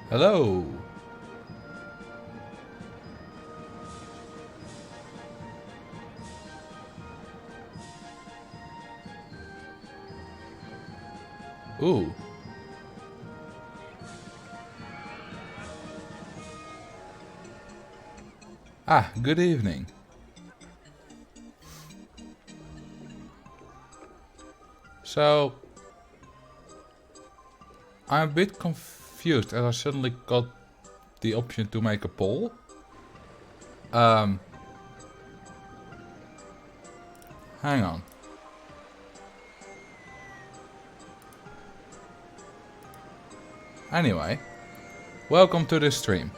Hello. Ooh. Ah, good evening. So, I'm a bit confused as I suddenly got the option to make a poll. Hang on. Anyway, welcome to the stream.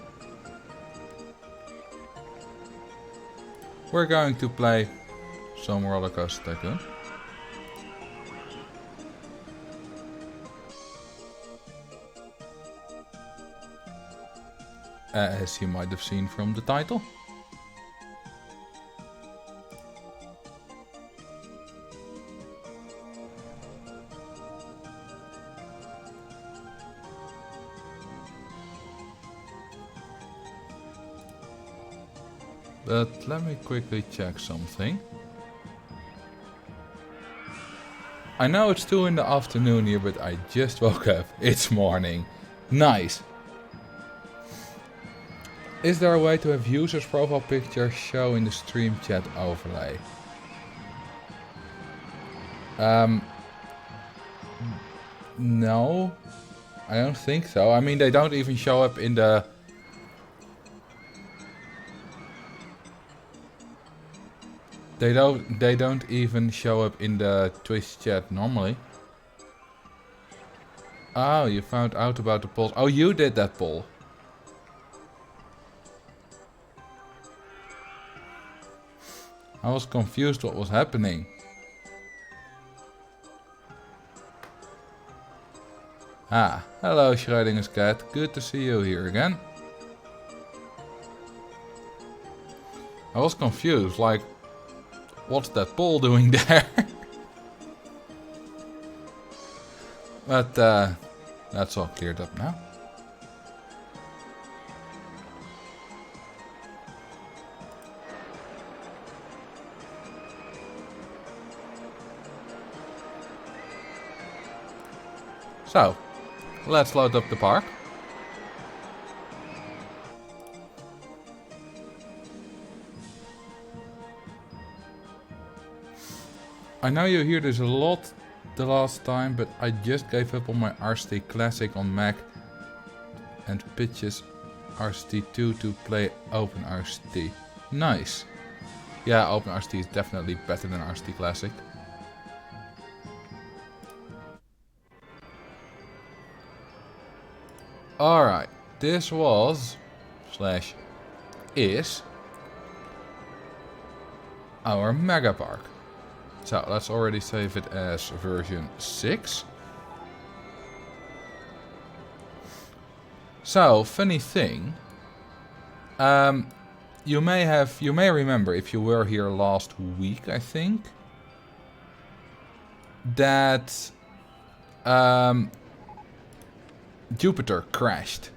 We're going to play some Roller Coaster Tycoon. As you might have seen from the title. But let me quickly check something. I know it's 2 in the afternoon here, but I just woke up. It's morning. Nice. Is there a way to have users' profile pictures show in the stream chat overlay? No. I don't think so. I mean, they don't even show up in the... They don't even show up in the Twitch chat normally. Oh, you found out about the polls. Oh, you did that poll. I was confused what was happening. Ah, hello Schrodinger's cat. Good to see you here again. I was confused, like... What's that poll doing there? But that's all cleared up now. So, let's load up the park. I know you hear this a lot the last time, but I just gave up on my RCT Classic on Mac and pitches RCT2 to play OpenRCT. Nice. Yeah, OpenRCT is definitely better than RCT Classic. Alright, this was, / is, our Megapark. So let's already save it as version 6. So, funny thing, you may remember if you were here last week, I think, that Jupiter crashed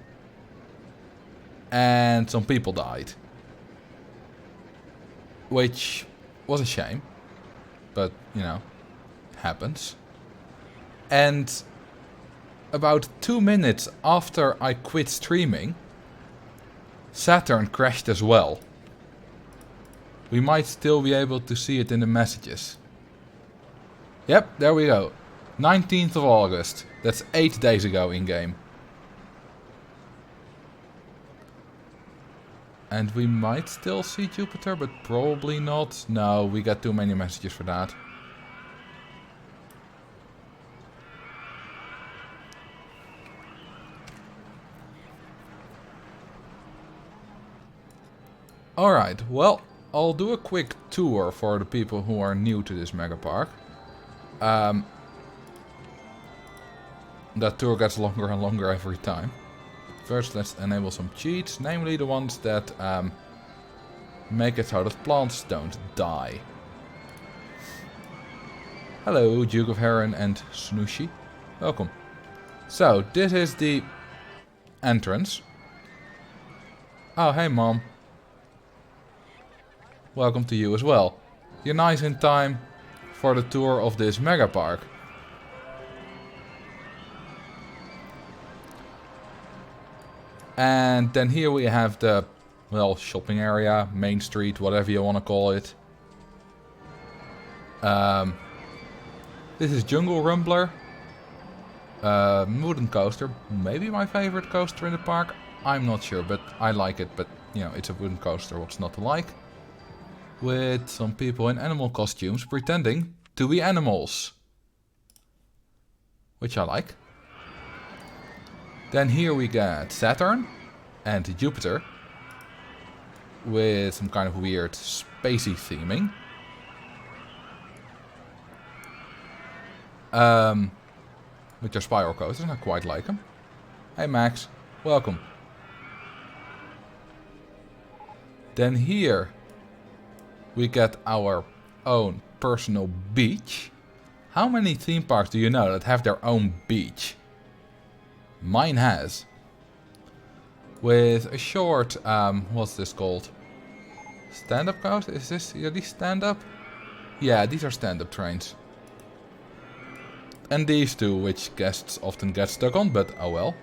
and some people died, which was a shame. But, you know, happens. And about 2 minutes after I quit streaming, Saturn crashed as well. We might still be able to see it in the messages. Yep, there we go. 19th of August. That's 8 days ago in game. And we might still see Jupiter, but probably not. No, we got too many messages for that. Alright, well, I'll do a quick tour for the people who are new to this Megapark. That tour gets longer and longer every time. First, let's enable some cheats, namely the ones that make it so that plants don't die. Hello, Duke of Heron and Snooshi. Welcome. So, this is the entrance. Oh, hey Mom. Welcome to you as well. You're nice in time for the tour of this Megapark. And then here we have the, well, shopping area, main street, whatever you want to call it. This is Jungle Rumbler. Wooden coaster, maybe my favorite coaster in the park. I'm not sure, but I like it. But, you know, it's a wooden coaster, what's not to like? With some people in animal costumes pretending to be animals. Which I like. Then here we got Saturn and Jupiter. With some kind of weird spacey theming. With their spiral coasters, I quite like them. Hey Max, welcome. Then here we get our own personal beach. How many theme parks do you know that have their own beach? Mine has. With a short, what's this called? Stand-up coaster? Is this, are these stand-up? Yeah, these are stand-up trains. And these two, which guests often get stuck on, but oh well.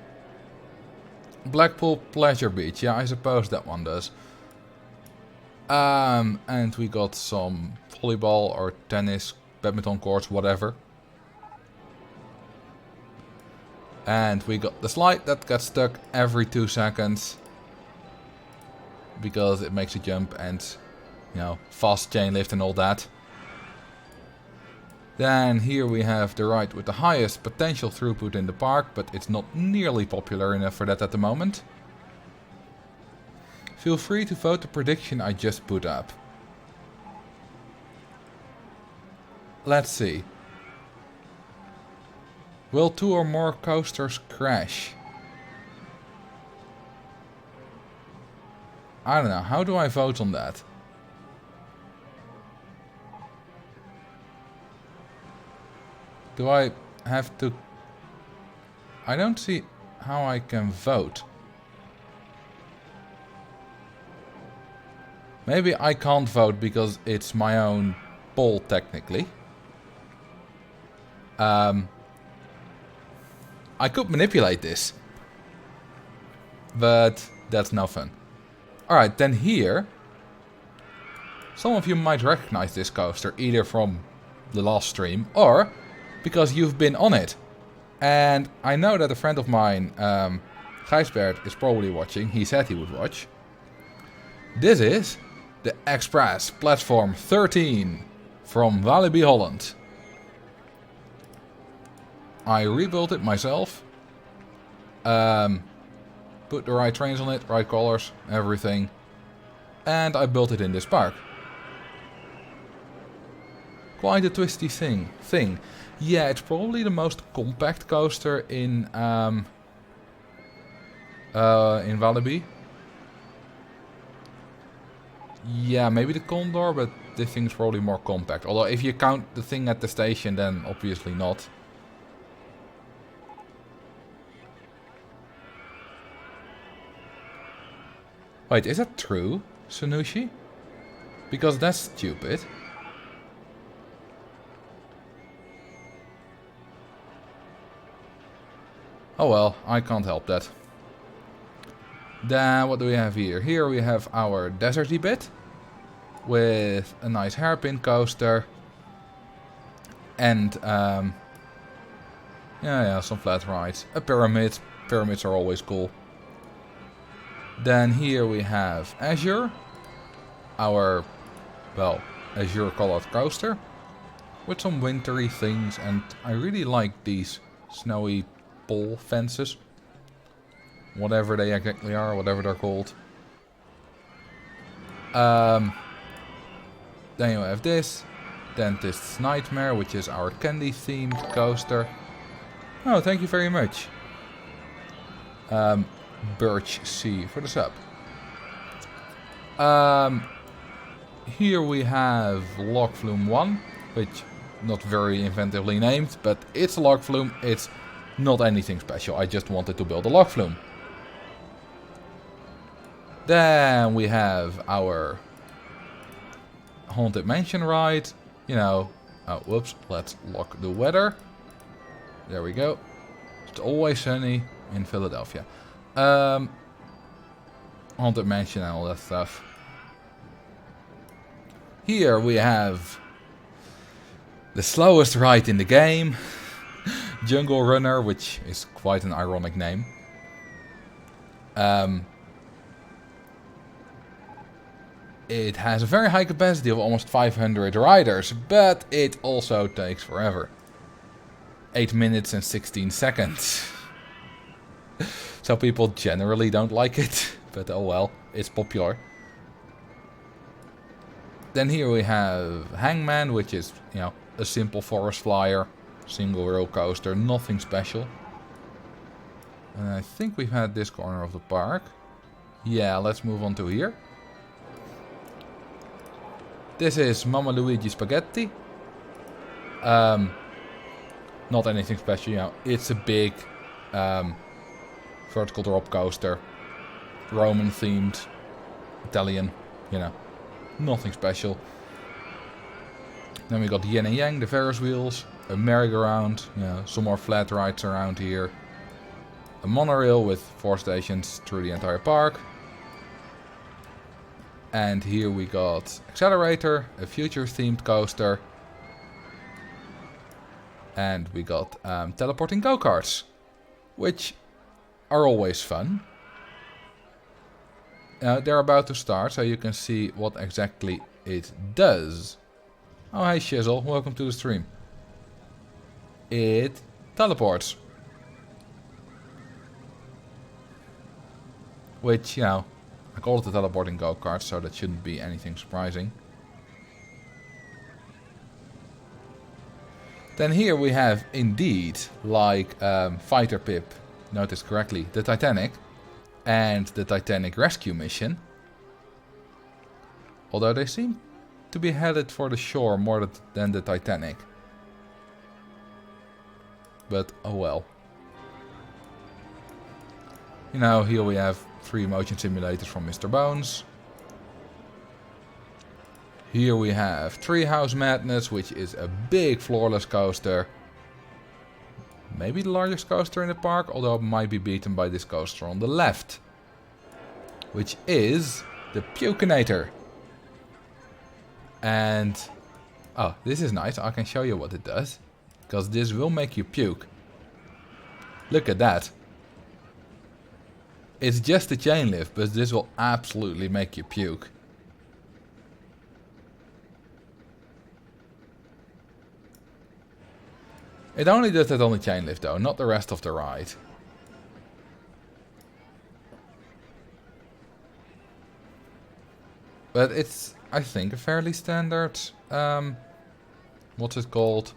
Blackpool Pleasure Beach, yeah, I suppose that one does. And we got some volleyball or tennis, badminton courts, whatever. And we got the slide that gets stuck every 2 seconds. Because it makes a jump and, you know, fast chain lift and all that. Then here we have the ride with the highest potential throughput in the park, but it's not nearly popular enough for that at the moment. Feel free to vote the prediction I just put up. Let's see. Will 2 or more coasters crash? I don't know, how do I vote on that? Do I have to... I don't see how I can vote. Maybe I can't vote because it's my own poll technically. I could manipulate this. But that's no fun. Alright, then here. Some of you might recognize this coaster either from the last stream or because you've been on it. And I know that a friend of mine, Gijsbert, is probably watching. He said he would watch. This is the Express Platform 13 from Walibi Holland. I rebuilt it myself. Put the right trains on it, right colors, everything. And I built it in this park. Quite a twisty thing. Yeah, it's probably the most compact coaster in Walibi. Yeah, maybe the Condor, but this thing's probably more compact. Although if you count the thing at the station, then obviously not. Wait, is that true, Sanushi? Because that's stupid. Oh well, I can't help that. Then what do we have here? Here we have our deserty bit. With a nice hairpin coaster. And yeah, some flat rides. A pyramid. Pyramids are always cool. Then here we have Azure. Our, well, azure colored coaster. With some wintry things, and I really like these snowy pole fences. Whatever they exactly are, whatever they're called. Then you have this. Dentist's Nightmare, which is our candy themed coaster. Oh, thank you very much. Birch C for the sub. Here we have Log Flume 1, which not very inventively named, but it's a log flume. It's not anything special. I just wanted to build a log flume. Then we have our Haunted Mansion ride. You know, oh, whoops, let's lock the weather. There we go. It's always sunny in Philadelphia. Haunted Mansion and all that stuff. Here we have the slowest ride in the game. Jungle Runner, which is quite an ironic name. It has a very high capacity of almost 500 riders, but it also takes forever. 8 minutes and 16 seconds. So people generally don't like it, but oh well, it's popular. Then here we have Hangman, which is, you know, a simple forest flyer, single rail coaster, nothing special. And I think we've had this corner of the park. Yeah, let's move on to here. This is Mama Luigi Spaghetti. Not anything special, you know. It's a big vertical drop coaster. Roman themed. Italian, you know. Nothing special. Then we got Yin and Yang, the Ferris wheels. A merry-go-round, you know, some more flat rides around here. A monorail with 4 stations through the entire park. And here we got Accelerator, a future-themed coaster. And we got teleporting go-karts, which are always fun. They're about to start, so you can see what exactly it does. Oh, hey Shizzle, welcome to the stream. It teleports. Which, you know, I call it the teleporting go-kart, so that shouldn't be anything surprising. Then here we have, indeed, like Fighter Pip, noticed correctly, the Titanic. And the Titanic rescue mission. Although they seem to be headed for the shore more than the Titanic. But oh well. You know, here we have 3 motion simulators from Mr. Bones. Here we have Treehouse Madness, which is a big floorless coaster. Maybe the largest coaster in the park, although it might be beaten by this coaster on the left. Which is the Pukinator. And, oh, this is nice. I can show you what it does. Because this will make you puke. Look at that. It's just a chain lift, but this will absolutely make you puke. It only does that on the chain lift though, not the rest of the ride. But it's, I think, a fairly standard, what's it called?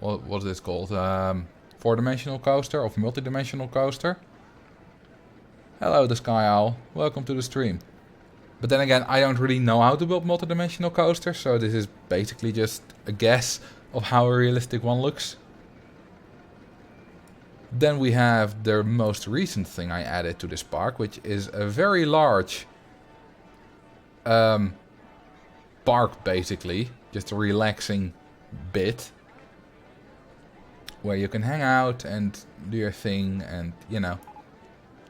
What is it called? 4-dimensional coaster or multi-dimensional coaster. Hello, the Sky Owl. Welcome to the stream. But then again, I don't really know how to build multi-dimensional coasters, so this is basically just a guess of how a realistic one looks. Then we have the most recent thing I added to this park, which is a very large park, basically. Just a relaxing bit. Where you can hang out and do your thing and, you know,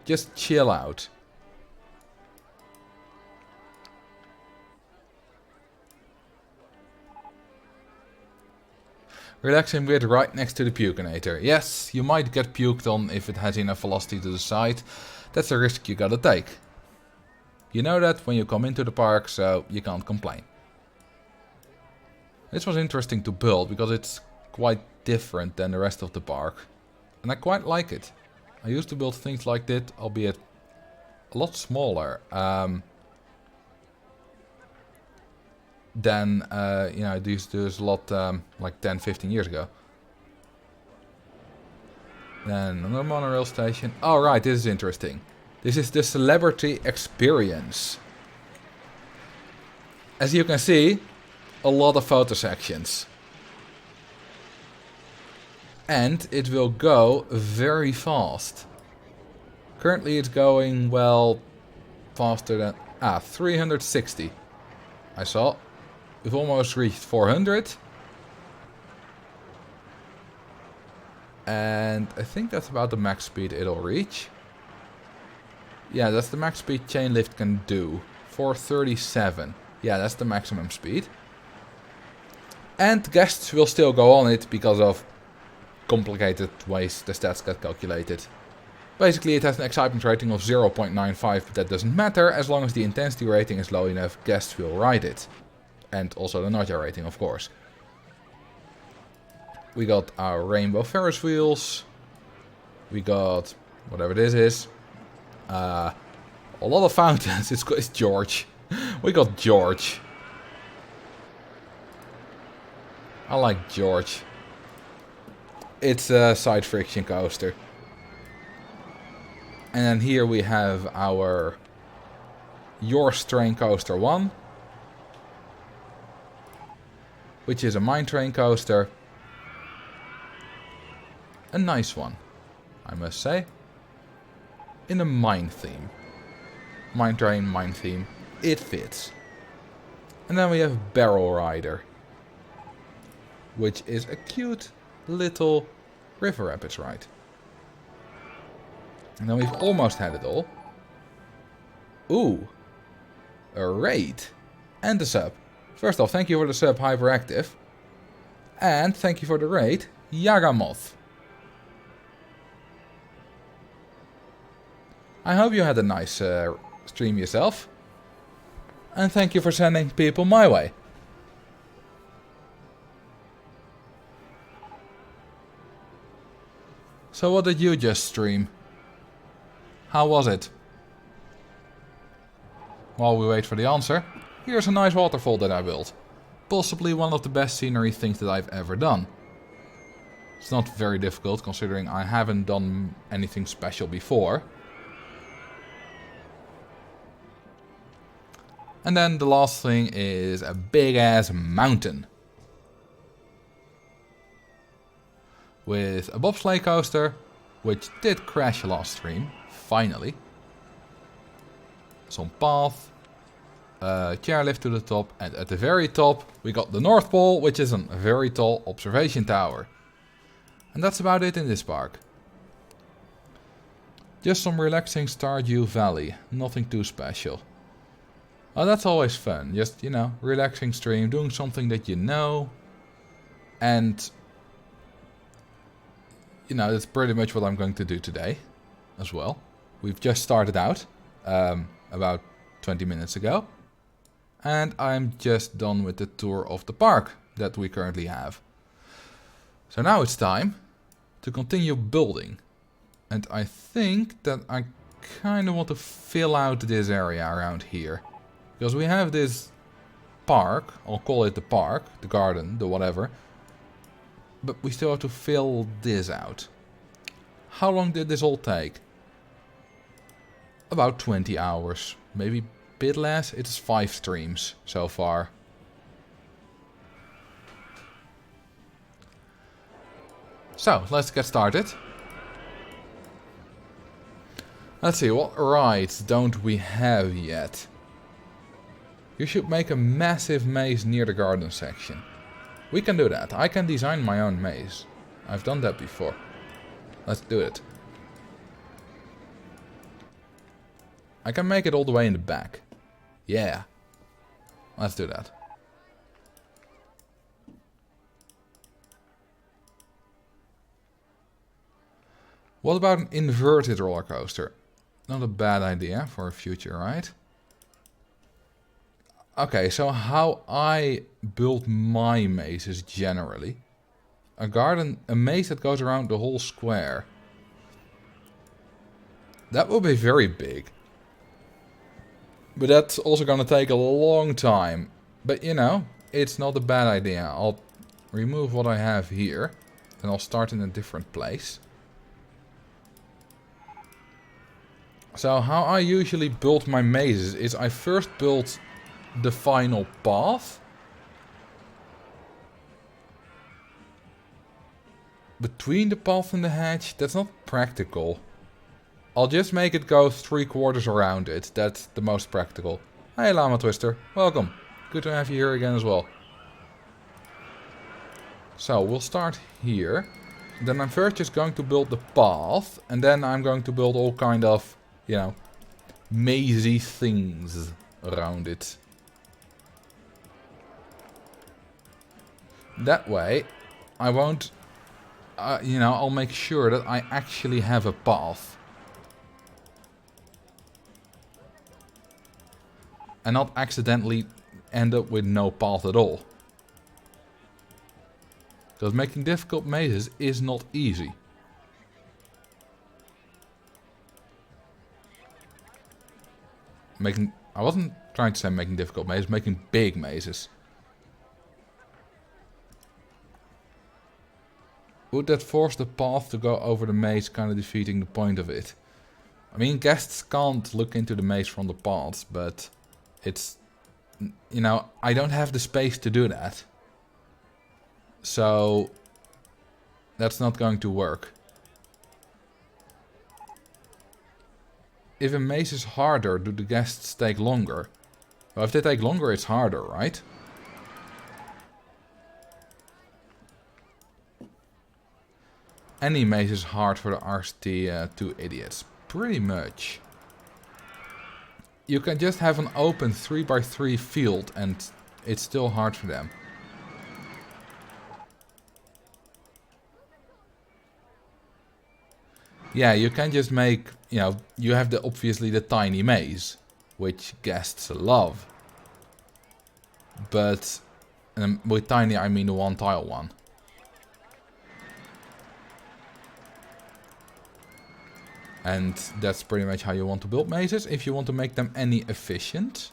just chill out. Relaxing bit right next to the Pukinator. Yes, you might get puked on if it has enough velocity to the side. That's a risk you gotta take. You know that when you come into the park, so you can't complain. This was interesting to build because it's quite different than the rest of the park. And I quite like it. I used to build things like that, albeit a lot smaller. Than, you know, I used to do this a lot like 10-15 years ago. Then another monorail station. Oh right, this is interesting. This is the celebrity experience. As you can see, a lot of photo sections. And it will go very fast. Currently it's going, well, faster than... 360. I saw. We've almost reached 400. And I think that's about the max speed it'll reach. Yeah, that's the max speed chain lift can do. 437. Yeah, that's the maximum speed. And guests will still go on it because of complicated ways the stats get calculated. Basically, it has an excitement rating of 0.95, but that doesn't matter. As long as the intensity rating is low enough, guests will ride it. And also the nausea rating, of course. We got our rainbow Ferris wheels. We got whatever this is. A lot of fountains. It's George. We got George. I like George. It's a side friction coaster. And then here we have our Yours Train Coaster 1. Which is a mine train coaster. A nice one, I must say. In a mine theme. Mine train, mine theme. It fits. And then we have Barrel Rider. Which is a cute little river rapids ride. And then we've almost had it all. Ooh. A raid. And a sub. First off, thank you for the sub, Hyperactive. And thank you for the raid, Yagamoth. I hope you had a nice stream yourself. And thank you for sending people my way. So what did you just stream? How was it? While we wait for the answer, here's a nice waterfall that I built. Possibly one of the best scenery things that I've ever done. It's not very difficult considering I haven't done anything special before. And then the last thing is a big ass mountain. With a bobsleigh coaster, which did crash last stream, finally. Some path, a chairlift to the top, and at the very top we got the North Pole, which is a very tall observation tower. And that's about it in this park. Just some relaxing Stardew Valley, nothing too special. Oh, that's always fun, just, you know, relaxing stream, doing something that you know. And, you know, that's pretty much what I'm going to do today as well. We've just started out, about 20 minutes ago. And I'm just done with the tour of the park that we currently have. So now it's time to continue building. And I think that I kind of want to fill out this area around here. Because we have this park, I'll call it the park, the garden, the whatever. But we still have to fill this out. How long did this all take? About 20 hours, maybe a bit less. It's 5 streams so far. So, let's get started. Let's see, what rides don't we have yet? You should make a massive maze near the garden section. We can do that. I can design my own maze. I've done that before. Let's do it. I can make it all the way in the back. Yeah. Let's do that. What about an inverted roller coaster? Not a bad idea for a future ride. Okay, so how I build my mazes generally. A maze that goes around the whole square. That will be very big. But that's also gonna take a long time. But you know, it's not a bad idea. I'll remove what I have here. And I'll start in a different place. So how I usually build my mazes is I first build the final path. Between the path and the hedge, that's not practical. I'll just make it go 3/4 around it. That's the most practical. Hey Llama Twister, welcome. Good to have you here again as well. So we'll start here. Then I'm first just going to build the path. And then I'm going to build all kind of, you know, mazy things around it. That way, I won't, you know, I'll make sure that I actually have a path. And not accidentally end up with no path at all. Because making difficult mazes is not easy. I wasn't trying to say making difficult mazes, making big mazes. Would that force the path to go over the maze, kind of defeating the point of it? I mean, guests can't look into the maze from the paths, but it's, you know, I don't have the space to do that. So that's not going to work. If a maze is harder, do the guests take longer? Well, if they take longer, it's harder, right? Any maze is hard for the RCT2 idiots. Pretty much. You can just have an open 3x3 field and it's still hard for them. Yeah, you can just make, you know, you have obviously the tiny maze, which guests love. But with tiny I mean the one tile one. And that's pretty much how you want to build mazes. If you want to make them any efficient,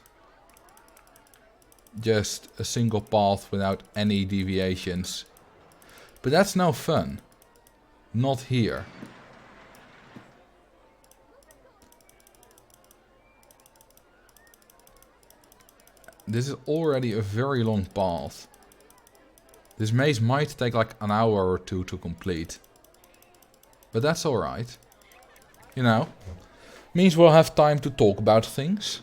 just a single path without any deviations. But that's no fun. Not here. This is already a very long path. This maze might take like an hour or two to complete. But that's alright. You know, means we'll have time to talk about things.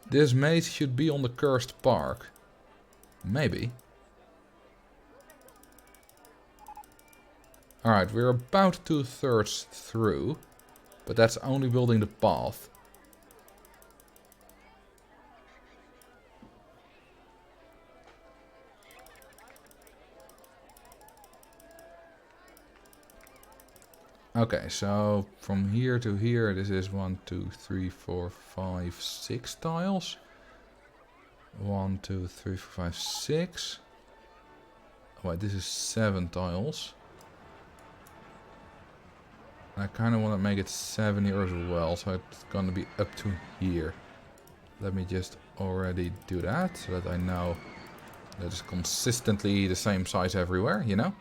This maze should be on the cursed park. Maybe. Alright, we're about 2/3 through. But that's only building the path. Okay, so from here to here, this is 1, 2, 3, 4, 5, 6 tiles. 1, 2, 3, 4, 5, 6. Wait, this is 7 tiles. I kind of want to make it 7 here as well, so it's gonna be up to here. Let me just already do that, so that I know that it's consistently the same size everywhere, you know?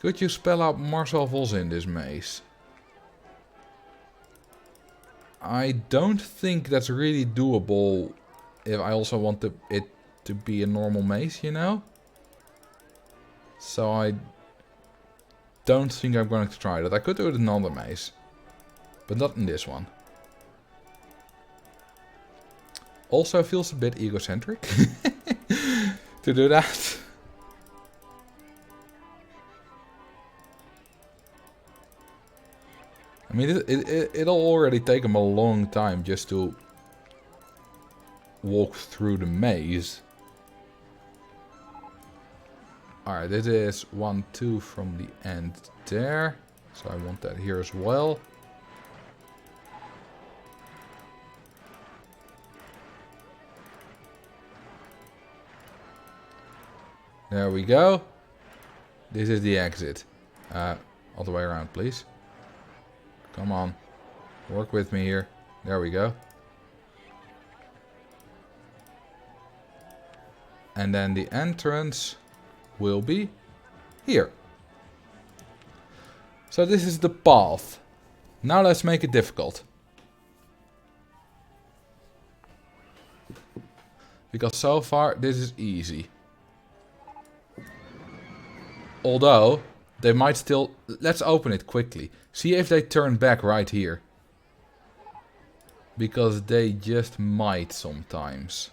Could you spell out Marcel Vos in this maze? I don't think that's really doable if I also want it to be a normal maze, you know? So I don't think I'm going to try that. I could do it in another maze, but not in this one. Also feels a bit egocentric to do that. I mean, it'll already take him a long time just to walk through the maze. Alright, this is 1, 2 from the end there. So I want that here as well. There we go. This is the exit. All the way around, please. Come on. Work with me here. There we go. And then the entrance will be here. So this is the path. Now let's make it difficult. Because so far, this is easy. Although, they might still... Let's open it quickly. See if they turn back right here. Because they just might sometimes.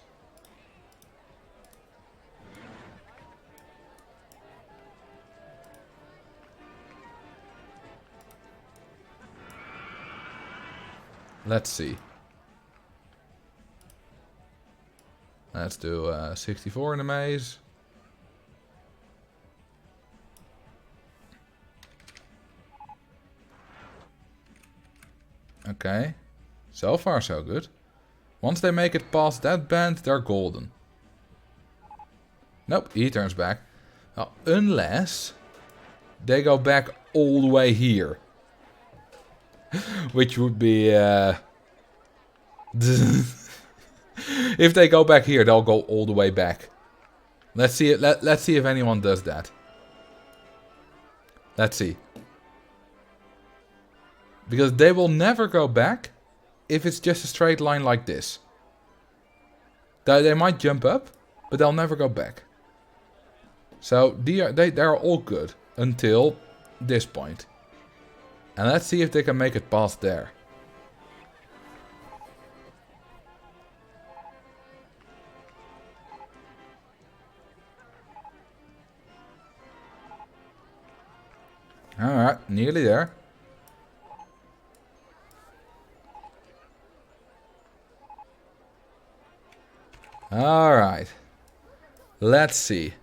Let's see. Let's do 64 in the maze. Okay. So far so good. Once they make it past that bend, they're golden. Nope, he turns back. Now, unless they go back all the way here. Which would be... if they go back here, they'll go all the way back. Let's see it. Let's see if anyone does that. Let's see. Because they will never go back if it's just a straight line like this. They might jump up, but they'll never go back. So they're all good until this point. And let's see if they can make it past there. Alright, nearly there. Alright. Let's see.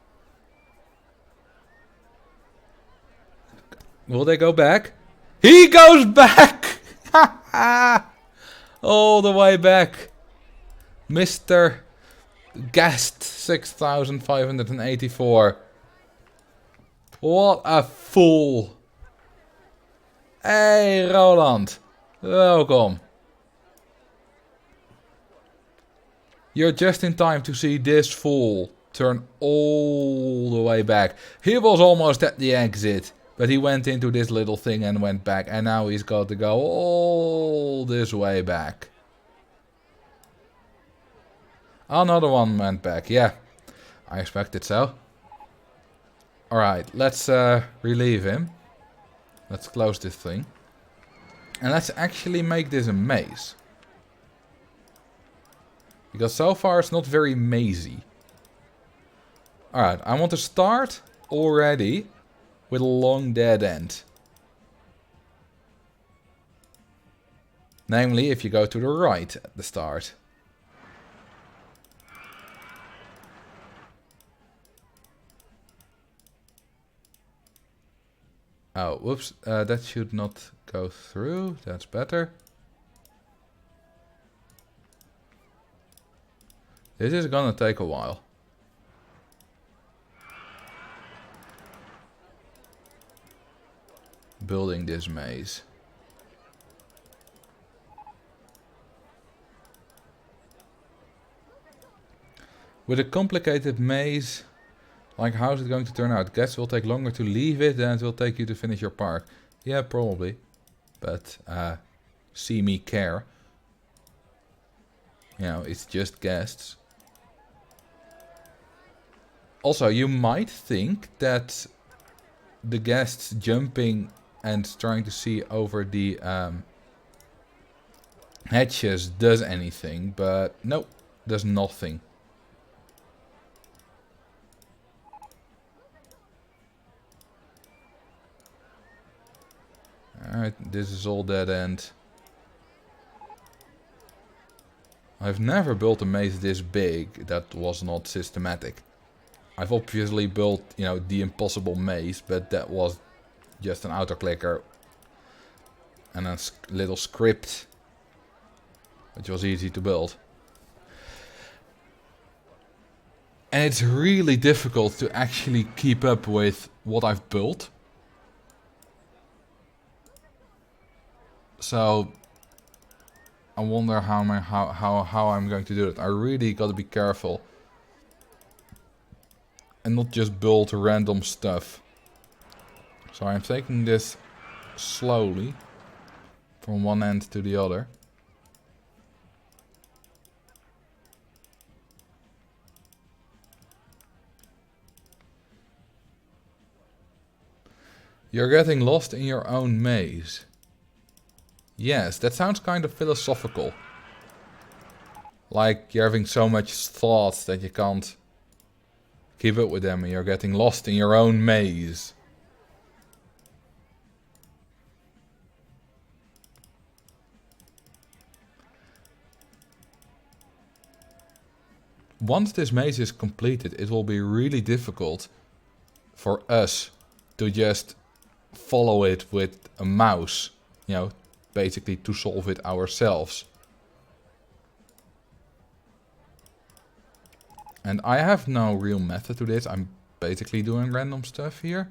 Will they go back? He goes back! All the way back. Mr. Guest 6584. What a fool. Hey Roland. Welkom. You're just in time to see this fool turn all the way back. He was almost at the exit, but he went into this little thing and went back. And now he's got to go all this way back. Another one went back, yeah. I expected so. Alright, let's relieve him. Let's close this thing. And let's actually make this a maze. Because so far it's not very mazy. Alright, I want to start already with a long dead end. Namely, if you go to the right at the start. Oh, whoops. That should not go through. That's better. This is gonna take a while. Building this maze. With a complicated maze, like how is it going to turn out? Guess it will take longer to leave it than it will take you to finish your park. Yeah, probably. But, see me care. You know, it's just guests. Also, you might think that the guests jumping and trying to see over the hatches does anything, but no, does nothing. Alright, this is all dead end. I've never built a maze this big that was not systematic. I've obviously built, you know, the impossible maze, but that was just an auto-clicker and a little script, which was easy to build. And it's really difficult to actually keep up with what I've built. So I wonder how I'm going to do it. I really got to be careful and not just build random stuff. So I'm taking this slowly from one end to the other. You're getting lost in your own maze. Yes, that sounds kind of philosophical. Like you're having so much thoughts that you can't keep up with them and you're getting lost in your own maze. Once this maze is completed, it will be really difficult for us to just follow it with a mouse, you know, basically to solve it ourselves. And I have no real method to this. I'm basically doing random stuff here.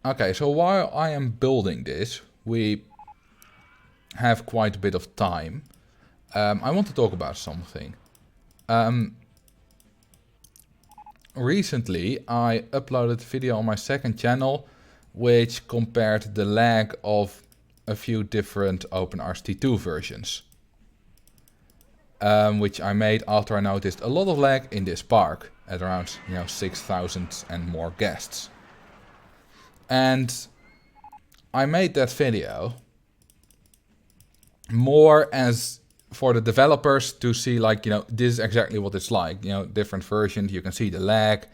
Okay, so while I am building this, we have quite a bit of time. I want to talk about something. Recently, I uploaded a video on my second channel, which compared the lag of a few different OpenRCT2 versions. Which I made after I noticed a lot of lag in this park, at around 6,000 and more guests. And I made that video more as for the developers to see, like, this is exactly what it's like. Different versions, you can see the lag,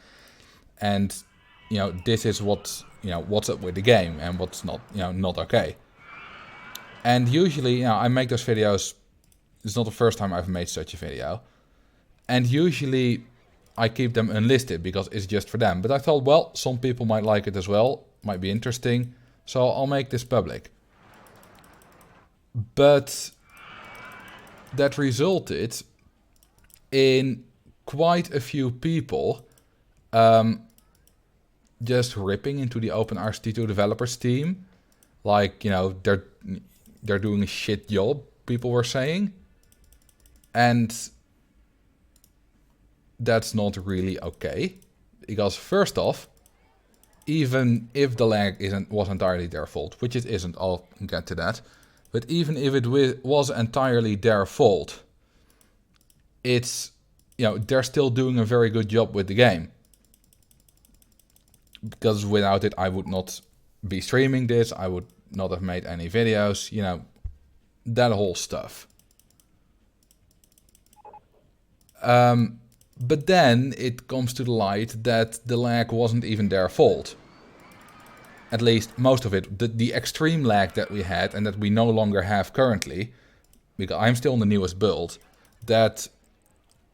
and this is what what's up with the game and what's not not okay. And usually, I make those videos. It's not the first time I've made such a video, and usually I keep them unlisted because it's just for them. But I thought, well, some people might like it as well. Might be interesting, so I'll make this public. But that resulted in quite a few people just ripping into the OpenRCT2 developers team. Like, they're doing a shit job, people were saying. And that's not really okay. Because first off, even if the lag was entirely their fault, which it isn't, I'll get to that. But even if it was entirely their fault, it's, they're still doing a very good job with the game. Because without it, I would not be streaming this, I would not have made any videos, that whole stuff. But then it comes to the light that the lag wasn't even their fault. At least most of it. The extreme lag that we had and that we no longer have currently, because I'm still in the newest build, that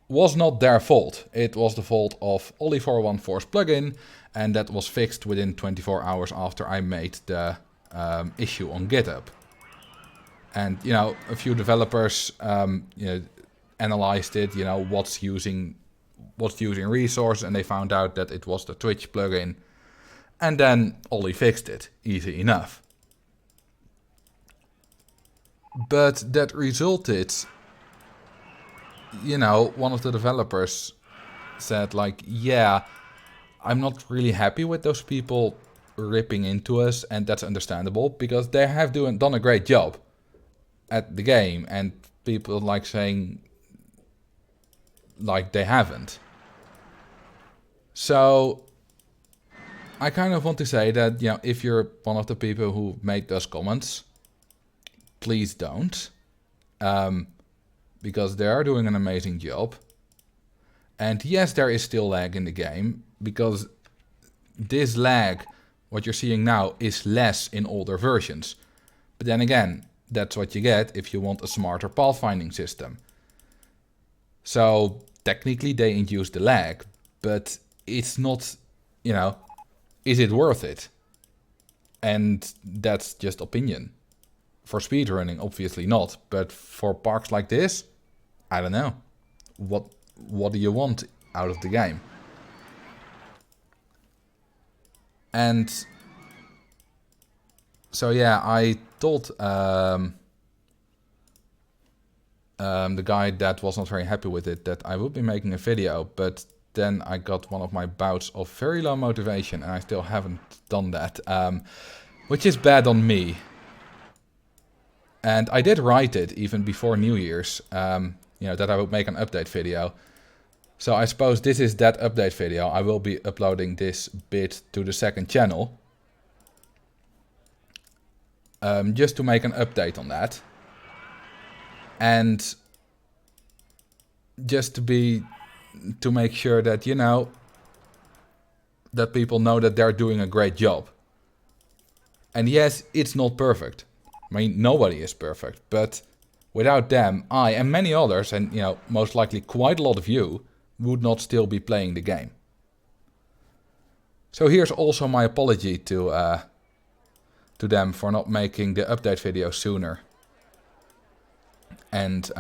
was not their fault. It was the fault of Ollie414's plugin, and that was fixed within 24 hours after I made the issue on GitHub. And, a few developers analyzed it, what's using resource, and they found out that it was the Twitch plugin. And then Ollie fixed it, easy enough. But that resulted, one of the developers said, like, yeah, I'm not really happy with those people ripping into us, and that's understandable, because they have done a great job at the game, and people like saying, like, they haven't. So I kind of want to say that, if you're one of the people who made those comments, please don't. Because they are doing an amazing job. And yes, there is still lag in the game, because this lag, what you're seeing now, is less in older versions. But then again, that's what you get if you want a smarter pathfinding system. So technically they induce the lag, but it's not, is it worth it? And that's just opinion. For speedrunning, obviously not. But for parks like this, I don't know. What do you want out of the game? And so yeah, I told the guy that was not very happy with it that I would be making a video, but then I got one of my bouts of very low motivation and I still haven't done that, which is bad on me. And I did write it even before New Year's. you know, that I would make an update video. So I suppose this is that update video. I will be uploading this bit to the second channel. Just to make an update on that. And just to make sure that, you know, that people know that they're doing a great job. And yes, it's not perfect. I mean, nobody is perfect, but without them, I and many others, and you know, most likely quite a lot of you, would not still be playing the game. So here's also my apology to them for not making the update video sooner. And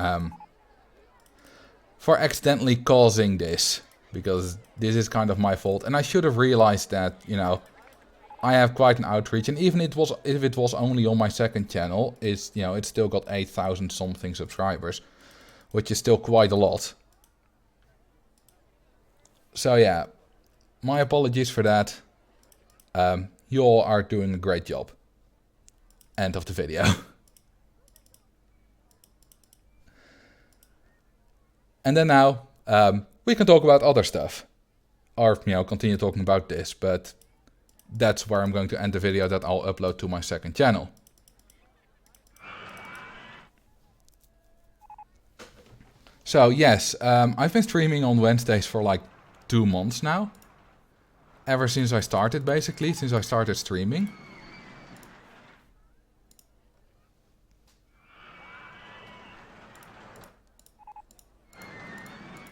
for accidentally causing this, because this is kind of my fault. And I should have realized that, you know, I have quite an outreach, and even if it was only on my second channel, it's, you know, it's still got 8,000 something subscribers, which is still quite a lot. So yeah, my apologies for that. You all are doing a great job. End of the video. And then now we can talk about other stuff, or you know, continue talking about this, but that's where I'm going to end the video that I'll upload to my second channel. So yes, I've been streaming on Wednesdays for like 2 months now. Ever since I started, basically, since I started streaming.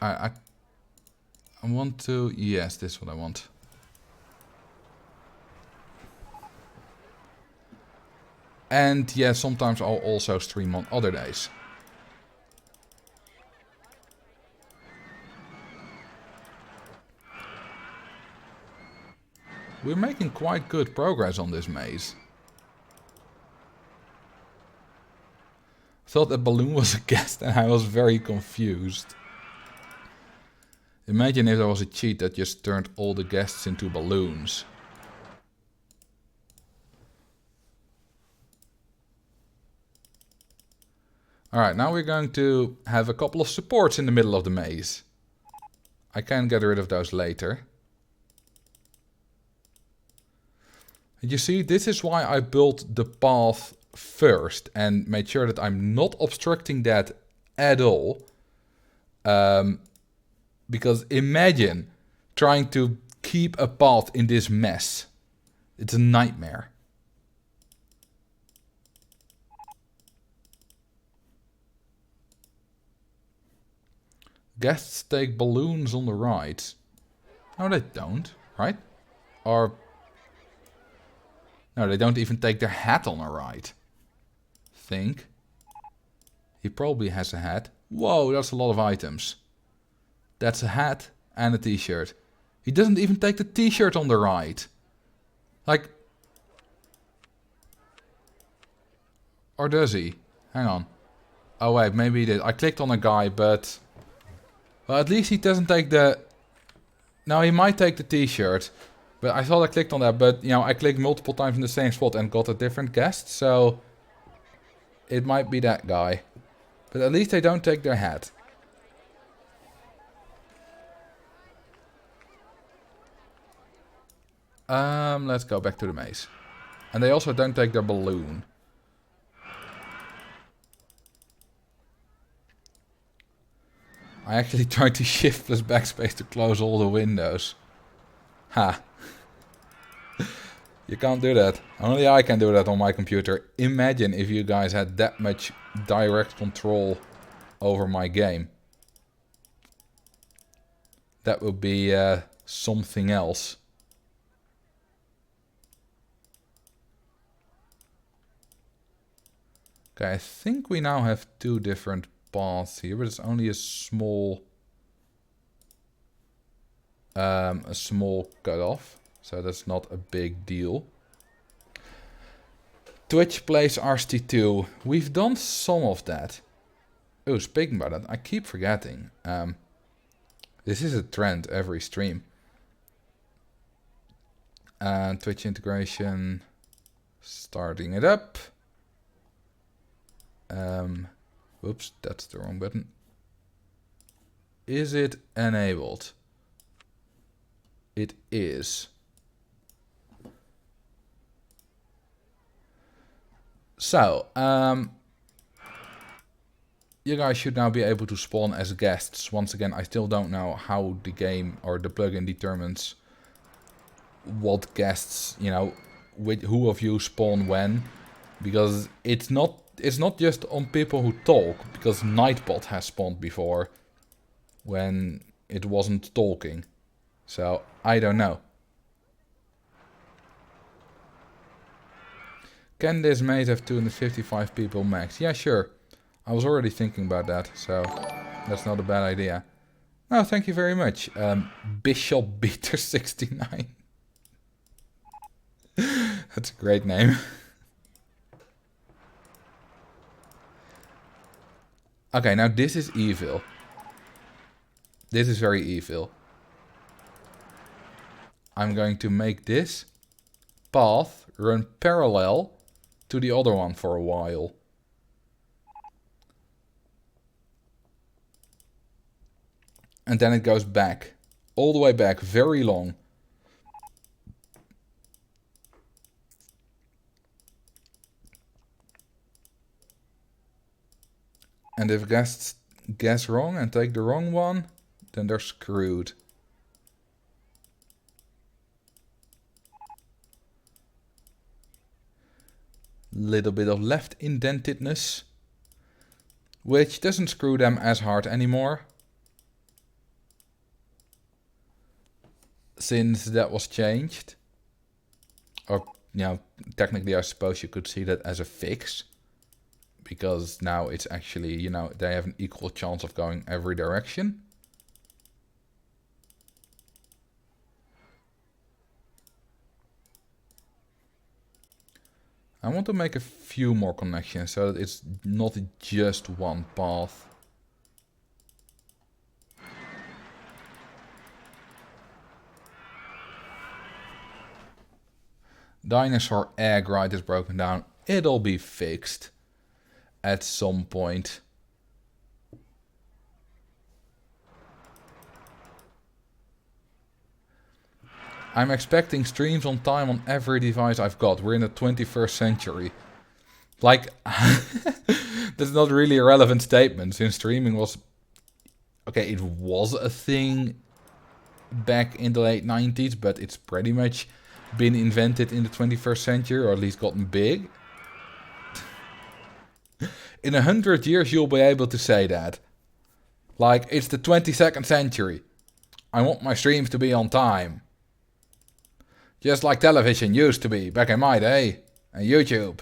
I want to, yes, this is what I want. And yeah, sometimes I'll also stream on other days. We're making quite good progress on this maze. I thought a balloon was a guest and I was very confused. Imagine if there was a cheat that just turned all the guests into balloons. Alright, now we're going to have a couple of supports in the middle of the maze. I can get rid of those later. And you see, this is why I built the path first and made sure that I'm not obstructing that at all. Because imagine trying to keep a path in this mess. It's a nightmare. Guests take balloons on the ride. No, they don't, right? Or... no, they don't even take their hat on a ride. Think. He probably has a hat. Whoa, that's a lot of items. That's a hat and a t-shirt. He doesn't even take the t-shirt on the ride. Like... or does he? Hang on. Oh wait, maybe he did. I clicked on a guy, but... well, at least he doesn't take the... no, he might take the t-shirt. But I thought I clicked on that, but, you know, I clicked multiple times in the same spot and got a different guest, so... it might be that guy. But at least they don't take their hat. Let's go back to the maze. And they also don't take their balloon. I actually tried to shift plus backspace to close all the windows. Ha. You can't do that. Only I can do that on my computer. Imagine if you guys had that much direct control over my game. That would be something else. Okay, I think we now have 2 different paths here, but it's only a small cutoff, so that's not a big deal. Twitch plays RCT2. We've done some of that. Oh, speaking about that, I keep forgetting. This is a trend every stream. Twitch integration, starting it up. Whoops, that's the wrong button. is it enabled? It is. So, you guys should now be able to spawn as guests. Once again, I still don't know how the game or the plugin determines what guests, you know, who of you spawn when. Because it's not just on people who talk, because Nightbot has spawned before when it wasn't talking. So, I don't know. Can this maze have 255 people max? Yeah, sure. I was already thinking about that, so that's not a bad idea. No, thank you very much. Bishop Beater 69. That's a great name. Okay, now this is evil. This is very evil. I'm going to make this path run parallel to the other one for a while. And then it goes back. All the way back, very long. And if guests guess wrong and take the wrong one, then they're screwed. Little bit of left indentedness, which doesn't screw them as hard anymore, since that was changed. Or, you know, technically I suppose you could see that as a fix, because now it's actually, you know, they have an equal chance of going every direction. I want to make a few more connections so that it's not just one path. Dinosaur egg right is broken down. It'll be fixed at some point. I'm expecting streams on time on every device I've got. We're in the 21st century. Like, that's not really a relevant statement, since streaming was... Okay, it was a thing back in the late 90s, but it's pretty much been invented in the 21st century, or at least gotten big. In 100 years you'll be able to say that. Like, it's the 22nd century. I want my streams to be on time. Just like television used to be back in my day. And YouTube.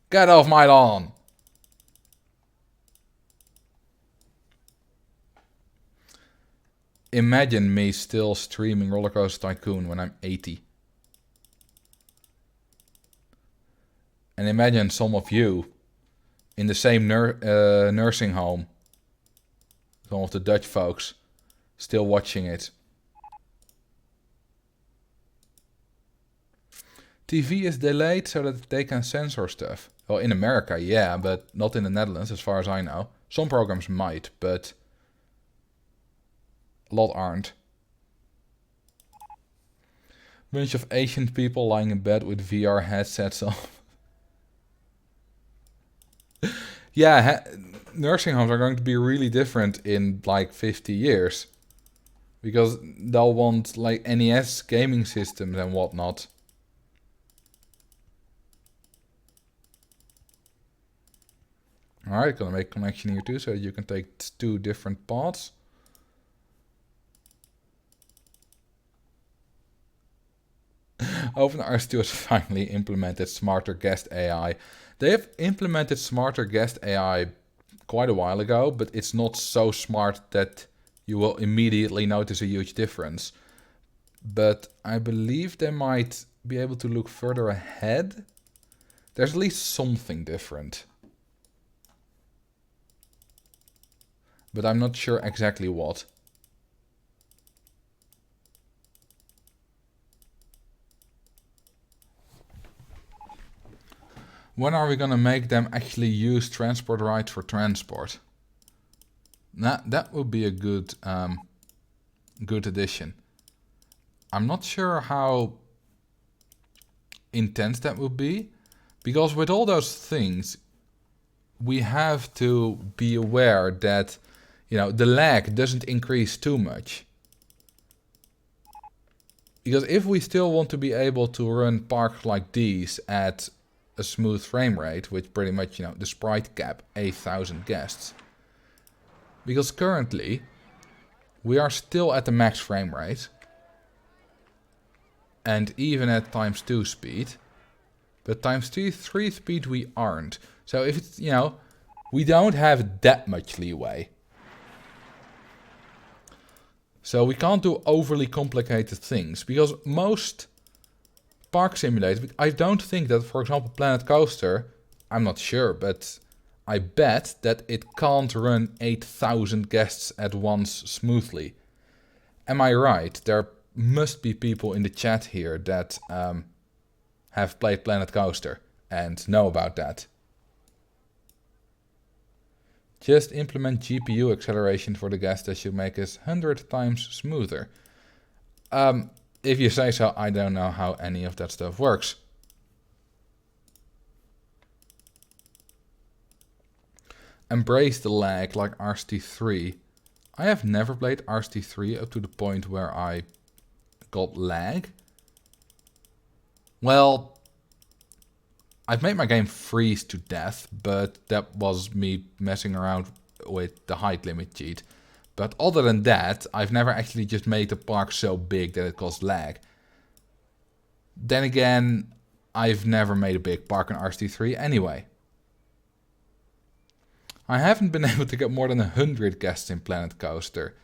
Get off my lawn. Imagine me still streaming Rollercoaster Tycoon when I'm 80. And imagine some of you in the same nursing home. Some of the Dutch folks still watching it. TV is delayed so that they can censor stuff. Well, in America, yeah, but not in the Netherlands, as far as I know. Some programs might, but a lot aren't. Bunch of Asian people lying in bed with VR headsets on. Yeah, nursing homes are going to be really different in like 50 years. Because they'll want like NES gaming systems and whatnot. Alright, gonna make a connection here too, so that you can take two different paths. OpenRC2 has finally implemented smarter guest AI. They have implemented smarter guest AI quite a while ago, but it's not so smart that you will immediately notice a huge difference. But I believe they might be able to look further ahead. There's at least something different. But I'm not sure exactly what. When are we gonna make them actually use transport rights for transport? That would be a good good addition. I'm not sure how intense that would be, because with all those things, we have to be aware that, you know, the lag doesn't increase too much. Because if we still want to be able to run parks like these at a smooth frame rate, with pretty much, you know, the sprite cap, 8,000 guests. Because currently, we are still at the max frame rate. And even at ×2 speed. But ×3 speed we aren't. So if it's, you know, we don't have that much leeway. So we can't do overly complicated things. Because most park simulators, I don't think that, for example, Planet Coaster, I'm not sure, but I bet that it can't run 8,000 guests at once smoothly. Am I right? There must be people in the chat here that have played Planet Coaster and know about that. Just implement GPU acceleration for the guests, that should make us 100 times smoother. If you say so, I don't know how any of that stuff works. Embrace the lag like RCT3. I have never played RCT3 up to the point where I got lag. Well, I've made my game freeze to death, but that was me messing around with the height limit cheat. But other than that, I've never actually just made the park so big that it caused lag. Then again, I've never made a big park in RCT3 anyway. I haven't been able to get more than 100 guests in Planet Coaster.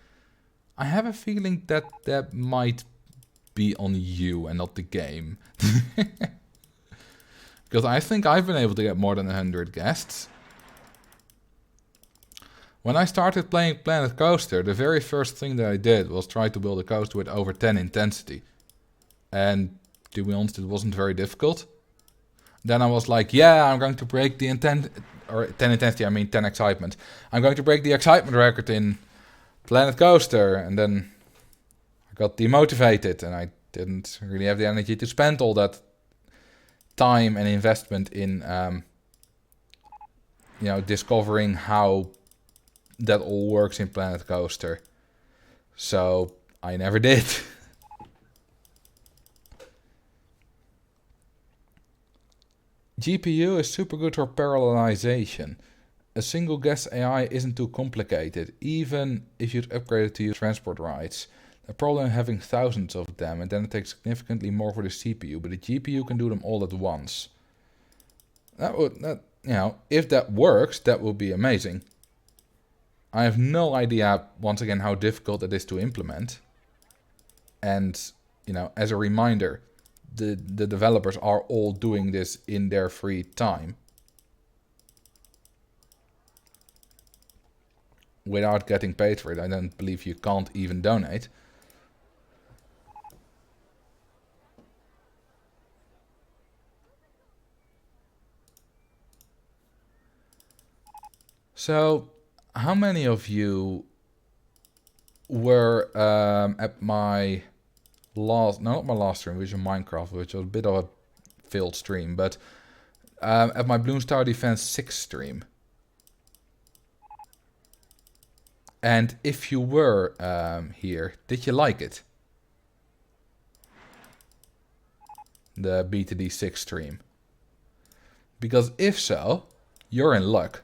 I have a feeling that that might be on you and not the game. Because I think I've been able to get more than 100 guests. When I started playing Planet Coaster, the very first thing that I did was try to build a coaster with over 10 intensity. And to be honest, it wasn't very difficult. Then I was like, yeah, I'm going to break the 10 intensity, I mean 10 excitement. I'm going to break the excitement record in Planet Coaster. And then I got demotivated and I didn't really have the energy to spend all that time and investment in, you know, discovering how that all works in Planet Coaster. So I never did. GPU is super good for parallelization. A single guest AI isn't too complicated, even if you'd upgrade it to use transport rides. The problem is having thousands of them, and then it takes significantly more for the CPU, but the GPU can do them all at once. You know, if that works, that would be amazing. I have no idea, once again, how difficult it is to implement. And, you know, as a reminder, the developers are all doing this in their free time. Without getting paid for it. I don't believe you can't even donate. So, how many of you were at my last, no, not my last stream, which was Minecraft, which was a bit of a failed stream, but at my Bloons Tower Defense 6 stream? And if you were here, did you like it? The BTD 6 stream. Because if so, you're in luck.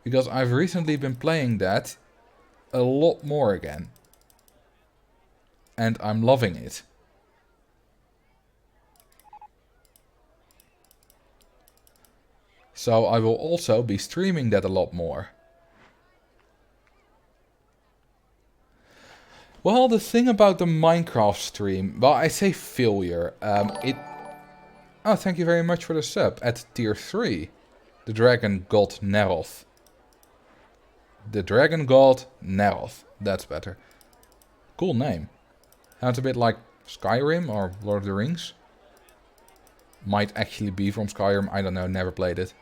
Because I've recently been playing that a lot more again. And I'm loving it. So I will also be streaming that a lot more. Well, the thing about the Minecraft stream, well, I say failure. Oh, thank you very much for the sub at tier 3. The Dragon God Neroth. The Dragon God Neroth. That's better. Cool name. Sounds a bit like Skyrim or Lord of the Rings. Might actually be from Skyrim. I don't know. Never played it.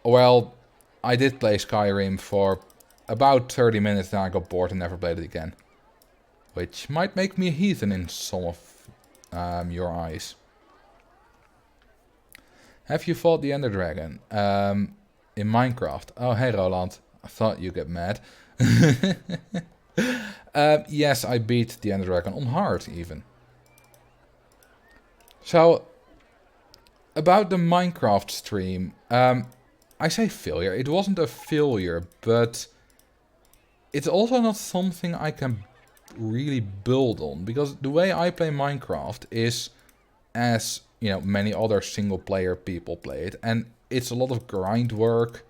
Well, I did play Skyrim for about 30 minutes, then I got bored and never played it again. Which might make me a heathen in some of your eyes. Have you fought the Ender Dragon? In Minecraft? Oh, hey Roland. I thought you'd get mad. Yes, I beat the Ender Dragon on hard even. So, about the Minecraft stream, I say failure. It wasn't a failure, but it's also not something I can really build on, because the way I play Minecraft is as, you know, many other single player people play it, and it's a lot of grind work.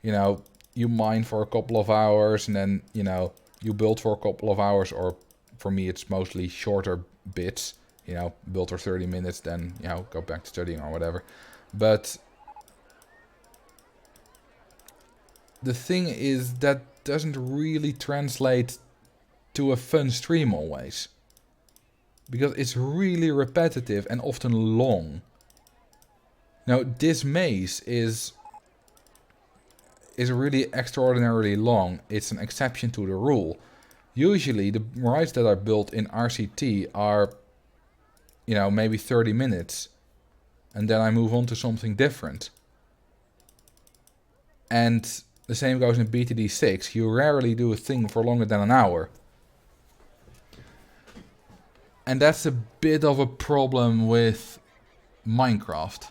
You know, you mine for a couple of hours and then, you know, you build for a couple of hours, or for me it's mostly shorter bits, you know, build for 30 minutes, then, you know, go back to studying or whatever. But the thing is that doesn't really translate to a fun stream always, because it's really repetitive and often long. Now, this maze is really extraordinarily long. It's an exception to the rule. Usually the rides that are built in RCT are, you know, maybe 30 minutes. And then I move on to something different. And the same goes in BTD6. You rarely do a thing for longer than an hour. And that's a bit of a problem with Minecraft.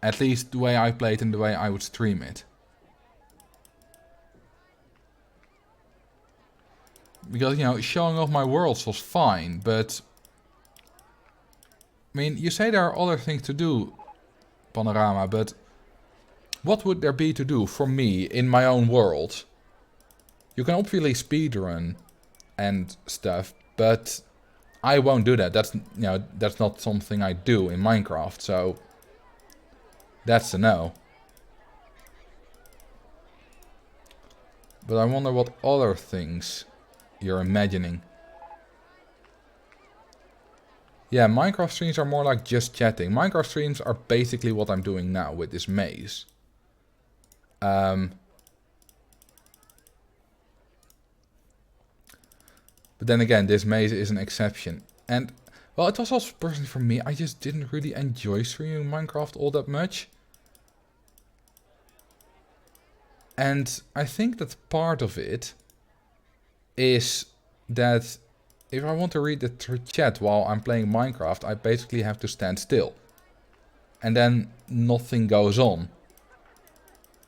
At least the way I play it and the way I would stream it. Because, you know, showing off my worlds was fine, but I mean, you say there are other things to do, Panorama, but what would there be to do for me in my own world? You can obviously speedrun and stuff, but I won't do that. That's, you know, that's not something I do in Minecraft, so that's a no. But I wonder what other things you're imagining. Yeah, Minecraft streams are more like just chatting. Minecraft streams are basically what I'm doing now with this maze. But then again, this maze is an exception. And, well, it was also personally for me, I just didn't really enjoy streaming Minecraft all that much. And I think that part of it is that if I want to read the chat while I'm playing Minecraft, I basically have to stand still. And then nothing goes on.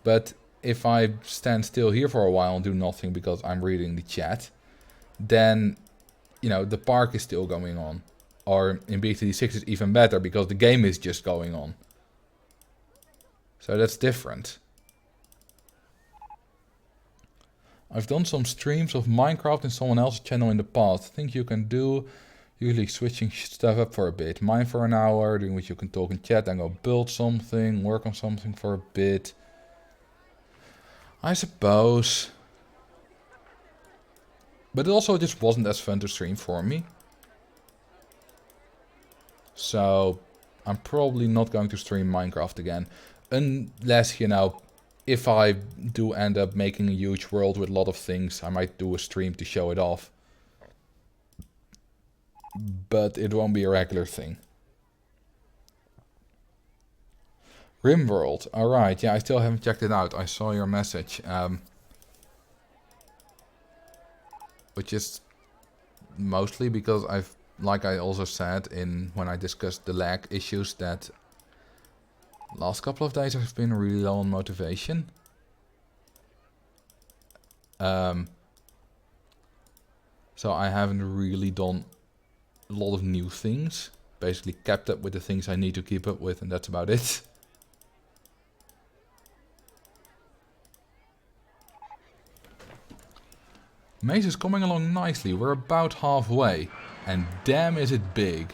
But if I stand still here for a while and do nothing because I'm reading the chat, then, you know, the park is still going on. Or in BTD6 it's even better because the game is just going on. So that's different. I've done some streams of Minecraft in someone else's channel in the past. Think you can do, usually switching stuff up for a bit. Mine for an hour, during which you can talk in chat and go build something, work on something for a bit. I suppose. But it also just wasn't as fun to stream for me. So I'm probably not going to stream Minecraft again. Unless, you know, if I do end up making a huge world with a lot of things, I might do a stream to show it off. But it won't be a regular thing. RimWorld, alright, yeah, I still haven't checked it out. I saw your message. Which is mostly because I've, like I also said when I discussed the lag issues, that last couple of days I've been really low on motivation. So I haven't really done a lot of new things. Basically kept up with the things I need to keep up with, and that's about it. Maze is coming along nicely. We're about halfway. And damn is it big.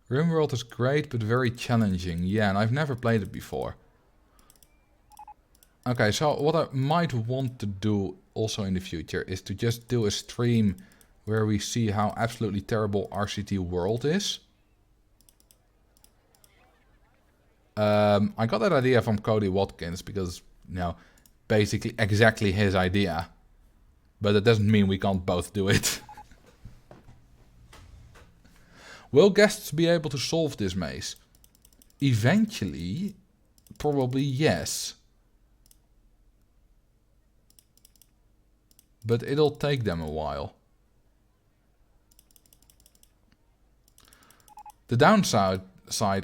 RimWorld is great, but very challenging. Yeah, and I've never played it before. Okay, so what I might want to do also in the future is to just do a stream where we see how absolutely terrible RCT World is. I got that idea from Cody Watkins because, you know, basically exactly his idea. But that doesn't mean we can't both do it. Will guests be able to solve this maze? Eventually, probably yes. But it'll take them a while. The downside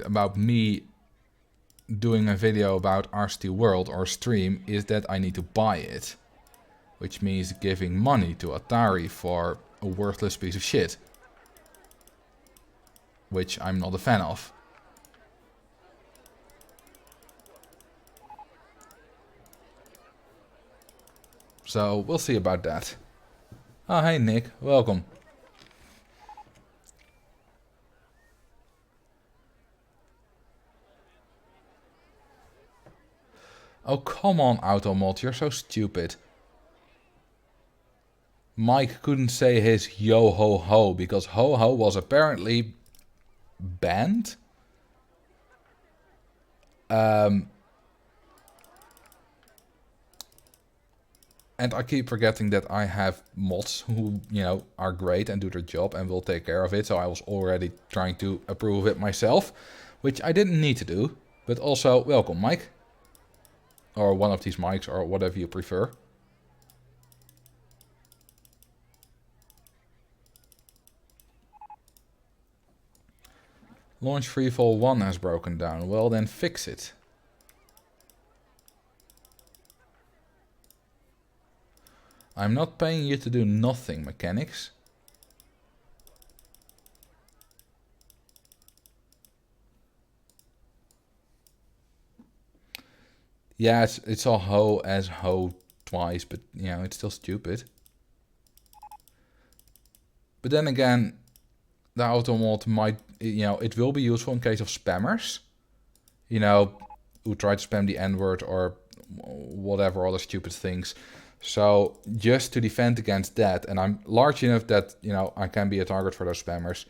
about me doing a video about RCT World or stream is that I need to buy it. Which means giving money to Atari for a worthless piece of shit. Which I'm not a fan of. So we'll see about that. Oh, hey Nick, welcome. Oh, come on, Automod, you're so stupid. Mike couldn't say his yo ho ho because ho ho was apparently banned. And I keep forgetting that I have mods who, you know, are great and do their job and will take care of it. So I was already trying to approve it myself, which I didn't need to do. But also, welcome, Mike. Or one of these mics, or whatever you prefer. Launch Freefall 1 has broken down. Well, then fix it. I'm not paying you to do nothing, mechanics. Yeah, it's all ho as ho twice, but, you know, it's still stupid. But then again, the auto mod might, you know, it will be useful in case of spammers. You know, who try to spam the N-word or whatever other stupid things. So just to defend against that, and I'm large enough that, you know, I can be a target for those spammers.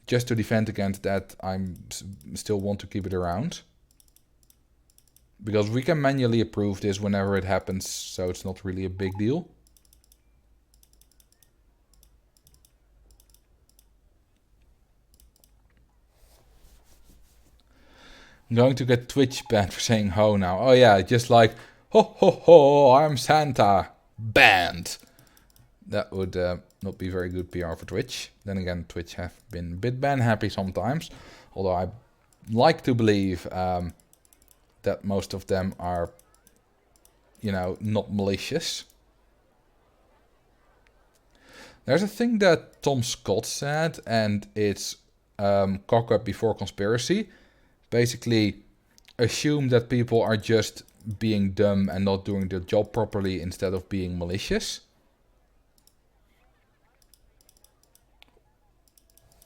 Just to defend against that, I'm still want to keep it around. Because we can manually approve this whenever it happens, so it's not really a big deal. I'm going to get Twitch banned for saying ho now. Oh yeah, just like, ho ho ho, I'm Santa. Banned. That would not be very good PR for Twitch. Then again, Twitch have been a bit ban happy sometimes. Although I like to believe that most of them are, you know, not malicious. There's a thing that Tom Scott said, and it's cock up before conspiracy. Basically, assume that people are just being dumb and not doing their job properly instead of being malicious.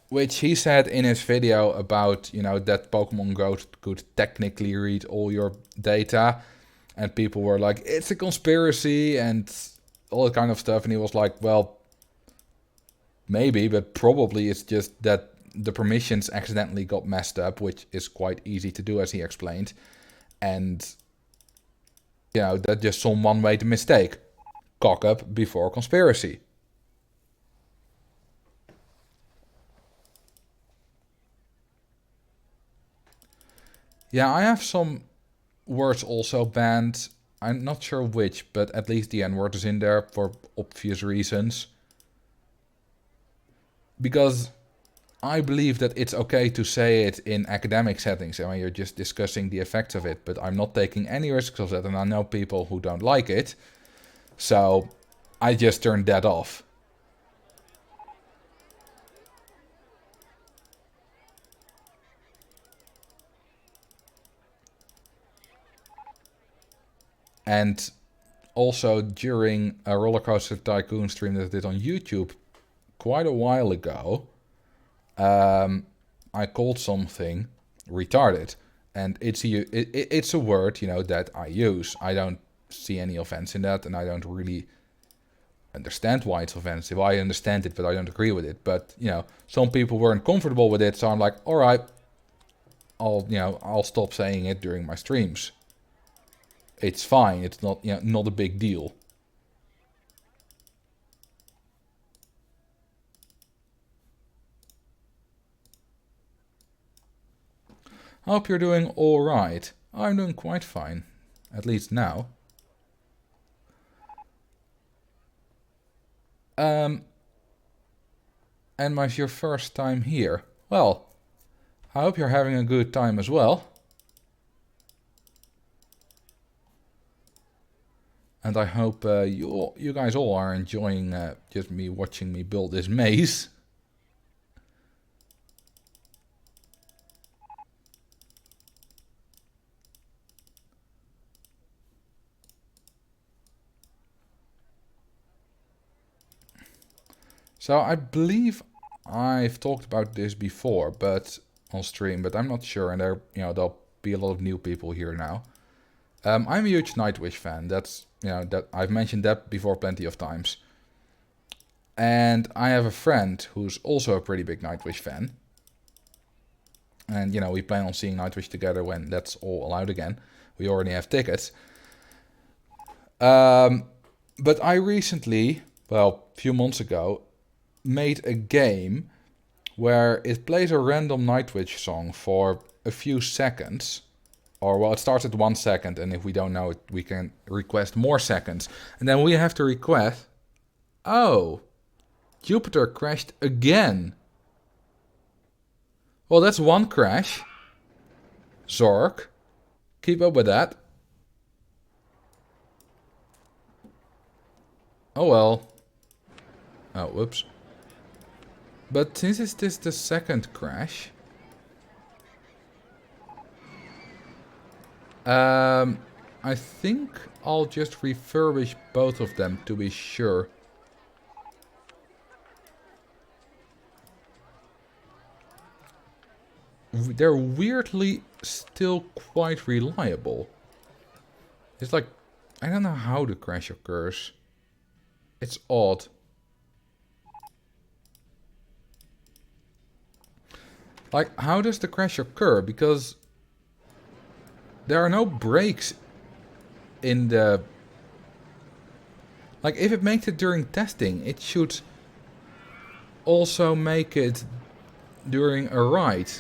Which he said in his video about, you know, that Pokemon Go could technically read all your data. And people were like, it's a conspiracy and all that kind of stuff. And he was like, well, maybe, but probably it's just that the permissions accidentally got messed up, which is quite easy to do, as he explained. And, you know, that just someone made a mistake. Cock up before conspiracy. Yeah, I have some words also banned. I'm not sure which, but at least the N-word is in there for obvious reasons. Because I believe that it's okay to say it in academic settings and when you're just discussing the effects of it, but I'm not taking any risks of that, and I know people who don't like it. So I just turned that off. And also during a Roller Coaster Tycoon stream that I did on YouTube quite a while ago, I called something retarded. And it's a word, you know, that I use. I don't see any offense in that, and I don't really understand why it's offensive. I understand it, but I don't agree with it. But, you know, some people weren't comfortable with it, so I'm like, alright, I'll stop saying it during my streams. It's fine, it's not, not a big deal. Hope you're doing alright. I'm doing quite fine. At least now. And was your first time here? Well, I hope you're having a good time as well. And I hope you guys all are enjoying just me watching me build this maze. So I believe I've talked about this before, but on stream, but I'm not sure, and there'll be a lot of new people here now. I'm a huge Nightwish fan. That's that I've mentioned that before plenty of times. And I have a friend who's also a pretty big Nightwish fan. And we plan on seeing Nightwish together when that's all allowed again. We already have tickets. But I recently, well, a few months ago, made a game where it plays a random Nightwish song for a few seconds. Or, well, it starts at 1 second, and if we don't know it, we can request more seconds. And then we have to request... Oh, Jupiter crashed again. Well, that's one crash. Zork. Keep up with that. Oh well. Oh, whoops. But since this is the second crash... I think I'll just refurbish both of them to be sure. They're weirdly still quite reliable. It's like, I don't know how the crash occurs. It's odd. Like, how does the crash occur? Because there are no brakes in the... Like, if it makes it during testing, it should also make it during a ride.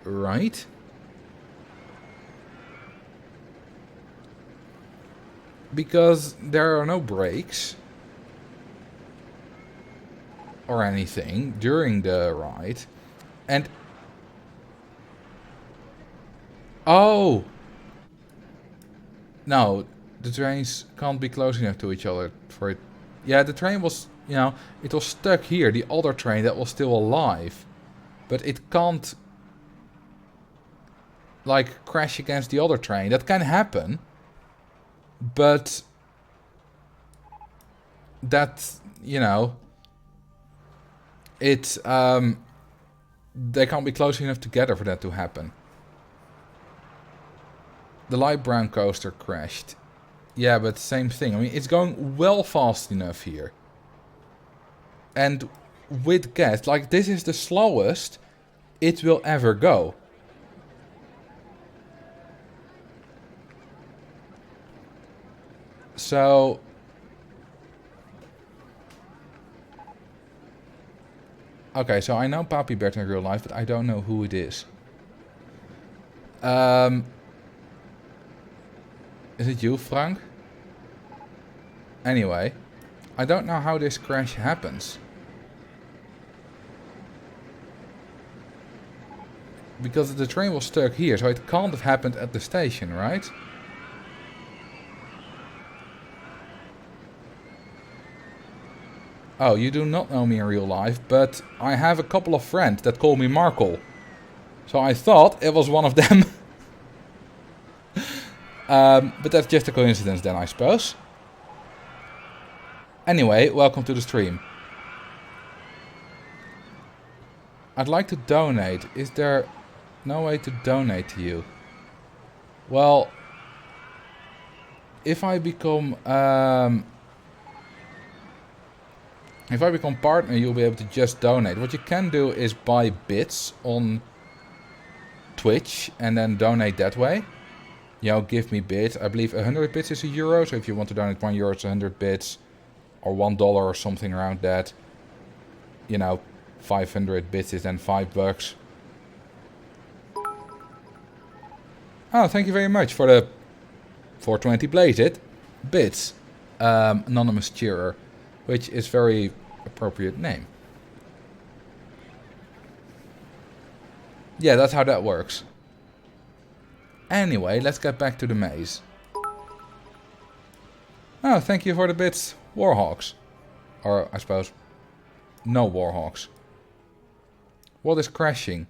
Right? Because there are no brakes or anything during the ride. And... Oh! No, the trains can't be close enough to each other for it. Yeah, the train was, it was stuck here. The other train that was still alive. But it can't, like, crash against the other train. That can happen. But that, it's, they can't be close enough together for that to happen. The light brown coaster crashed. Yeah, but same thing. I mean, it's going well fast enough here. And with gas, like, this is the slowest it will ever go. So... Okay, so I know Papi Bert in real life, but I don't know who it is. Is it you, Frank? Anyway, I don't know how this crash happens. Because the train was stuck here, so it can't have happened at the station, right? Oh, you do not know me in real life, but I have a couple of friends that call me Marcel. So I thought it was one of them. But that's just a coincidence then, I suppose. Anyway, welcome to the stream. I'd like to donate. Is there no way to donate to you? Well, if I become partner, you'll be able to just donate. What you can do is buy bits on Twitch and then donate that way. You know, give me bits. I believe 100 bits is €1. So if you want to donate €1, it's 100 bits. Or $1 or something around that. You know, 500 bits is then $5. Oh, thank you very much for the 420 bladed bits. Anonymous cheerer. Which is very appropriate name. Yeah, that's how that works. Anyway, let's get back to the maze. Oh, thank you for the bits, Warhawks. Or, I suppose, no Warhawks. What is crashing?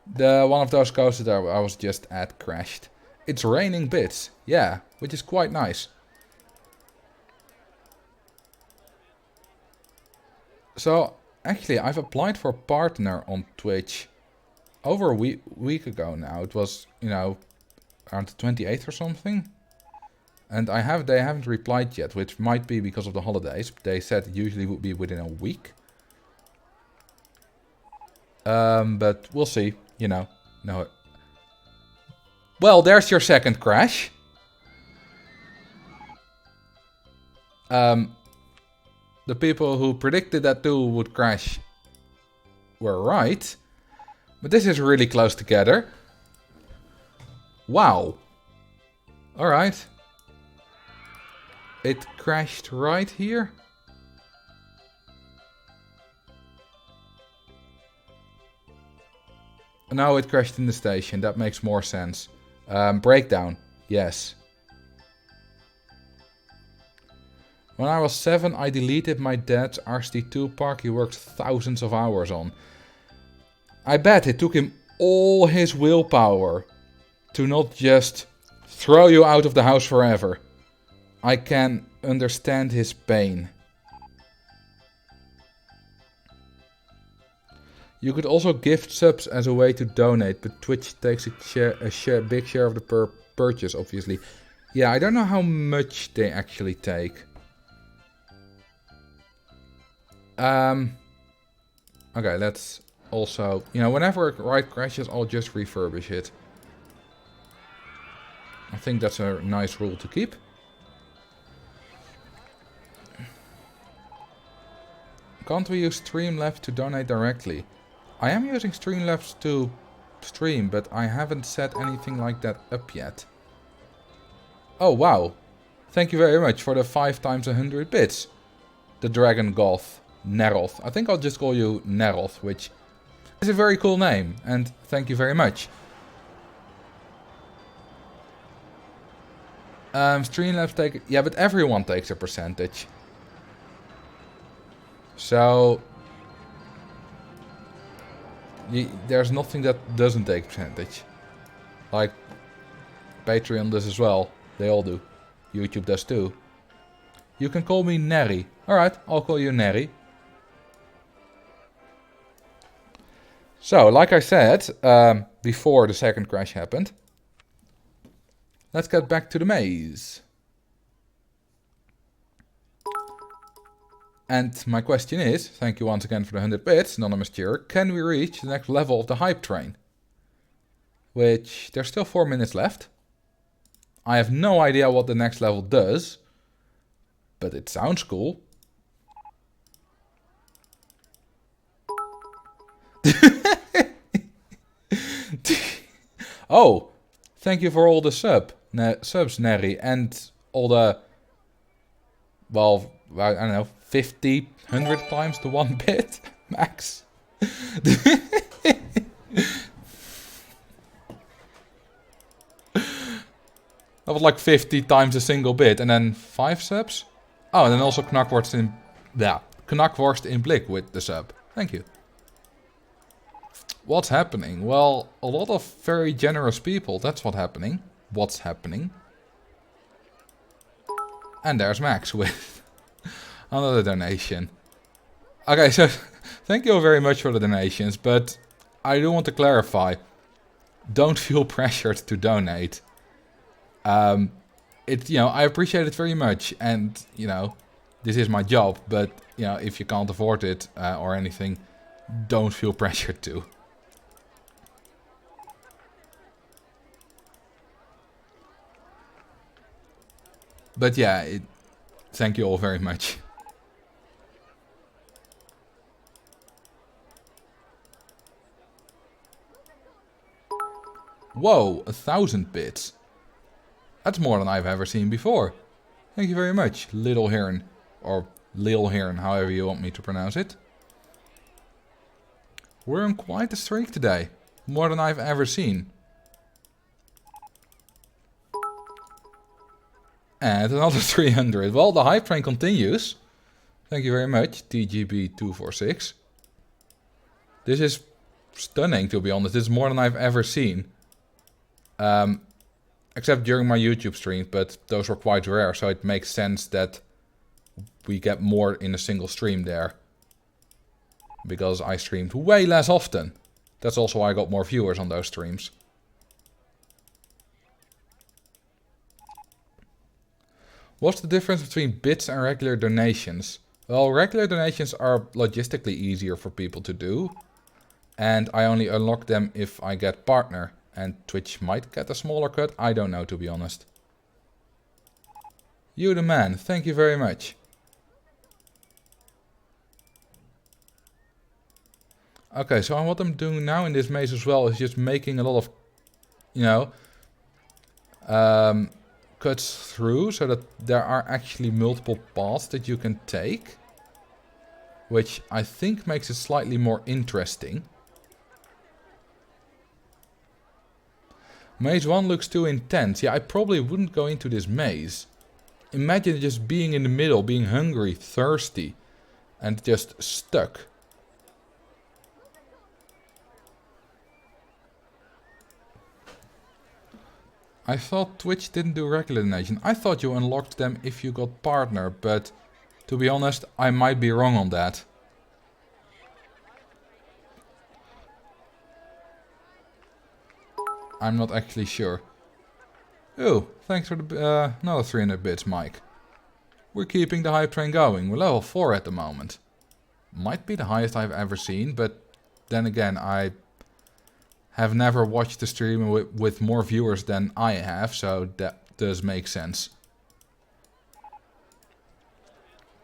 The one of those coasters that I was just at crashed. It's raining bits. Yeah, which is quite nice. So, actually, I've applied for partner on Twitch over a week ago now. It was, you know, around the 28th or something. And they haven't replied yet, which might be because of the holidays. They said it usually would be within a week. But we'll see, you know. No. Well, there's your second crash. The people who predicted that 2 would crash were right. But this is really close together. Wow. Alright. It crashed right here. No, it crashed in the station. That makes more sense. Breakdown. Yes. When I was 7, I deleted my dad's RCT2 park he worked thousands of hours on. I bet it took him all his willpower to not just throw you out of the house forever. I can understand his pain. You could also gift subs as a way to donate, but Twitch takes a big share of the purchase, obviously. Yeah, I don't know how much they actually take. Okay, let's also, you know, whenever a ride crashes, I'll just refurbish it. I think that's a nice rule to keep. Can't we use Streamlabs to donate directly? I am using Streamlabs to stream, but I haven't set anything like that up yet. Oh, wow. Thank you very much for the 5 times 100 bits. The Dragon Goth. Neroth. I think I'll just call you Neroth, which is a very cool name. And thank you very much. Streamlabs take... Yeah, but everyone takes a percentage. So... there's nothing that doesn't take percentage. Like... Patreon does as well. They all do. YouTube does too. You can call me Neri. Alright, I'll call you Neri. So, like I said, before the second crash happened, let's get back to the maze. And my question is, thank you once again for the 100 bits, Anonymous Cheer, can we reach the next level of the hype train? Which, there's still 4 minutes left. I have no idea what the next level does, but it sounds cool. Oh, thank you for all the subs, Neri, and all the, well, I don't know, 50, 100 times the 1 bit max. That was like 50 times a single bit, and then 5 subs. Oh, and then also Knakworst in Blik with the sub. Thank you. What's happening? Well, a lot of very generous people, that's what's happening. What's happening? And there's Max with another donation. Okay, so thank you all very much for the donations, but I do want to clarify. Don't feel pressured to donate. I appreciate it very much, and, this is my job, but, if you can't afford it or anything, don't feel pressured to. But yeah, thank you all very much. Whoa, 1,000 bits. That's more than I've ever seen before. Thank you very much, Little Heron. Or Lil Heron, however you want me to pronounce it. We're on quite a streak today. More than I've ever seen. And another 300. Well, the hype train continues. Thank you very much, TGB246. This is stunning, to be honest. This is more than I've ever seen. Except during my YouTube streams, but those were quite rare, so it makes sense that we get more in a single stream there. Because I streamed way less often. That's also why I got more viewers on those streams. What's the difference between bits and regular donations? Well, regular donations are logistically easier for people to do. And I only unlock them if I get partner. And Twitch might get a smaller cut. I don't know, to be honest. You the man. Thank you very much. Okay, so what I'm doing now in this maze as well is just making a lot of, cuts through so that there are actually multiple paths that you can take. Which I think makes it slightly more interesting. Maze 1 looks too intense. Yeah, I probably wouldn't go into this maze. Imagine just being in the middle, being hungry, thirsty, and just stuck. I thought Twitch didn't do regular donation. I thought you unlocked them if you got partner, but to be honest, I might be wrong on that. I'm not actually sure. Oh, thanks for the another 300 bits, Mike. We're keeping the hype train going. We're level 4 at the moment. Might be the highest I've ever seen, but then again, I have never watched the stream with more viewers than I have, so that does make sense.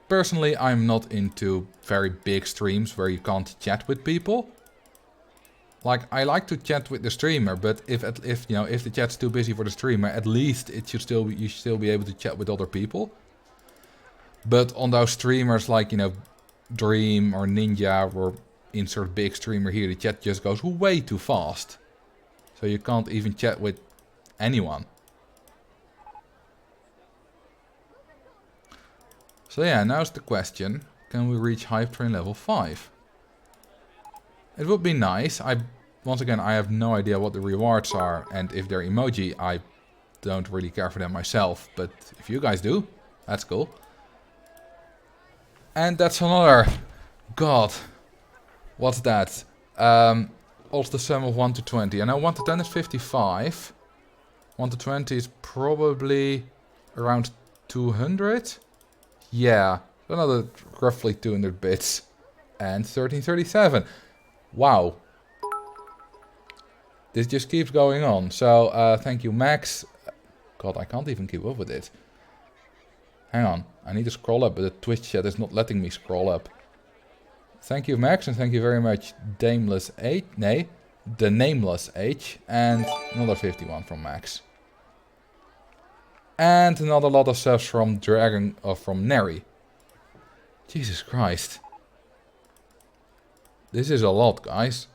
Personally, I'm not into very big streams where you can't chat with people. Like, I like to chat with the streamer, but if the chat's too busy for the streamer, at least you should still be able to chat with other people. But on those streamers like, Dream or Ninja or insert big streamer here, the chat just goes way too fast. So you can't even chat with anyone. So yeah, now's the question. Can we reach hype train level 5? It would be nice. Once again, I have no idea what the rewards are, and if they're emoji, I don't really care for them myself. But if you guys do, that's cool. And that's another... God. What's that? What's the sum of 1 to 20? I know 1 to 10 is 55. 1 to 20 is probably around 200. Yeah, another roughly 200 bits. And 1337. Wow. This just keeps going on. So, thank you, Max. God, I can't even keep up with it. Hang on. I need to scroll up, but the Twitch chat is not letting me scroll up. Thank you, Max, and thank you very much, Dameless H. Nee, the Nameless H. And another 51 from Max. And another lot of subs from Dragon, or from Neri. Jesus Christ. This is a lot, guys.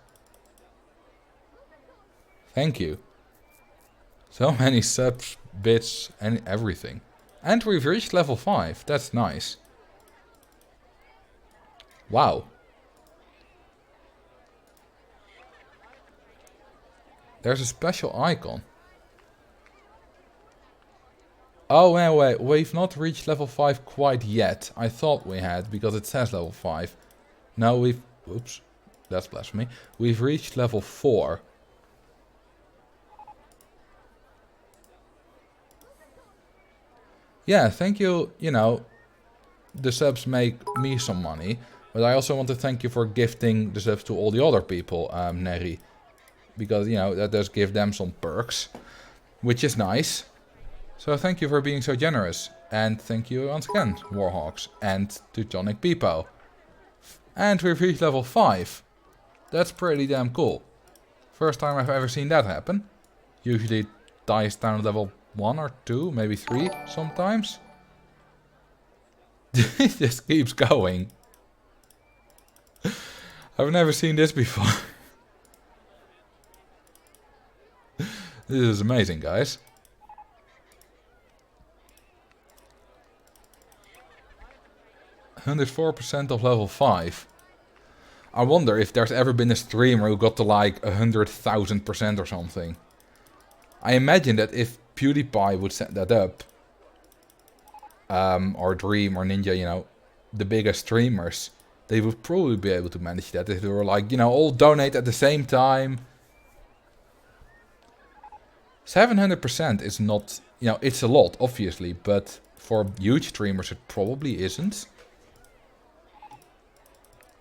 Thank you. So many subs, bits, and everything. And we've reached level 5. That's nice. Wow. There's a special icon. Oh, wait. We've not reached level 5 quite yet. I thought we had, because it says level 5. No, we've... Oops. That's blasphemy. We've reached level 4. yeah, thank you, you know, the subs make me some money. But I also want to thank you for gifting the subs to all the other people, Neri. Because, you know, that does give them some perks. Which is nice. So thank you for being so generous. And thank you once again, Warhawks. And to Tonic Peepo. And we've reached level 5. That's pretty damn cool. First time I've ever seen that happen. Usually it dies down level 1 or 2, maybe 3 sometimes. It just keeps going. I've never seen this before. This is amazing, guys. "104% of level 5. I wonder if there's ever been a streamer who got to like 100,000% or something. I imagine that if PewDiePie would set that up, or Dream or Ninja, you know, the biggest streamers, they would probably be able to manage that if they were like, you know, all donate at the same time. 700% is not, you know, it's a lot, obviously, but for huge streamers it probably isn't.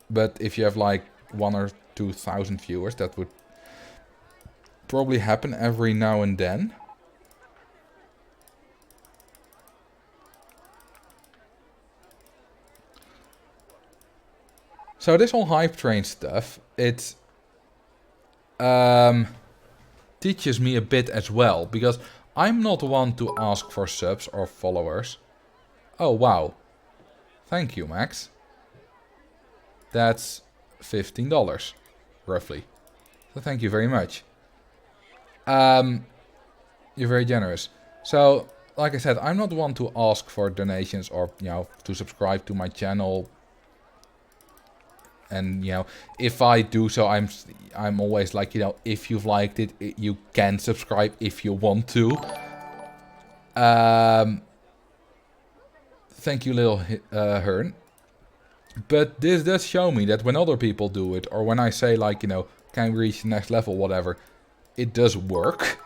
But if you have like 1 or 2,000 viewers, that would probably happen every now and then. So this whole hype train stuff, it teaches me a bit as well, because I'm not one to ask for subs or followers. Oh wow, thank you, Max. That's $15, roughly. So thank you very much. You're very generous. So, like I said, I'm not one to ask for donations or, you know, to subscribe to my channel. And, you know, if I do so, I'm always like, you know, if you've liked it, you can subscribe if you want to. Thank you, Lil Hearn. But this does show me that when other people do it, or when I say like, you know, can we reach the next level, whatever, it does work.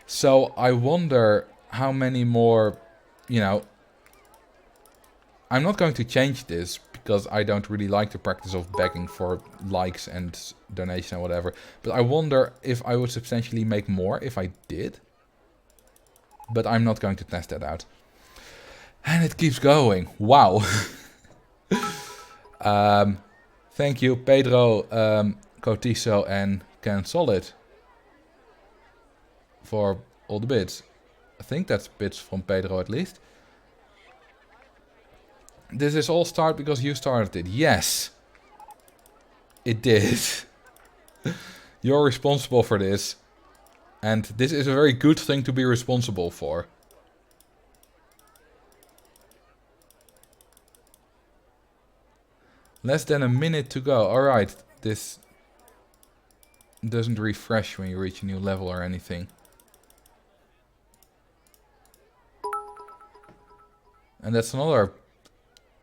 So I wonder how many more, you know, I'm not going to change this because I don't really like the practice of begging for likes and donation and whatever. But I wonder if I would substantially make more if I did. But I'm not going to test that out. And it keeps going. Wow. Thank you, Pedro, Cotiso, and Ken Solid for all the bits. I think that's bits from Pedro at least. This is all start because you started it. Yes. It did. You're responsible for this. And this is a very good thing to be responsible for. Less than a minute to go. Alright, this doesn't refresh when you reach a new level or anything. And that's another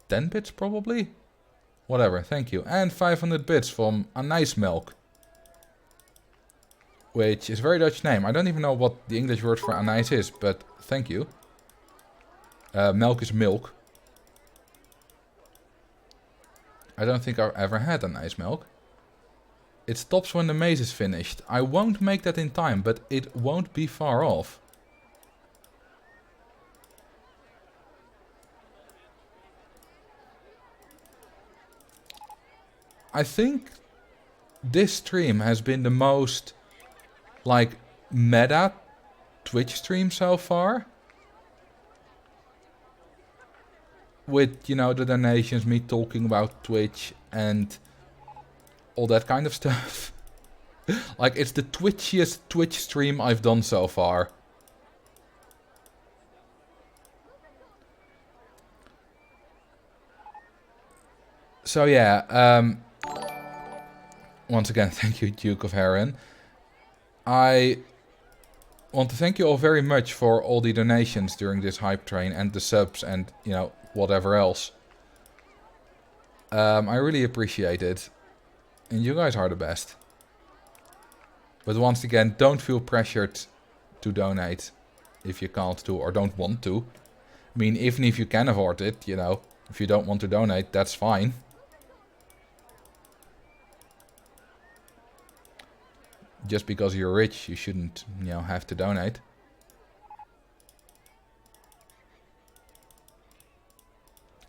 10 bits probably? Whatever, thank you. And 500 bits from A Nice Milk. Which is a very Dutch name. I don't even know what the English word for anijs is, but thank you. Milk is milk. I don't think I've ever had a nice milk. It stops when the maze is finished. I won't make that in time, but it won't be far off. I think this stream has been the most, like, meta Twitch stream so far. With, you know, the donations, me talking about Twitch and all that kind of stuff. Like, it's the twitchiest Twitch stream I've done so far. So yeah, once again, thank you, Duke of Heron. I want to thank you all very much for all the donations during this hype train and the subs and, you know, whatever else. I really appreciate it. And you guys are the best. But once again, don't feel pressured to donate if you can't do or don't want to. I mean, even if you can afford it, you know, if you don't want to donate, that's fine. Just because you're rich, you shouldn't, you know, have to donate.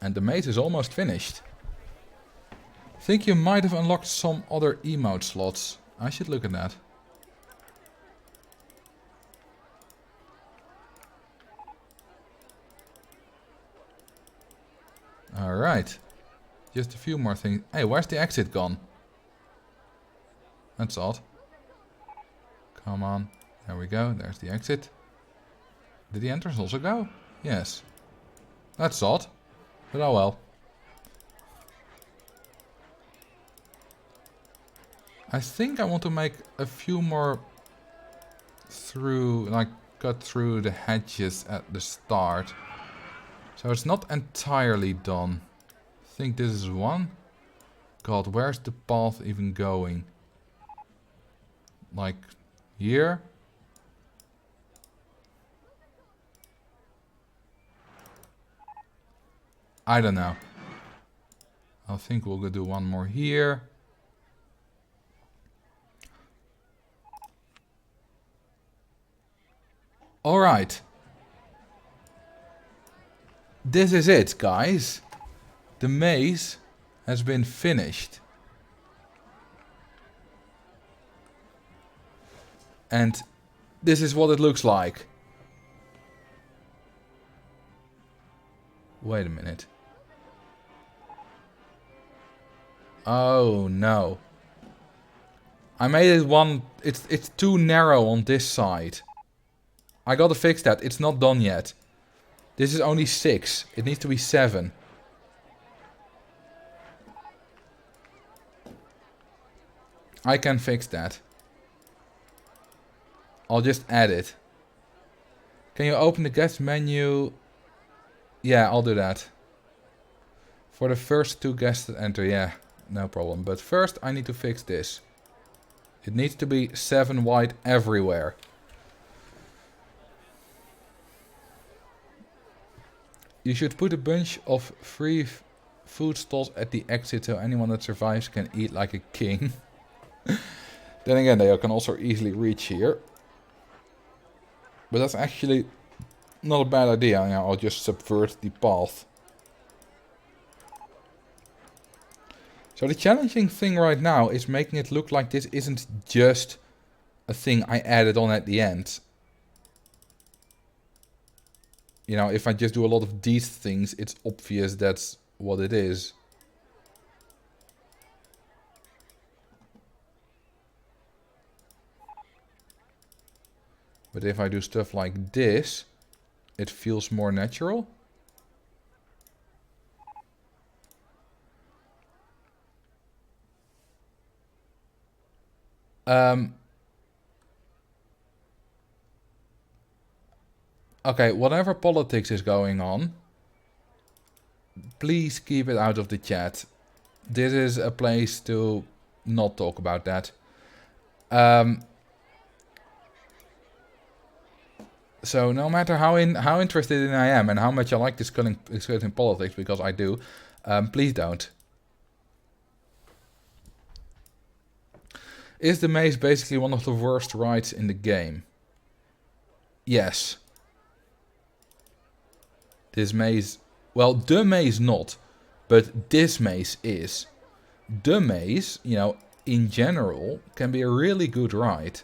And the maze is almost finished. I think you might have unlocked some other emote slots. I should look at that. Alright. Just a few more things. Hey, where's the exit gone? That's odd. Come on. There we go. There's the exit. Did the entrance also go? Yes. That's odd. But oh well. I think I want to make a few more through, like, cut through the hedges at the start. So it's not entirely done. I think this is one. God, where's the path even going? Like, here? I don't know. I think we'll go do one more here. Alright. This is it, guys. The maze has been finished. And this is what it looks like. Wait a minute. Oh no. I made it one... It's too narrow on this side. I gotta fix that. It's not done yet. This is only 6. It needs to be 7. I can fix that. I'll just add it. Can you open the guest menu? Yeah, I'll do that. For the first 2 guests that enter, yeah, no problem. But first I need to fix this. It needs to be 7 wide everywhere. You should put a bunch of free food stalls at the exit so anyone that survives can eat like a king. Then again, they can also easily reach here. But that's actually not a bad idea. You know, I'll just subvert the path. So the challenging thing right now is making it look like this isn't just a thing I added on at the end. You know, if I just do a lot of these things, it's obvious that's what it is. But if I do stuff like this, it feels more natural. Okay, whatever politics is going on, please keep it out of the chat. This is a place to not talk about that. So no matter how interested in I am and how much I like discussing politics, because I do, please don't. Is the maze basically one of the worst rides in the game? Yes. This maze... Well, the maze not. But this maze is. The maze, you know, in general, can be a really good ride.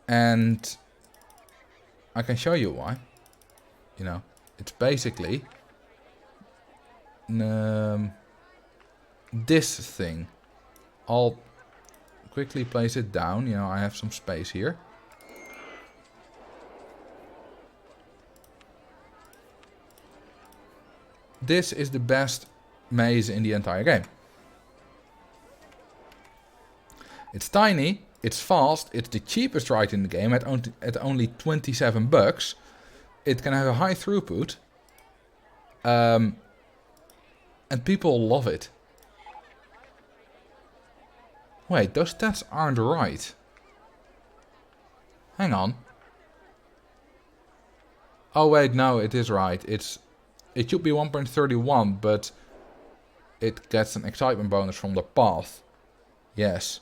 And I can show you why. You know, it's basically... this thing. I'll quickly place it down. You know, I have some space here. This is the best maze in the entire game. It's tiny, it's fast, it's the cheapest ride in the game at only $27. It can have a high throughput. And people love it. Wait, those stats aren't right. Hang on. Oh wait, no, it is right. It should be 1.31, but it gets an excitement bonus from the path. Yes.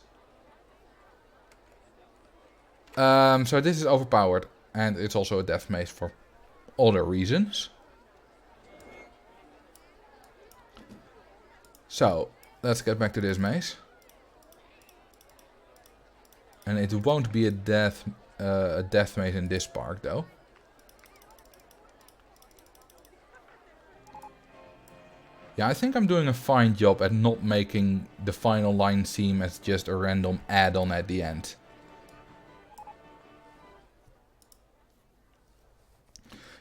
So this is overpowered, and it's also a death maze for other reasons. So, let's get back to this maze. And it won't be a death maze in this park, though. Yeah, I think I'm doing a fine job at not making the final line seem as just a random add-on at the end.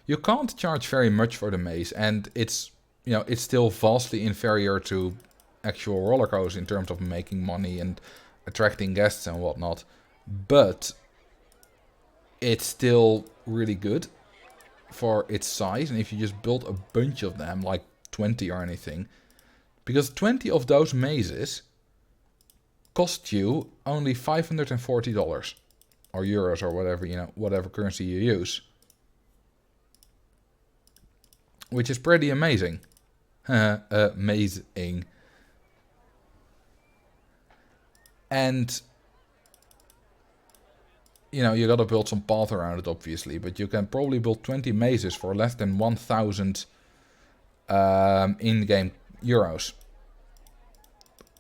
You can't charge very much for the maze, and it's, you know, it's still vastly inferior to actual roller coasters in terms of making money and attracting guests and whatnot. But it's still really good for its size, and if you just build a bunch of them, like 20 or anything, because 20 of those mazes cost you only $540 or euros or whatever, you know, whatever currency you use. Which is pretty amazing. Amazing. And, you know, you gotta build some path around it, obviously. But you can probably build 20 mazes for less than 1,000 in-game euros.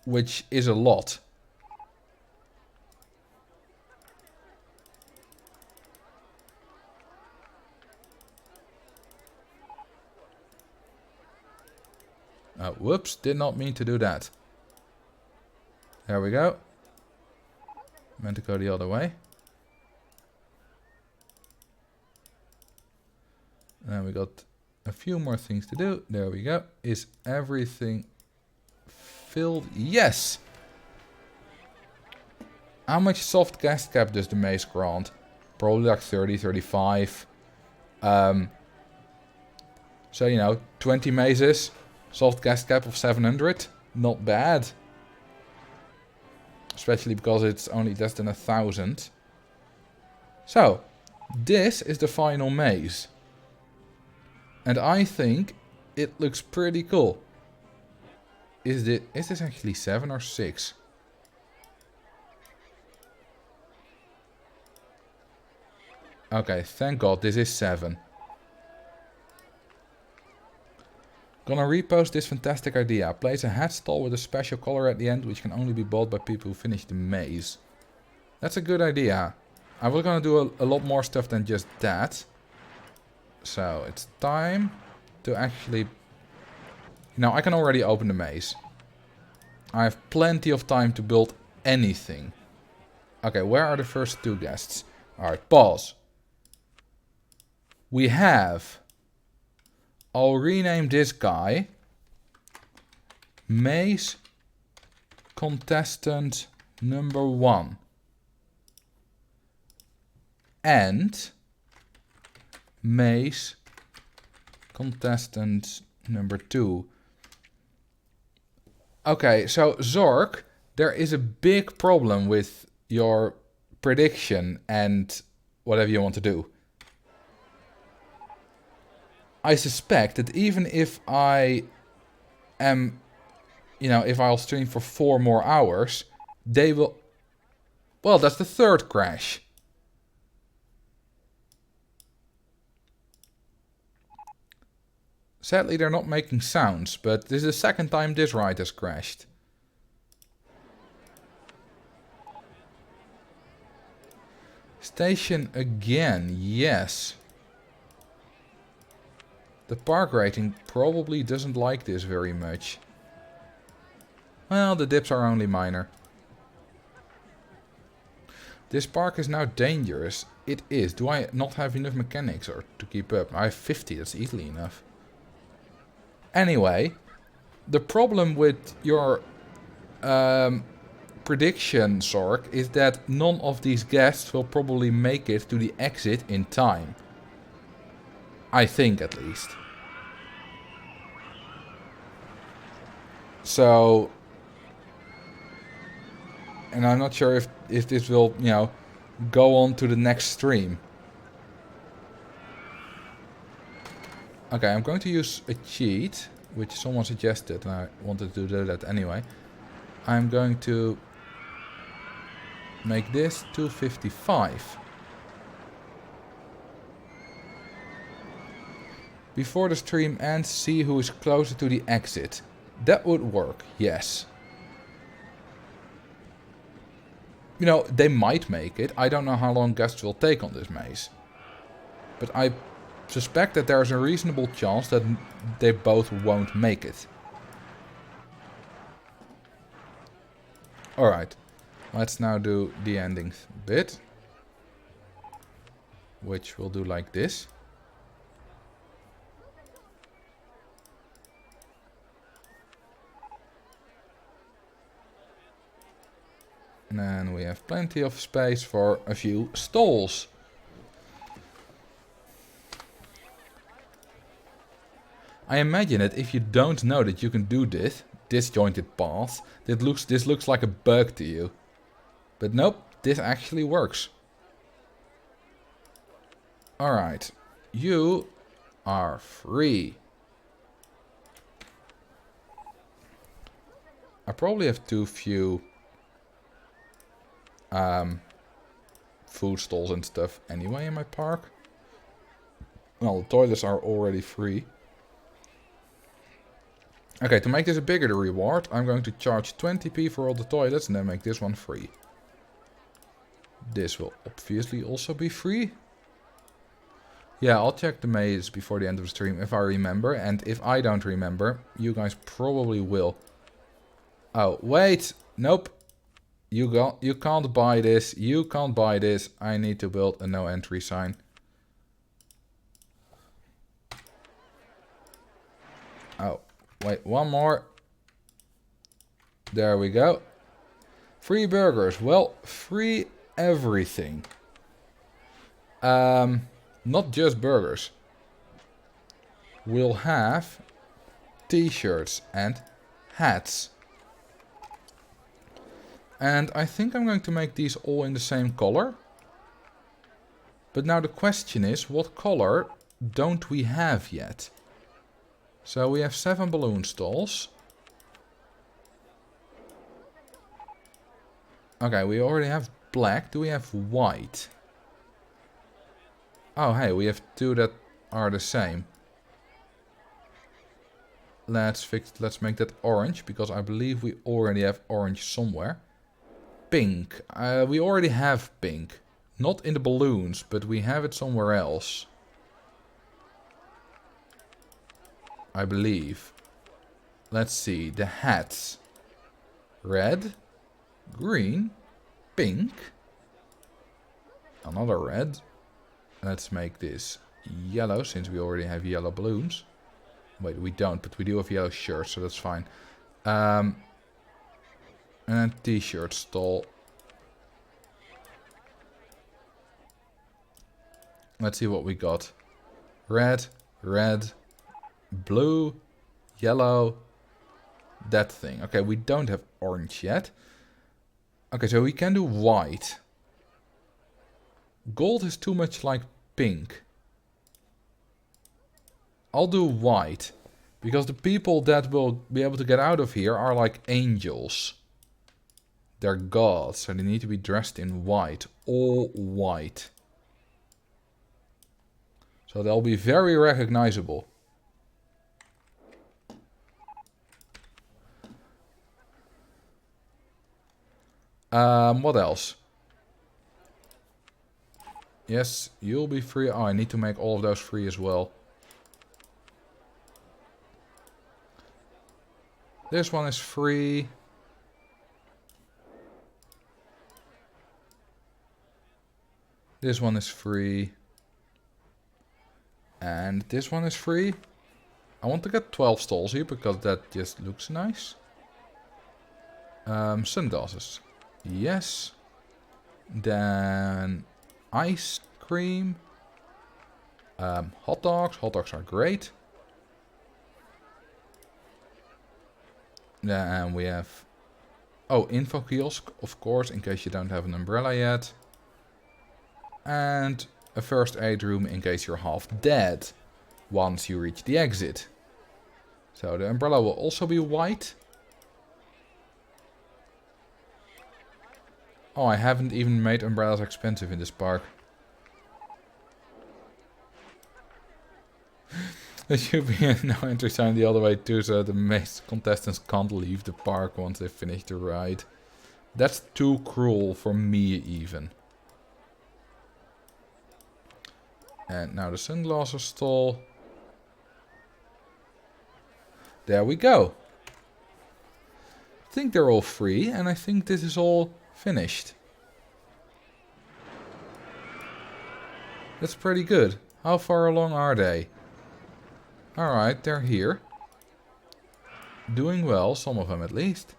Which is a lot. Whoops, did not mean to do that. There we go. Meant to go the other way. And we got a few more things to do. There we go. Is everything filled? Yes! How much soft gas cap does the maze grant? Probably like 30, 35. So, you know, 20 mazes. Soft gas cap of 700. Not bad. Especially because it's only less than 1,000. So, this is the final maze. And I think it looks pretty cool. Is this actually 7 or 6? Okay, thank God this is 7. Gonna repost this fantastic idea. Place a head stall with a special color at the end, which can only be bought by people who finish the maze. That's a good idea. I was gonna do a lot more stuff than just that. So, it's time to actually... You know, I can already open the maze. I have plenty of time to build anything. Okay, where are the first 2 guests? Alright, pause. We have... I'll rename this guy Maze Contestant number 1. And Maze Contestant number 2. Okay, so Zork, there is a big problem with your prediction and whatever you want to do. I suspect that even if I am, you know, if I'll stream for 4 more hours, they will... Well, that's the 3rd crash. Sadly, they're not making sounds, but this is the 2nd time this ride has crashed. Station again, yes. The park rating probably doesn't like this very much. Well, the dips are only minor. This park is now dangerous. It is. Do I not have enough mechanics or to keep up? I have 50, that's easily enough. Anyway, the problem with your prediction, Zork, is that none of these guests will probably make it to the exit in time. I think, at least. So, and I'm not sure if this will, you know, go on to the next stream. Okay, I'm going to use a cheat, which someone suggested, and I wanted to do that anyway. I'm going to make this 255. Before the stream ends, see who is closer to the exit. That would work, yes. You know, they might make it. I don't know how long guests will take on this maze. But I suspect that there's a reasonable chance that they both won't make it. Alright, let's now do the ending bit. Which we'll do like this. And then we have plenty of space for a few stalls. I imagine that if you don't know that you can do this disjointed paths, this looks like a bug to you. But nope, this actually works. Alright, you are free. I probably have too few food stalls and stuff anyway in my park. Well, the toilets are already free. Okay, to make this a bigger reward, I'm going to charge 20p for all the toilets and then make this one free. This will obviously also be free. Yeah, I'll check the maze before the end of the stream if I remember. And if I don't remember, you guys probably will. Oh, wait! Nope! You can't buy this. You can't buy this. I need to build a no entry sign. Oh, wait, one more. There we go. Free burgers. Well, free everything. Not just burgers. We'll have t-shirts and hats. And I think I'm going to make these all in the same color. But now the question is, what color don't we have yet? So we have 7 balloon stalls. Okay, we already have black. Do we have white? Oh, hey, we have 2 that are the same. Let's make that orange, because I believe we already have orange somewhere. Pink. We already have pink. Not in the balloons, but we have it somewhere else. I believe. Let's see. The hats. Red. Green. Pink. Another red. Let's make this yellow, since we already have yellow balloons. Wait, we don't, but we do have yellow shirts, so that's fine. And t-shirt stall. Let's see what we got. Red, red, blue, yellow, that thing. Okay, we don't have orange yet. Okay, so we can do white. Gold is too much like pink. I'll do white. Because the people that will be able to get out of here are like angels. They're gods, so they need to be dressed in white. All white. So they'll be very recognizable. What else? Yes, you'll be free. Oh, I need to make all of those free as well. This one is free. This one is free. And this one is free. I want to get 12 stalls here because that just looks nice. Sunglasses. Yes. Then ice cream. Hot dogs. Hot dogs are great. Then we have... Oh, info kiosk, of course, in case you don't have an umbrella yet. And a first aid room in case you're half dead once you reach the exit. So the umbrella will also be white. Oh, I haven't even made umbrellas expensive in this park. There should be a no entry sign the other way too, so the maze contestants can't leave the park once they finish the ride. That's too cruel for me even. And now the sunglasses stall. There we go. I think they're all free, and I think this is all finished. That's pretty good. How far along are they? Alright, they're here. Doing well, some of them at least.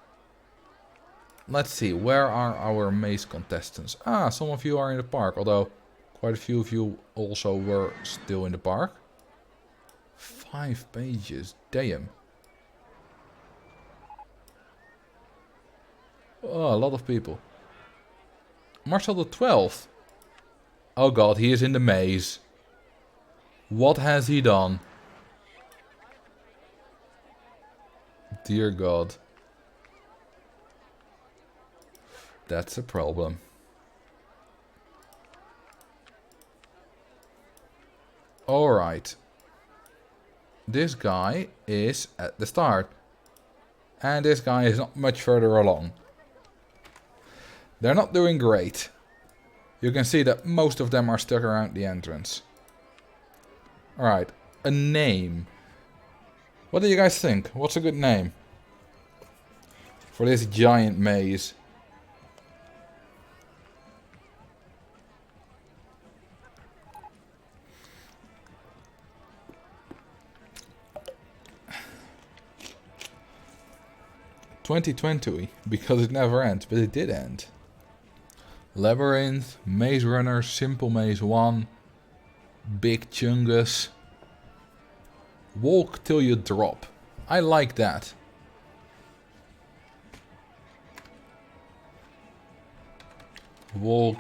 Let's see, where are our maze contestants? Ah, some of you are in the park, although quite a few of you also were still in the park. 5 pages, damn. Oh, a lot of people. Marcel the 12th. Oh god, he is in the maze. What has he done? Dear God. That's a problem. Alright. This guy is at the start. And this guy is not much further along. They're not doing great. You can see that most of them are stuck around the entrance. Alright, a name. What do you guys think? What's a good name for this giant maze? "2020, because it never ends," but it did end. Labyrinth, Maze Runner, Simple Maze 1, Big Chungus. Walk till you drop. I like that. Walk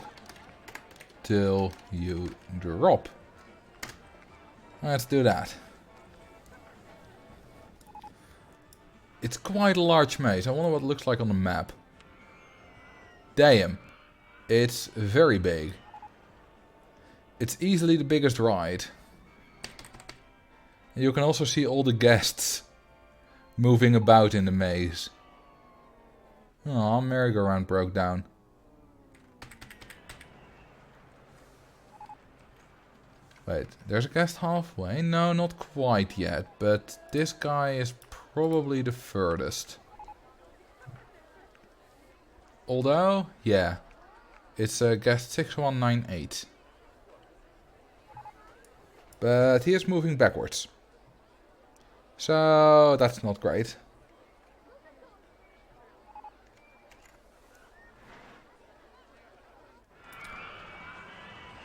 till you drop. Let's do that. It's quite a large maze. I wonder what it looks like on the map. Damn. It's very big. It's easily the biggest ride. You can also see all the guests moving about in the maze. Oh, merry-go-round broke down. Wait, there's a guest halfway? No, not quite yet, but this guy is probably the furthest. Although, yeah, it's guest 6198. But he is moving backwards. So that's not great.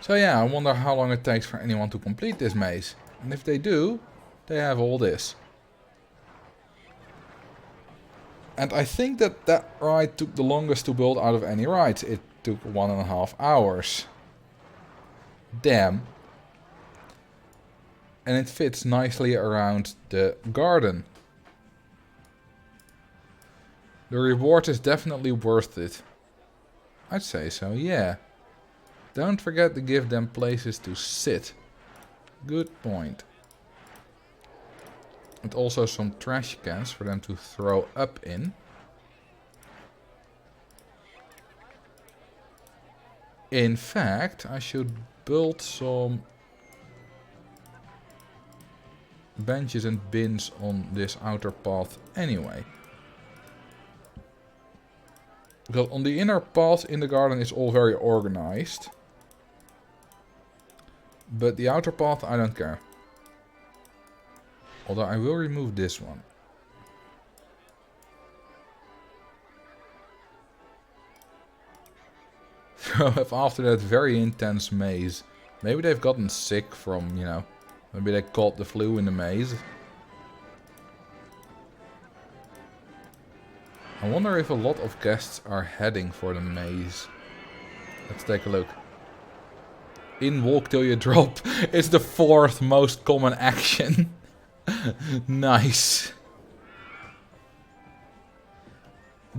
So yeah, I wonder how long it takes for anyone to complete this maze. And if they do, they have all this. And I think that that ride took the longest to build out of any rides. It took 1.5 hours. Damn. And it fits nicely around the garden. The reward is definitely worth it. I'd say so, yeah. Don't forget to give them places to sit. Good point. And also some trash cans for them to throw up in. In fact, I should build some benches and bins on this outer path anyway. Because on the inner path in the garden is all very organized. But the outer path, I don't care. Although I will remove this one. So if after that very intense maze, maybe they've gotten sick from, you know, maybe they caught the flu in the maze. I wonder if a lot of guests are heading for the maze. Let's take a look. in walk till you drop is the 4th most common action. Nice.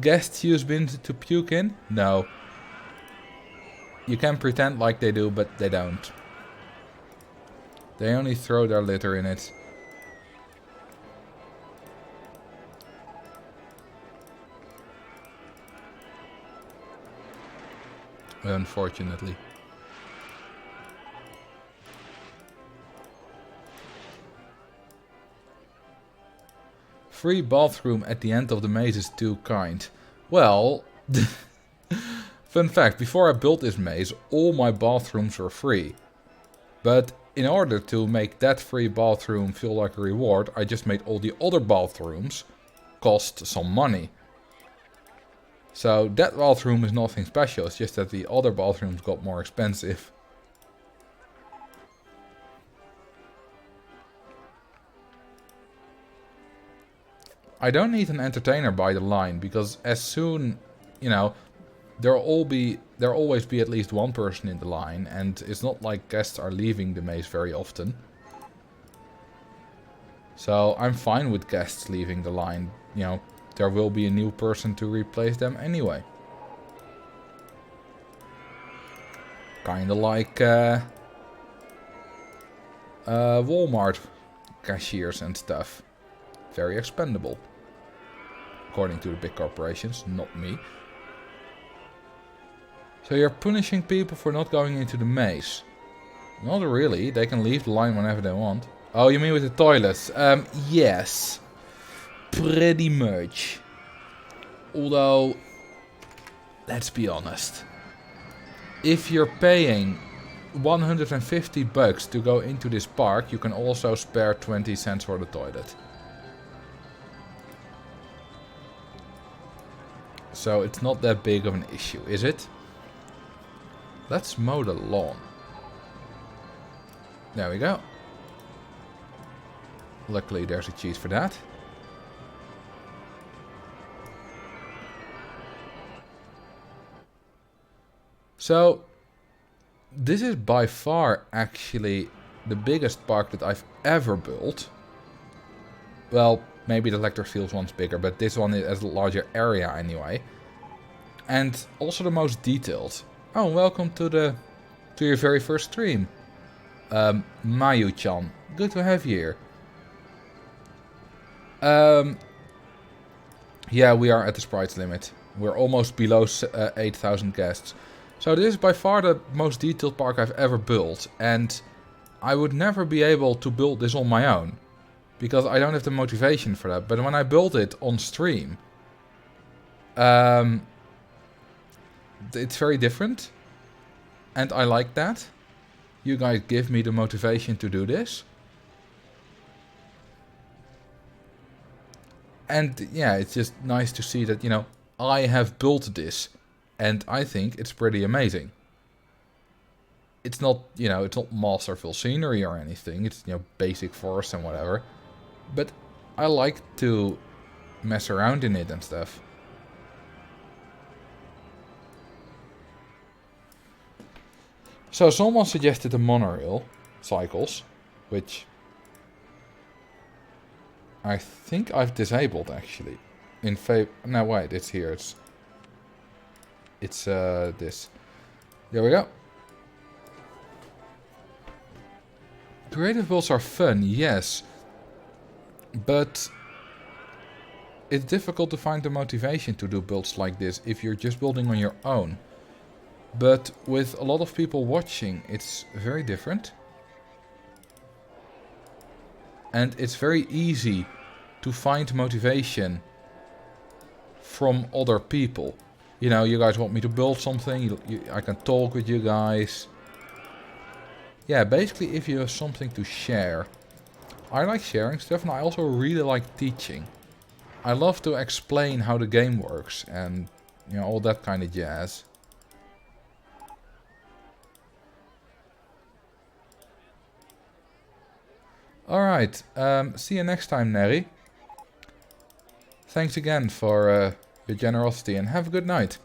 Guests use bins to puke in? No. You can pretend like they do, but they don't. They only throw their litter in it. Unfortunately. Free bathroom at the end of the maze is too kind. Well, fun fact, before I built this maze, all my bathrooms were free. But in order to make that free bathroom feel like a reward, I just made all the other bathrooms cost some money. So that bathroom is nothing special, it's just that the other bathrooms got more expensive. I don't need an entertainer by the line, because as soon, you know, there'll always be at least one person in the line, and it's not like guests are leaving the maze very often. So I'm fine with guests leaving the line, you know, there will be a new person to replace them anyway. Kinda like Walmart cashiers and stuff. Very expendable. According to the big corporations, not me. So you're punishing people for not going into the maze? Not really, they can leave the line whenever they want. Oh, you mean with the toilets? Yes. Pretty much. Although, let's be honest. If you're paying 150 bucks to go into this park, you can also spare 20 cents for the toilet. So it's not that big of an issue, is it? Let's mow the lawn. There we go. Luckily there's a cheese for that. So, this is by far actually the biggest park that I've ever built. Well, maybe the Lecter Fields one's bigger, but this one has a larger area anyway. And also the most detailed. Oh, welcome to your very first stream. Mayu-chan, good to have you here. Yeah, we are at the sprites limit. We're almost below 8,000 guests. So this is by far the most detailed park I've ever built. And I would never be able to build this on my own. Because I don't have the motivation for that. But when I built it on stream, it's very different. And I like that. You guys give me the motivation to do this. And yeah, it's just nice to see that, you know, I have built this. And I think it's pretty amazing. It's not, you know, it's not masterful scenery or anything. It's, you know, basic forest and whatever. But I like to mess around in it and stuff. So someone suggested the monorail cycles, which I think I've disabled actually. In favor, no wait, it's here. It's this. There we go. Creative builds are fun, yes. But it's difficult to find the motivation to do builds like this if you're just building on your own. But with a lot of people watching, it's very different. And it's very easy to find motivation from other people. You know, you guys want me to build something, I can talk with you guys. Yeah, basically if you have something to share. I like sharing stuff and I also really like teaching. I love to explain how the game works and, you know, all that kind of jazz. Alright, see you next time, Neri. Thanks again for your generosity and have a good night.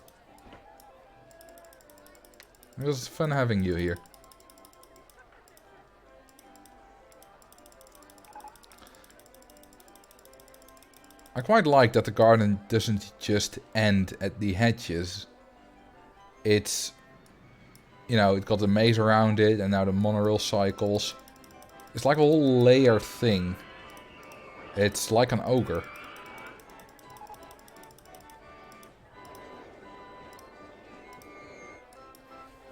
It was fun having you here. I quite like that the garden doesn't just end at the hedges. It's, you know, it got the maze around it and now the monorail cycles. It's like a whole layered thing. It's like an ogre.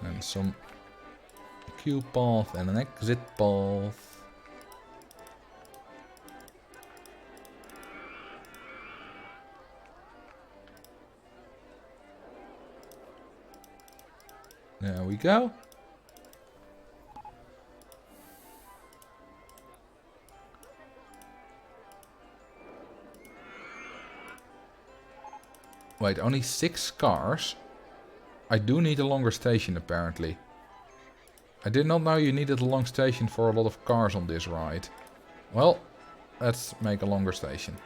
And some queue path and an exit path. There we go. Wait, only 6 cars? I do need a longer station apparently. I did not know you needed a long station for a lot of cars on this ride. Well, let's make a longer station.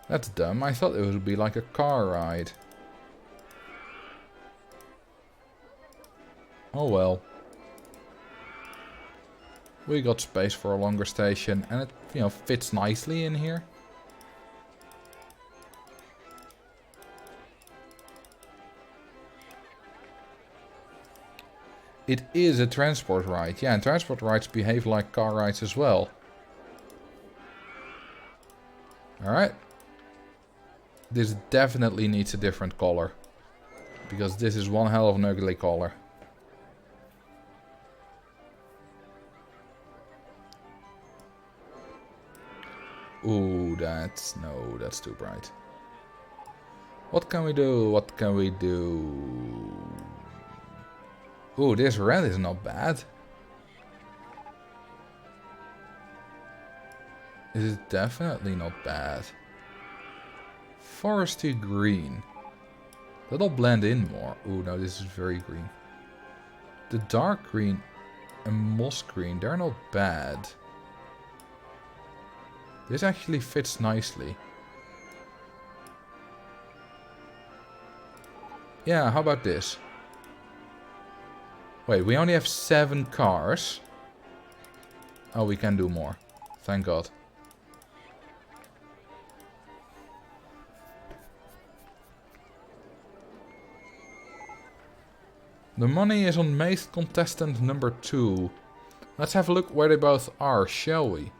That's dumb. I thought it would be like a car ride. Oh well. We got space for a longer station and it, you know, fits nicely in here. It is a transport ride. Yeah, and transport rides behave like car rides as well. Alright. This definitely needs a different color. Because this is one hell of an ugly color. Ooh, that's too bright. What can we do? What can we do? Ooh, this red is not bad. This is definitely not bad. Foresty green. That'll blend in more. Ooh, no, this is very green. The dark green and moss green, they're not bad. This actually fits nicely. Yeah, how about this? Wait, we only have 7 cars. Oh, we can do more. Thank God. The money is on Maze Contestant number 2. Let's have a look where they both are, shall we?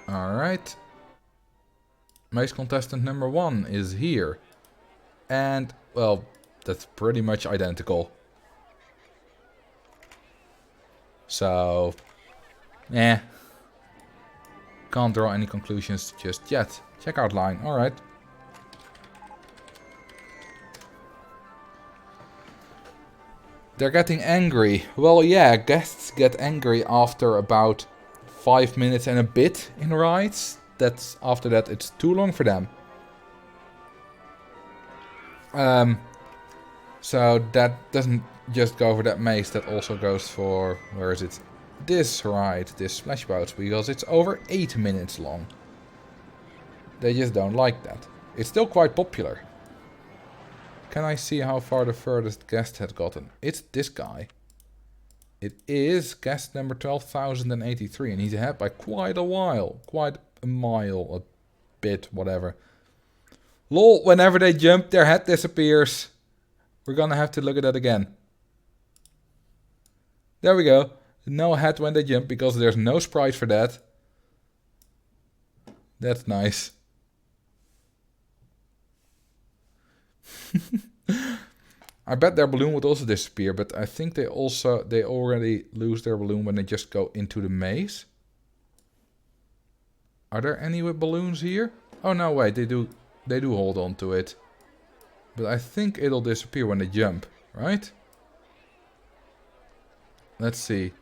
Alright. Maze Contestant number 1 is here. And, well, that's pretty much identical. So, can't draw any conclusions just yet. Checkout line, alright. They're getting angry. Well, yeah, guests get angry after about 5 minutes and a bit in rides. After that, it's too long for them. So that doesn't just go for that maze, that also goes for, where is it? This ride, this splashbouts, because it's over 8 minutes long. They just don't like that. It's still quite popular. Can I see how far the furthest guest has gotten? It's this guy. It is guest number 12,083 and he's ahead by quite a while. Quite a mile, a bit, whatever. Lol, whenever they jump, their head disappears. We're gonna have to look at that again. There we go. No head when they jump because there's no sprite for that. That's nice. I bet their balloon would also disappear, but I think they already lose their balloon when they just go into the maze. Are there any with balloons here? Oh no, wait, they do hold on to it. But I think it'll disappear when they jump, right? Let's see.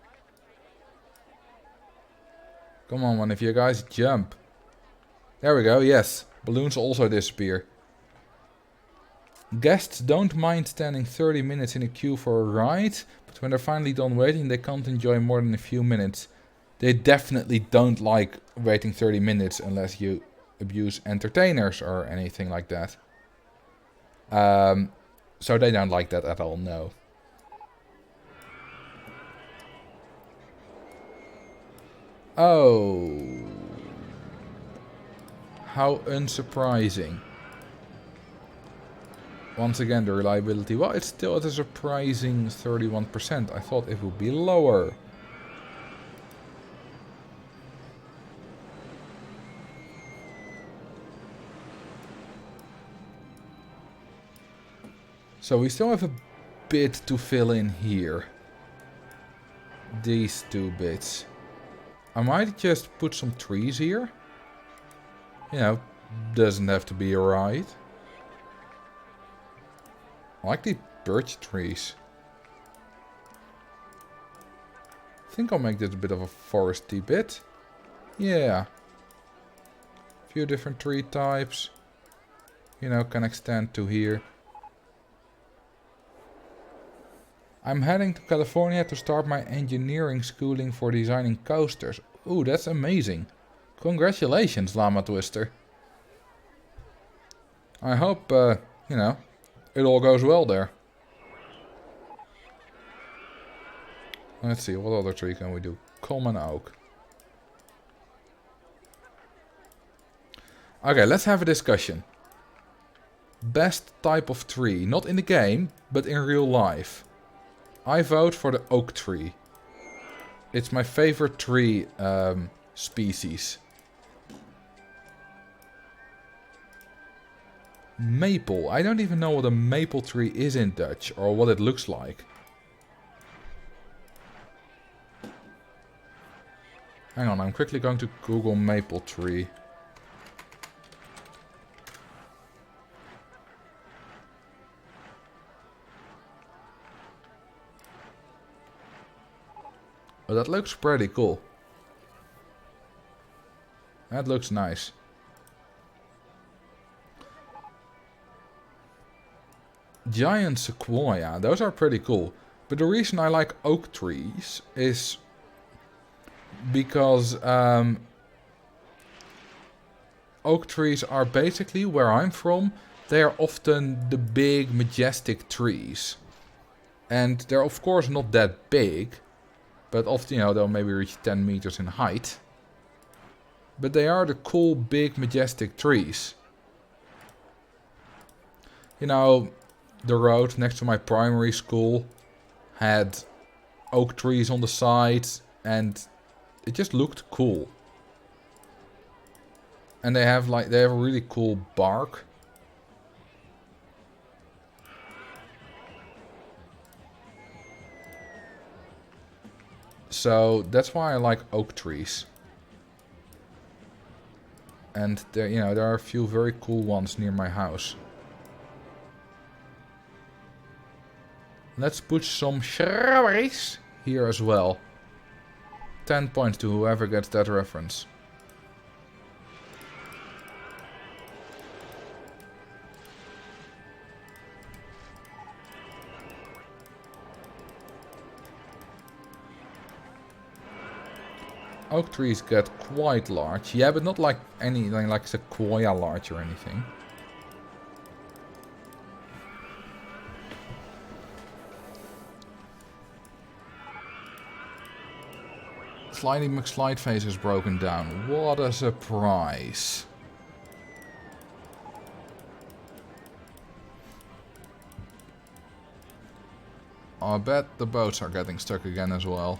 Come on, one of you guys, jump. There we go, yes. Balloons also disappear. Guests don't mind standing 30 minutes in a queue for a ride, but when they're finally done waiting, they can't enjoy more than a few minutes. They definitely don't like waiting 30 minutes unless you abuse entertainers or anything like that. So they don't like that at all, no. Oh. How unsurprising. Once again, the reliability. Well, it's still at a surprising 31%. I thought it would be lower. So we still have a bit to fill in here. These 2 bits. I might just put some trees here. You know, doesn't have to be a ride. I like the birch trees. I think I'll make this a bit of a foresty bit. Yeah. A few different tree types. You know, can extend to here. I'm heading to California to start my engineering schooling for designing coasters. Ooh, that's amazing. Congratulations, Llama Twister. I hope, you know, it all goes well there. Let's see, what other tree can we do? Common oak. Okay, let's have a discussion. Best type of tree, not in the game, but in real life. I vote for the oak tree. It's my favorite tree species. Maple. I don't even know what a maple tree is in Dutch or what it looks like. Hang on, I'm quickly going to Google maple tree. Oh, that looks pretty cool. That looks nice. Giant sequoia, those are pretty cool. But the reason I like oak trees is because oak trees are basically, where I'm from, they are often the big majestic trees. And they're of course not that big, but often, you know, they'll maybe reach 10 meters in height. But they are the cool, big, majestic trees. You know, the road next to my primary school had oak trees on the side, and it just looked cool. And they have a really cool bark. So that's why I like oak trees. And there, you know, there are a few very cool ones near my house. Let's put some shrubberies here as well. 10 points to whoever gets that reference. Oak trees get quite large. Yeah, but not like anything like sequoia large or anything. Slidey McSlide face is broken down. What a surprise. I bet the boats are getting stuck again as well.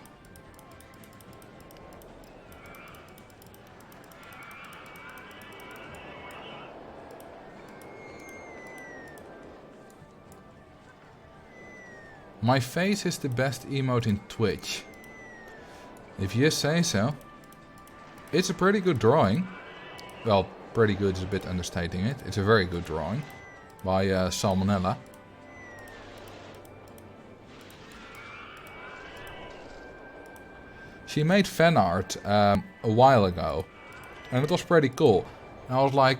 My face is the best emote in Twitch. If you say so. It's a pretty good drawing. Well, pretty good is a bit understating it. It's a very good drawing. By Salmonella. She made fan art a while ago. And it was pretty cool. And I was like...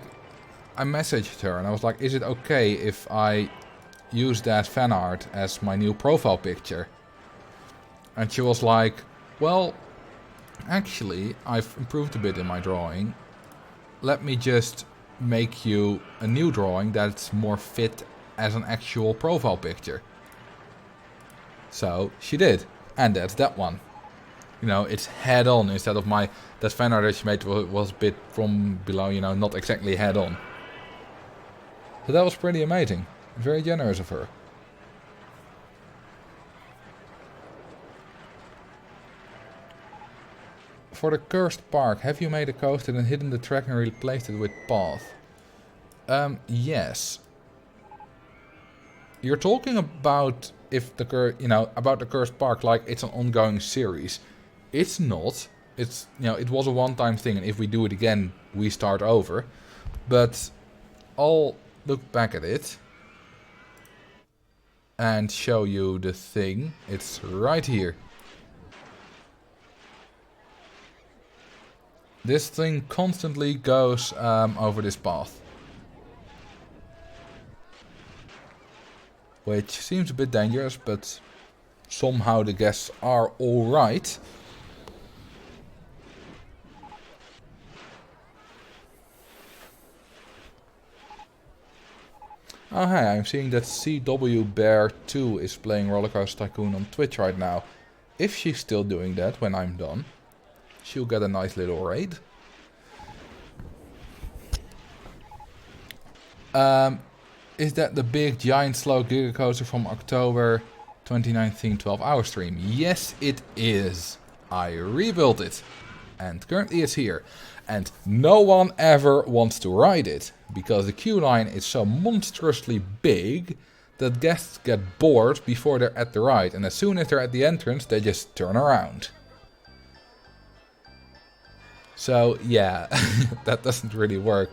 I messaged her and I was like, is it okay if I use that fan art as my new profile picture? And she was like, well, Actually, I've improved a bit in my drawing. Let me just make you a new drawing that's more fit as an actual profile picture. So, she did. And that's that one. You know, it's head on instead of that fan art that she made was a bit from below, you know, not exactly head on. So that was pretty amazing. Very generous of her. For the cursed park, have you made a coaster and hidden the track and replaced it with path? Yes. You're talking about if the about the cursed park like it's an ongoing series. It's not. It's, you know, it was a one-time thing, and if we do it again, we start over. But I'll look back at it and show you the thing. It's right here. This thing constantly goes over this path. Which seems a bit dangerous, but somehow the guests are alright. Oh hey, I'm seeing that CW Bear 2 is playing Rollercoaster Tycoon on Twitch right now. If she's still doing that when I'm done, she'll get a nice little raid. Is that the big giant slow Giga Coaster from October 2019 12-hour stream? Yes, it is. I rebuilt it. And currently it's here. And no one ever wants to ride it. Because the queue line is so monstrously big that guests get bored before they're at the ride. And as soon as they're at the entrance, they just turn around. So yeah, that doesn't really work.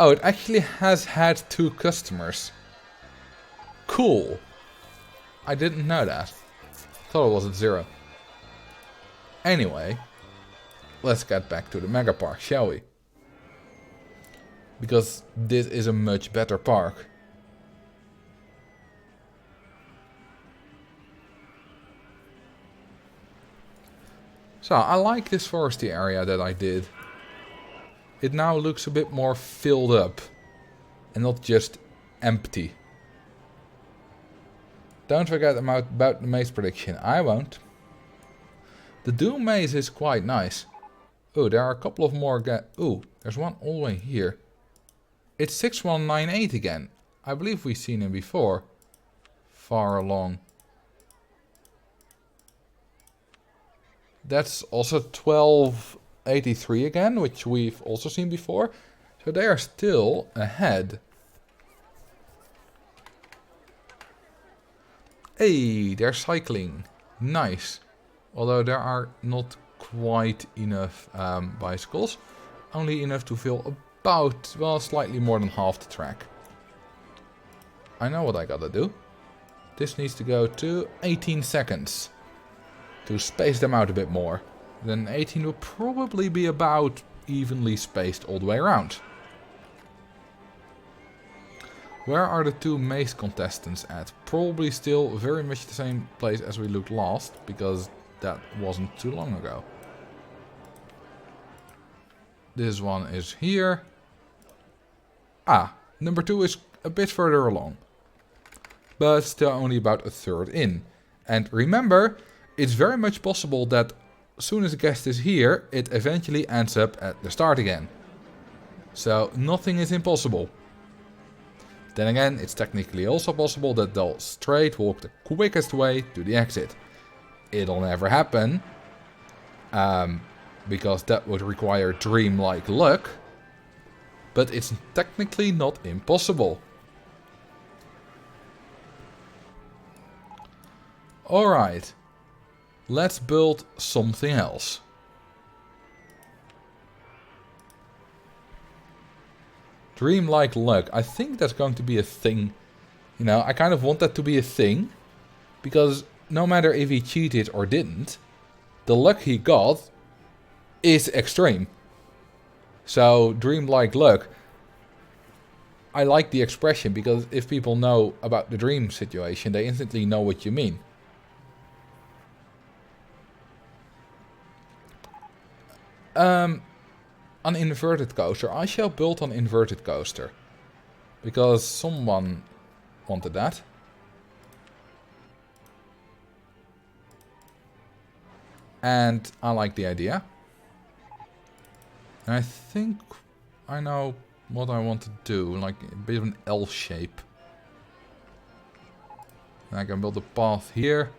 Oh, it actually has had 2 customers. Cool. I didn't know that. Thought it was at 0. Anyway, let's get back to the Megapark, shall we? Because this is a much better park. So, I like this foresty area that I did. It now looks a bit more filled up and not just empty. Don't forget about the maze prediction. I won't. The Doom maze is quite nice. Oh, there are a couple of more. Ooh, there's one all the way here. It's 6198 again. I believe we've seen him before. Far along. That's also 1283 again, which we've also seen before. So they are still ahead. Hey, they're cycling. Nice. Although there are not quite enough bicycles. Only enough to fill about, well, slightly more than half the track. I know what I gotta do. This needs to go to 18 seconds. To space them out a bit more. Then 18 will probably be about evenly spaced all the way around. Where are the 2 maze contestants at? Probably still very much the same place as we looked last, because that wasn't too long ago. This one is here. Ah, number 2 is a bit further along. But still only about a third in. And remember, it's very much possible that as soon as the guest is here, it eventually ends up at the start again. So nothing is impossible. Then again, it's technically also possible that they'll straight walk the quickest way to the exit. It'll never happen, because that would require dreamlike luck, but it's technically not impossible. Alright, let's build something else. Dreamlike luck. I think that's going to be a thing. You know, I kind of want that to be a thing. Because no matter if he cheated or didn't, the luck he got is extreme. So, dreamlike luck. I like the expression because if people know about the dream situation, they instantly know what you mean. An inverted coaster. I shall build an inverted coaster. Because someone wanted that. And I like the idea. And I think I know what I want to do. Like a bit of an L shape. And I can build a path here.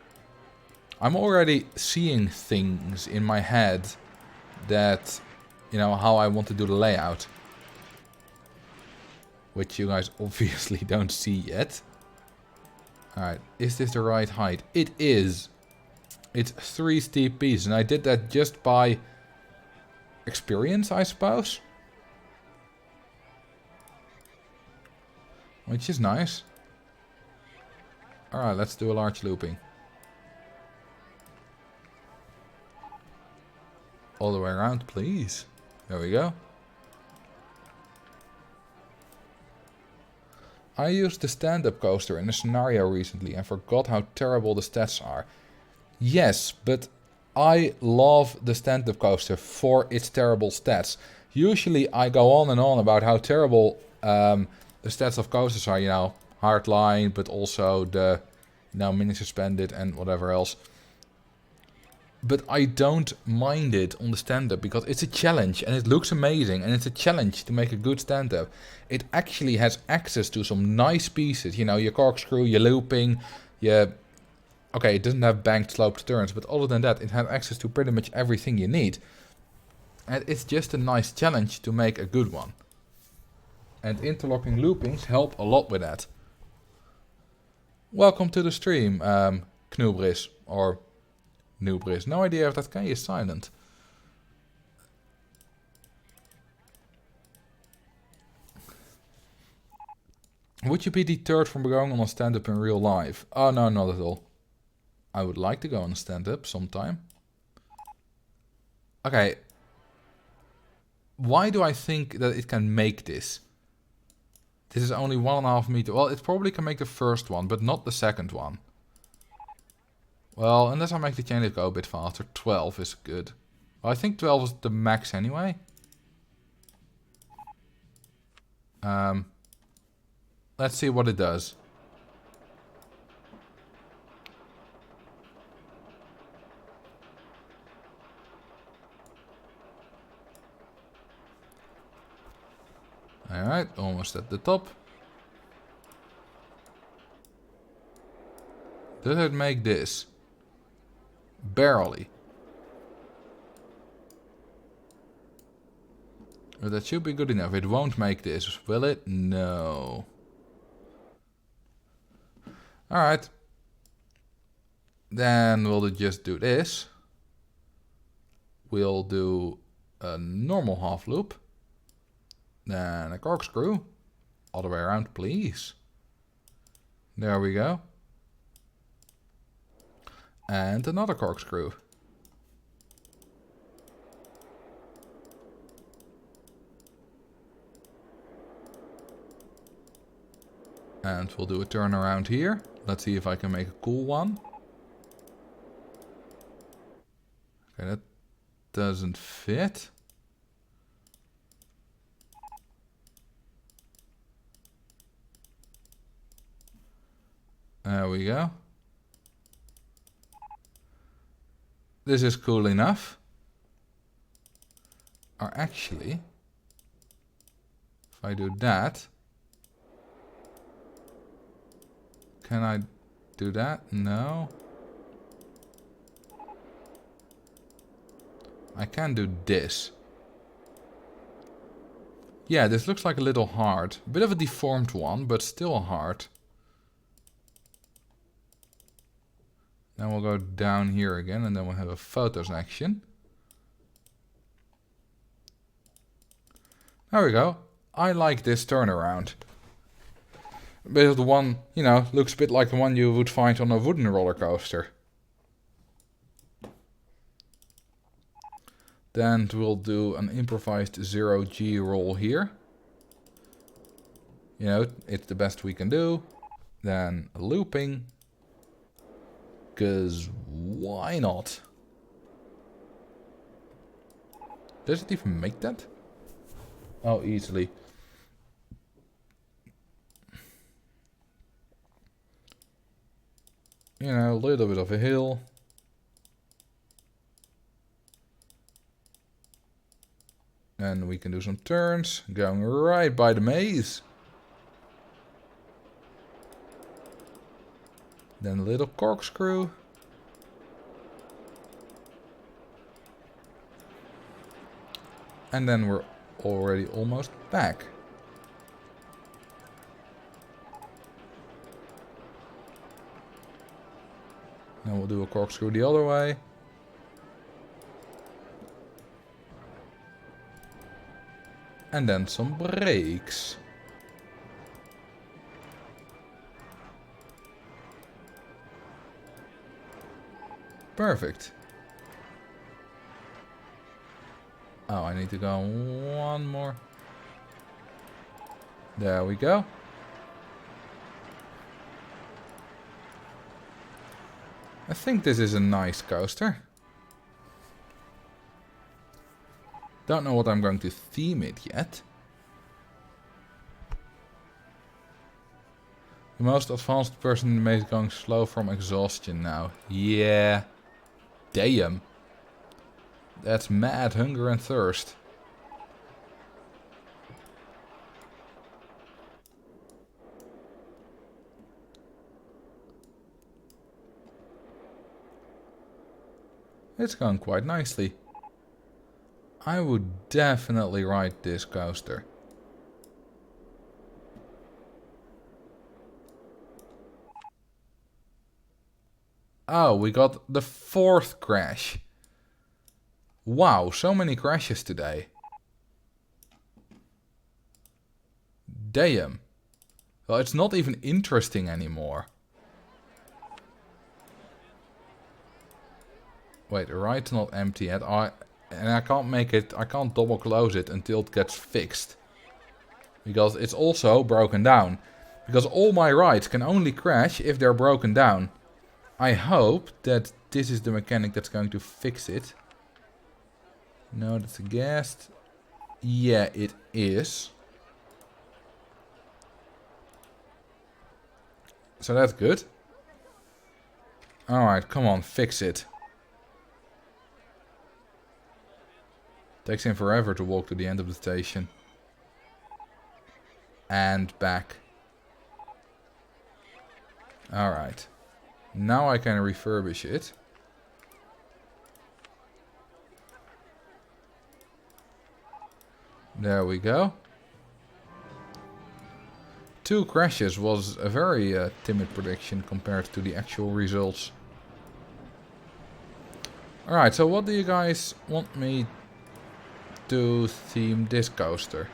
I'm already seeing things in my head that, you know, how I want to do the layout. Which you guys obviously don't see yet. Alright, is this the right height? It is. It's 3 steep pieces, and I did that just by experience, I suppose. Which is nice. Alright, let's do a large looping. All the way around, please. There we go. I used the stand-up coaster in a scenario recently and forgot how terrible the stats are. Yes, but I love the stand-up coaster for its terrible stats. Usually I go on and on about how terrible the stats of coasters are, you know, hardline, but also the, you know, mini suspended and whatever else. But I don't mind it on the stand-up because it's a challenge and it looks amazing and it's a challenge to make a good stand-up. It actually has access to some nice pieces, you know, your corkscrew, your looping, your... Okay, it doesn't have banked sloped turns, but other than that, it has access to pretty much everything you need. And it's just a nice challenge to make a good one. And interlocking loopings help a lot with that. Welcome to the stream, Knubris, or Nubris. No idea if that K is silent. Would you be deterred from going on a stand-up in real life? Oh no, not at all. I would like to go on a stand-up sometime. Okay. Why do I think that it can make this? This is only 1.5 meters. Well, it probably can make the first one, but not the second one. Well, unless I make the chain lift go a bit faster, 12 is good. Well, I think 12 is the max anyway. Let's see what it does. Alright, almost at the top. Does it make this? Barely. But that should be good enough. It won't make this, will it? No. Alright. Then we'll just do this. We'll do a normal half loop. Then a corkscrew. All the way around, please. There we go. And another corkscrew. And we'll do a turn around here. Let's see if I can make a cool one. Okay, that doesn't fit. There we go. This is cool enough. Or actually, if I do that, can I do that? No. I can do this. Yeah, this looks like a little heart. A bit of a deformed one, but still a heart. Then we'll go down here again, and then we'll have a photos action. There we go. I like this turnaround. A bit of the one, you know, looks a bit like the one you would find on a wooden roller coaster. Then we'll do an improvised 0G roll here. You know, it's the best we can do. Then a looping. Because why not? Does it even make that? Oh, easily. You know, a little bit of a hill. And we can do some turns, going right by the maze. Then a little corkscrew. And then we're already almost back. Then we'll do a corkscrew the other way. And then some brakes. Perfect. Oh, I need to go one more. There we go. I think this is a nice coaster. Don't know what I'm going to theme it yet. The most advanced person in the maze going slow from exhaustion now. Yeah. Damn. That's mad hunger and thirst. It's going quite nicely. I would definitely ride this coaster. Oh, we got the 4th crash. Wow, so many crashes today. Damn. Well, it's not even interesting anymore. Wait, the ride's not empty yet. And I can't make it, I can't double close it until it gets fixed. Because it's also broken down. Because all my rides can only crash if they're broken down. I hope that this is the mechanic that's going to fix it. No, that's a guest. Yeah, it is. So that's good. Alright, come on, fix it. Takes him forever to walk to the end of the station. And back. Alright. Now I can refurbish it. There we go. 2 crashes was a very timid prediction compared to the actual results. Alright, so what do you guys want me to theme this coaster?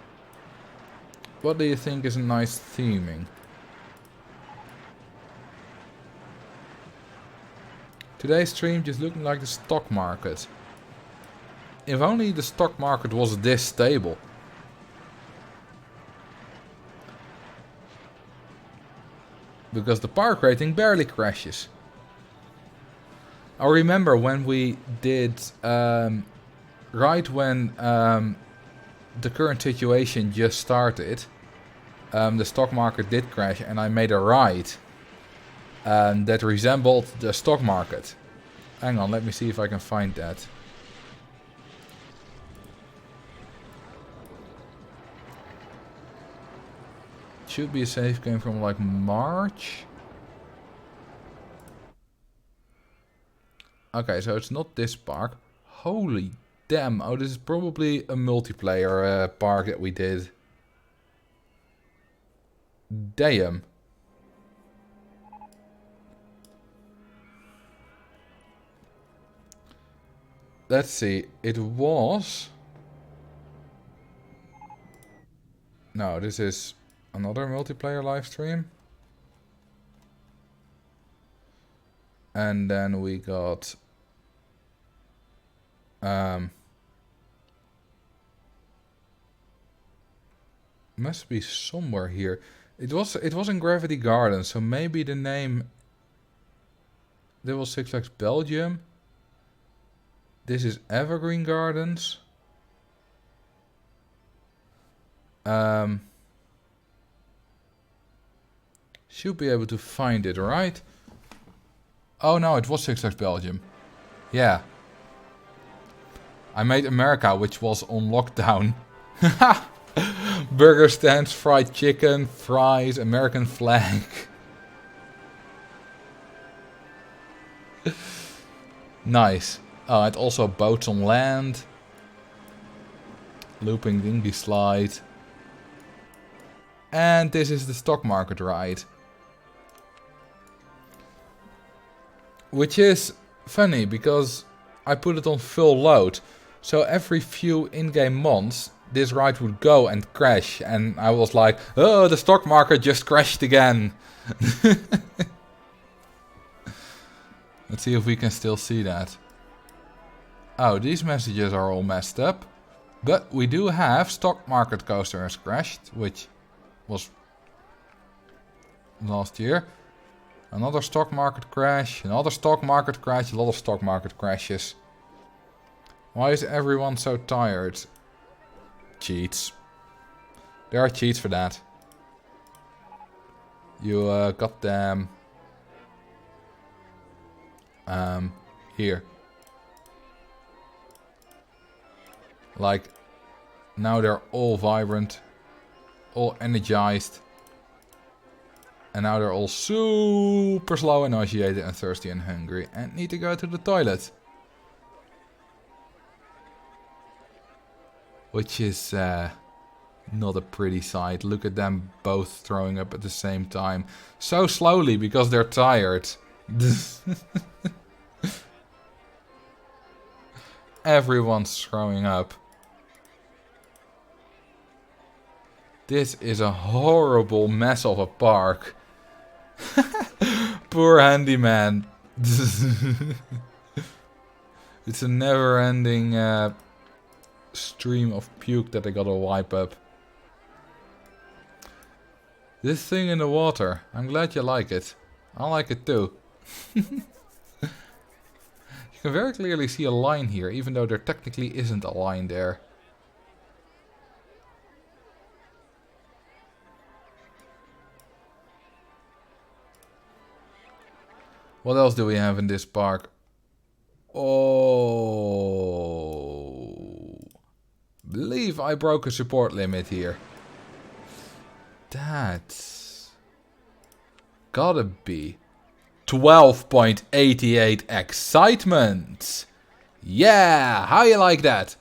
What do you think is a nice theming? Today's stream just looking like the stock market. If only the stock market was this stable. Because the park rating barely crashes. I remember when we did, right when the current situation just started, the stock market did crash and I made a ride that resembled the stock market. Hang on, let me see if I can find that. Should be a save game from like March. Okay, so it's not this park. Holy damn, oh, this is probably a multiplayer park that we did. Damn. Let's see, it was... No, this is another multiplayer live stream. And then we got... must be somewhere here. It was in Gravity Garden, so maybe the name... There was Six Flags Belgium. This is Evergreen Gardens. Should be able to find it, right? Oh no, it was Six Flags Belgium. Yeah. I made America, which was on lockdown. Burger stands, fried chicken, fries, American flag. Nice. Oh, and also boats on land. Looping dinghy slide. And this is the stock market ride. Which is funny because I put it on full load. So every few in-game months this ride would go and crash. And I was like, oh, the stock market just crashed again. Let's see if we can still see that. Oh, these messages are all messed up. But we do have stock market coaster has crashed, which was last year. Another stock market crash, another stock market crash, a lot of stock market crashes. Why is everyone so tired? Cheats. There are cheats for that. You got them here. Like, now they're all vibrant, all energized. And now they're all super slow and nauseated and thirsty and hungry and need to go to the toilet. Which is not a pretty sight. Look at them both throwing up at the same time. So slowly because they're tired. Everyone's throwing up. This is a horrible mess of a park. Poor handyman. It's a never-ending stream of puke that I gotta wipe up. This thing in the water. I'm glad you like it. I like it too. You can very clearly see a line here, even though there technically isn't a line there. What else do we have in this park? Oh, believe I broke a support limit here. That's gotta be 12.88 excitement. Yeah, how you like that?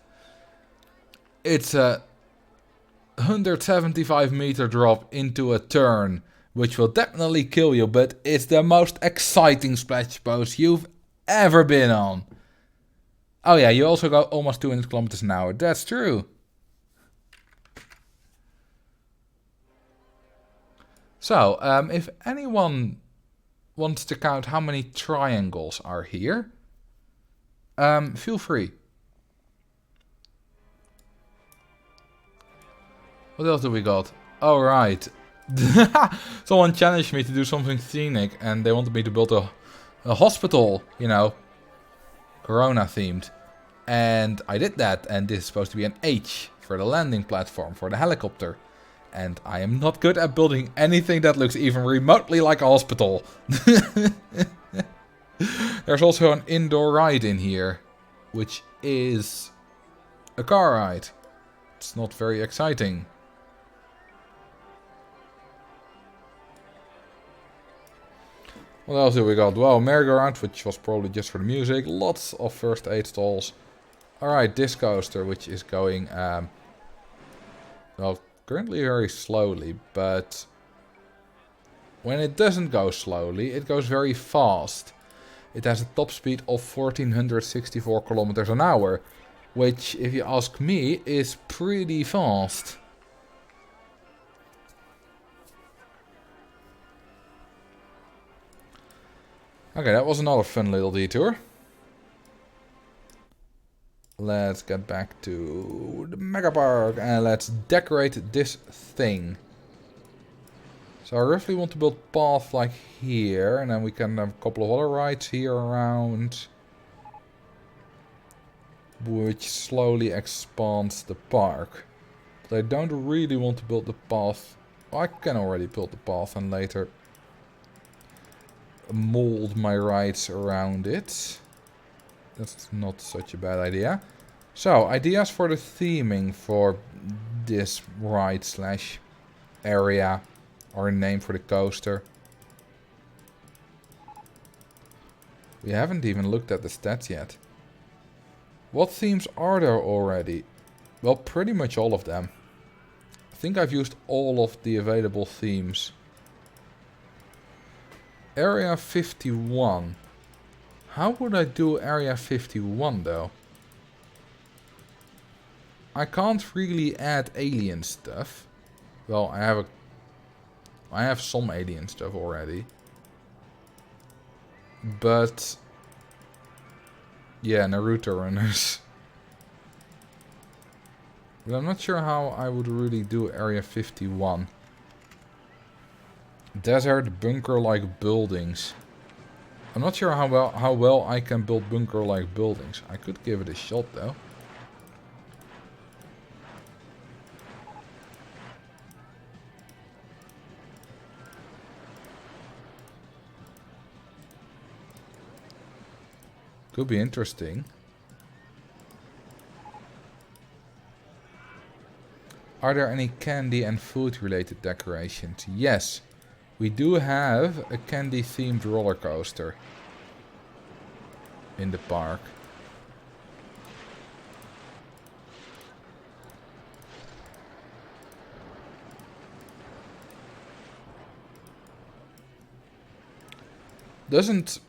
It's a 175 meter drop into a turn, which will definitely kill you, but it's the most exciting splash pose you've ever been on. Oh yeah, you also go almost 200 kilometers an hour. That's true. So, if anyone wants to count how many triangles are here, feel free. What else do we got? Oh, right. Someone challenged me to do something scenic and they wanted me to build a hospital, you know, Corona themed. And I did that, and this is supposed to be an H for the landing platform for the helicopter. And I am not good at building anything that looks even remotely like a hospital. There's also an indoor ride in here, which is a car ride. It's not very exciting. What else do we got? Well, merry-go-round, which was probably just for the music. Lots of first aid stalls. Alright, this coaster, which is going, well, currently very slowly, but when it doesn't go slowly, it goes very fast. It has a top speed of 1464 kilometers an hour, which, if you ask me, is pretty fast. Okay, that was another fun little detour. Let's get back to the Megapark and let's decorate this thing. So I roughly want to build a path like here, and then we can have a couple of other rides here around, which slowly expands the park. But I don't really want to build the path. Well, I can already build the path and later mold my rides around it. That's not such a bad idea. So, ideas for the theming for this ride slash area, or a name for the coaster. We haven't even looked at the stats yet. What themes are there already? Well, pretty much all of them. I think I've used all of the available themes. Area 51. How would I do Area 51 though? I can't really add alien stuff. Well, I have some alien stuff already. But yeah, Naruto runners. But I'm not sure how I would really do Area 51. Desert bunker-like buildings. I'm not sure how well I can build bunker-like buildings. I could give it a shot though. Could be interesting. Are there any candy and food related decorations? Yes. We do have a candy themed roller coaster in the park.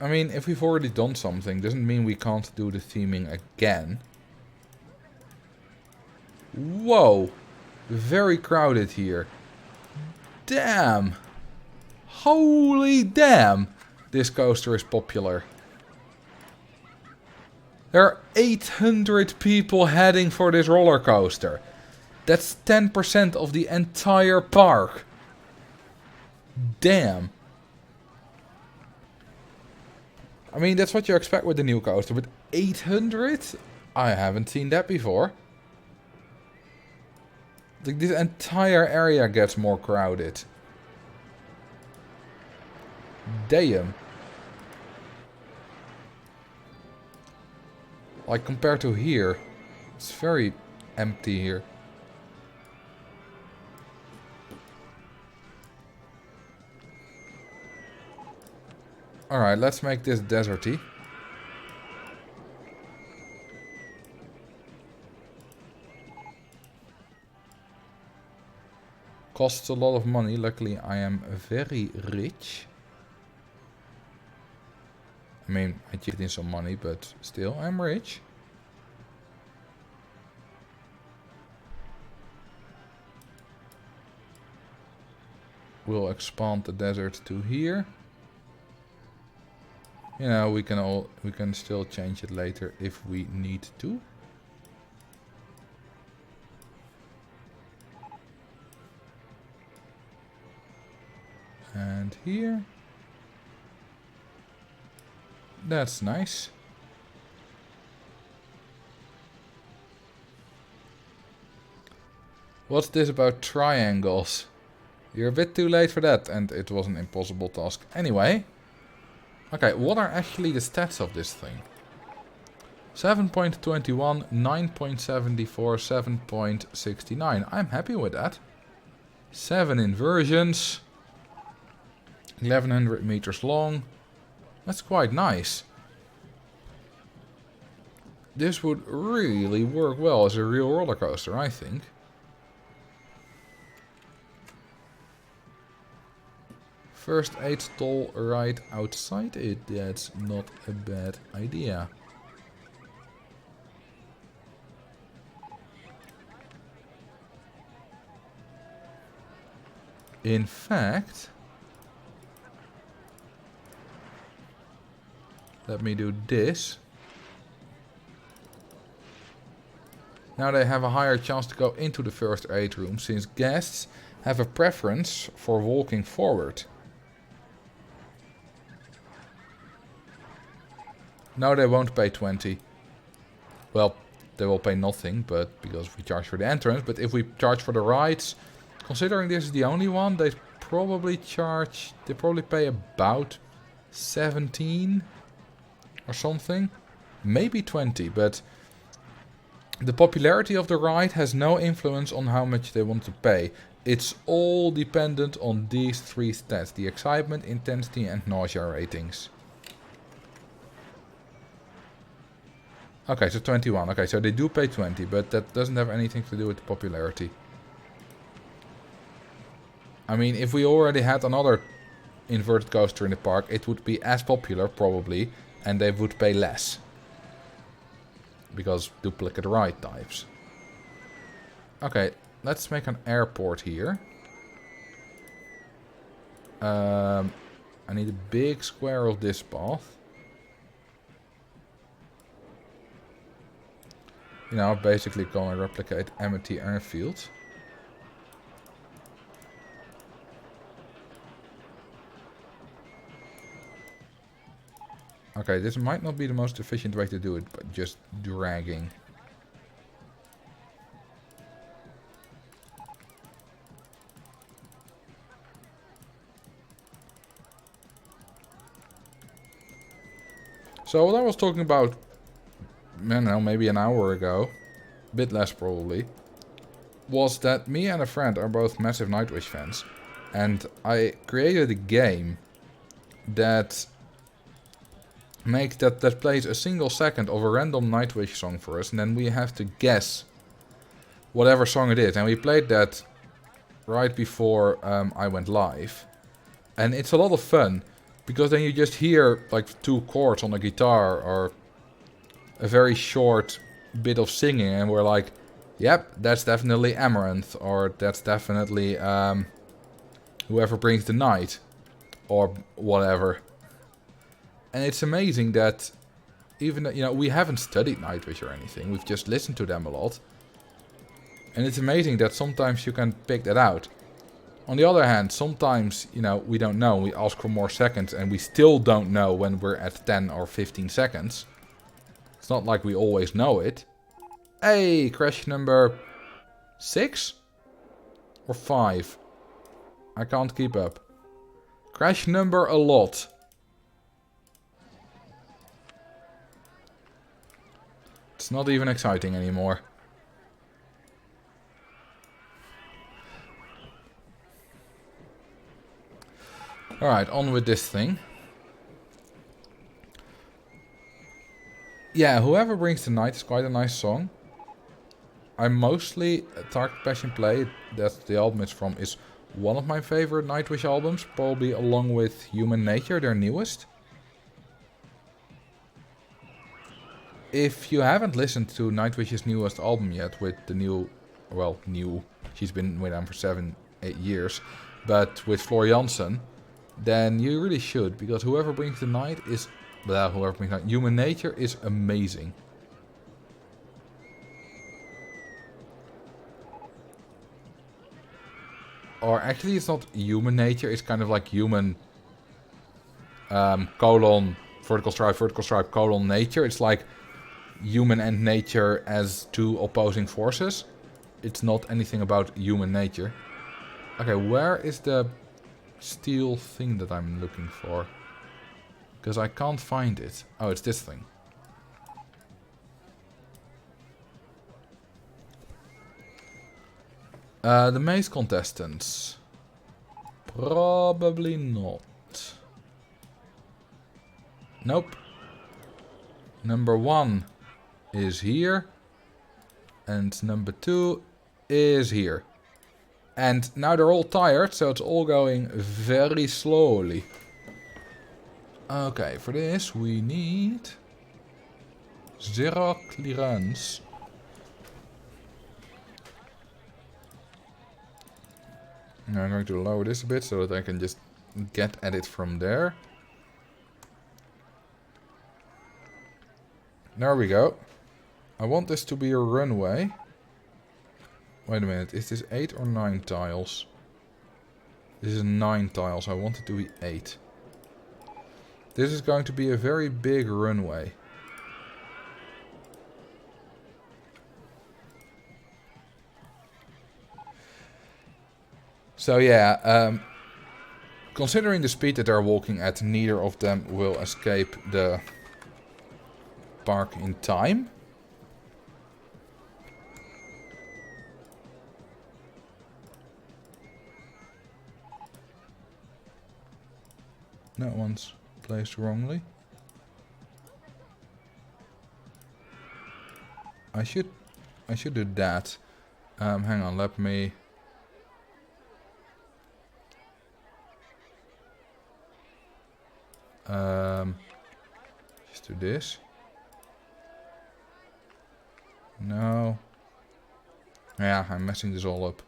I mean, if we've already done something, doesn't mean we can't do the theming again. Whoa! Very crowded here. Damn! Holy damn! This coaster is popular. There are 800 people heading for this roller coaster. That's 10% of the entire park. Damn. I mean, that's what you expect with the new coaster, but 800? I haven't seen that before. Like, this entire area gets more crowded. Damn. Like, compared to here, it's very empty here. Alright, let's make this deserty. Costs a lot of money. Luckily, I am very rich. I mean, I cheated in some money, but still, I'm rich. We'll expand the desert to here. You know, we can still change it later if we need to. And here. That's nice. What's this about triangles? You're a bit too late for that, and it was an impossible task anyway. Okay, what are actually the stats of this thing? 7.21, 9.74, 7.69. I'm happy with that. 7 inversions. 1100 meters long. That's quite nice. This would really work well as a real roller coaster, I think. First aid stall right outside it. That's not a bad idea. In fact, let me do this. Now they have a higher chance to go into the first aid room, since guests have a preference for walking forward. No, they won't pay 20. Well, they will pay nothing, but because we charge for the entrance. But if we charge for the rides, considering this is the only one, they probably pay about 17 or something. Maybe 20, but the popularity of the ride has no influence on how much they want to pay. It's all dependent on these three stats: the excitement, intensity and nausea ratings. Okay, so 21. Okay, so they do pay 20, but that doesn't have anything to do with the popularity. I mean, if we already had another inverted coaster in the park, it would be as popular, probably, and they would pay less. Because duplicate ride types. Okay, let's make an airport here. I need a big square of this path. You know, basically gonna replicate Amity Airfield. Okay, this might not be the most efficient way to do it, but just dragging. So what I was talking about, I don't know, maybe an hour ago, a bit less probably, was that me and a friend are both massive Nightwish fans. And I created a game that plays a single second of a random Nightwish song for us, and then we have to guess whatever song it is. And we played that right before I went live. And it's a lot of fun, because then you just hear like 2 chords on a guitar or a very short bit of singing, and we're like, yep, that's definitely Amaranth, or that's definitely Whoever Brings the Night, or whatever. And it's amazing that even, you know, we haven't studied Nightwish or anything, we've just listened to them a lot. And it's amazing that sometimes you can pick that out. On the other hand, sometimes, you know, we don't know, we ask for more seconds and we still don't know when we're at 10 or 15 seconds. It's not like we always know it. Hey, crash number 6? Or 5? I can't keep up. Crash number a lot. It's not even exciting anymore. Alright, on with this thing. Yeah, Whoever Brings the Night is quite a nice song. I mostly Target Passion Play, that the album it's from, is one of my favorite Nightwish albums, probably along with Human Nature, their newest. If you haven't listened to Nightwish's newest album yet, with the new, she's been with them for 7-8 years, but with Floor Jansen, then you really should, because Whoever Brings the Night is, Human Nature is amazing. Or actually it's not Human Nature, it's kind of like human colon vertical stripe colon nature. It's like human and nature as 2 opposing forces. It's not anything about human nature. Okay, where is the steel thing that I'm looking for? Because I can't find it. Oh, it's this thing. The maze contestants. Probably not. Nope. Number 1 is here. And number 2 is here. And now they're all tired, so it's all going very slowly. Okay, for this we need 0 clearance. Now I'm going to lower this a bit so that I can just get at it from there. There we go. I want this to be a runway. Wait a minute, is this 8 or 9 tiles? This is 9 tiles, I want it to be 8. This is going to be a very big runway. So yeah, considering the speed that they're walking at, neither of them will escape the park in time. That one's placed wrongly. I should do that. Hang on, let me. Just do this. No. Yeah, I'm messing this all up.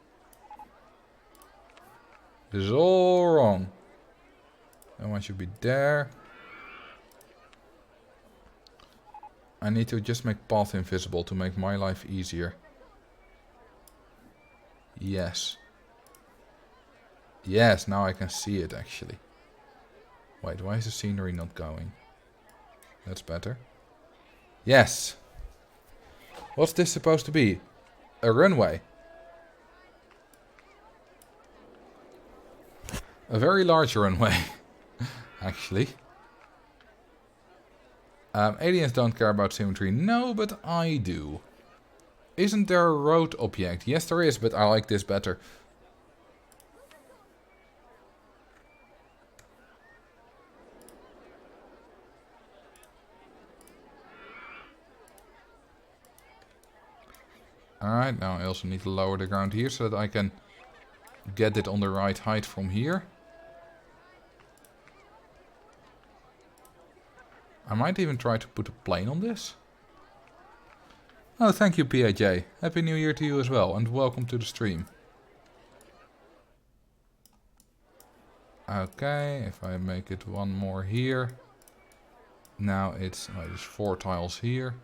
This is all wrong. That one should be there. I need to just make path invisible to make my life easier. Yes. Yes, now I can see it actually. Wait, why is the scenery not going? That's better. Yes! What's this supposed to be? A runway. A very large runway. Actually. Aliens don't care about symmetry. No, but I do. Isn't there a road object? Yes, there is, but I like this better. Alright, now I also need to lower the ground here so that I can get it on the right height from here. I might even try to put a plane on this. Oh, thank you, PAJ. Happy New Year to you as well, and welcome to the stream. Okay, if I make it one more here. Now it's, oh, there's 4 tiles here.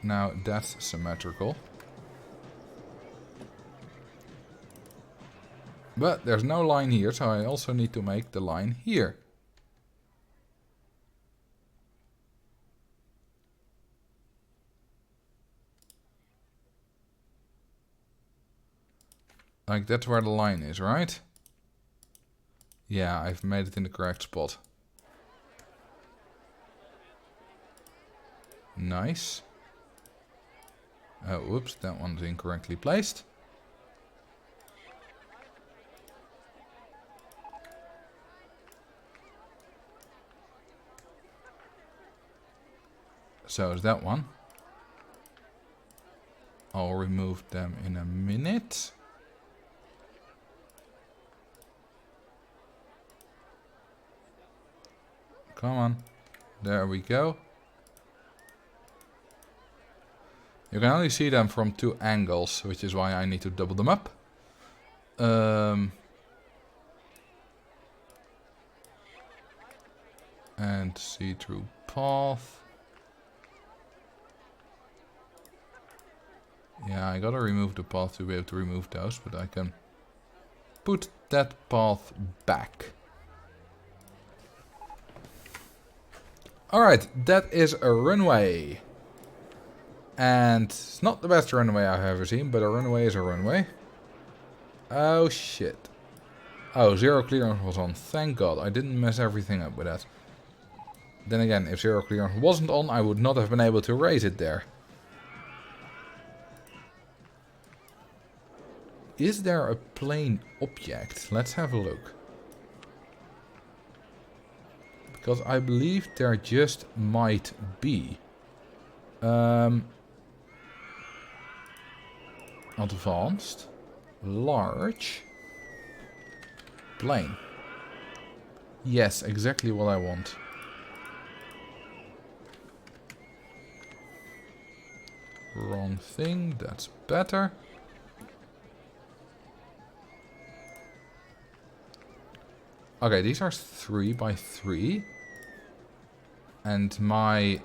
Now that's symmetrical. But there's no line here, so I also need to make the line here. Like, that's where the line is, right? Yeah, I've made it in the correct spot. Nice. Oh, whoops, that one's incorrectly placed. So is that one. I'll remove them in a minute. Come on. There we go. You can only see them from 2 angles, which is why I need to double them up. And see-through path. Yeah, I gotta remove the path to be able to remove those, but I can put that path back. Alright, that is a runway. And it's not the best runway I've ever seen, but a runway is a runway. Oh shit. Oh, 0 clearance was on. Thank God, I didn't mess everything up with that. Then again, if 0 clearance wasn't on, I would not have been able to raise it there. Is there a plane object? Let's have a look. Because I believe there just might be. Advanced. Large. Plane. Yes, exactly what I want. Wrong thing, that's better. Okay, these are 3 by 3. And my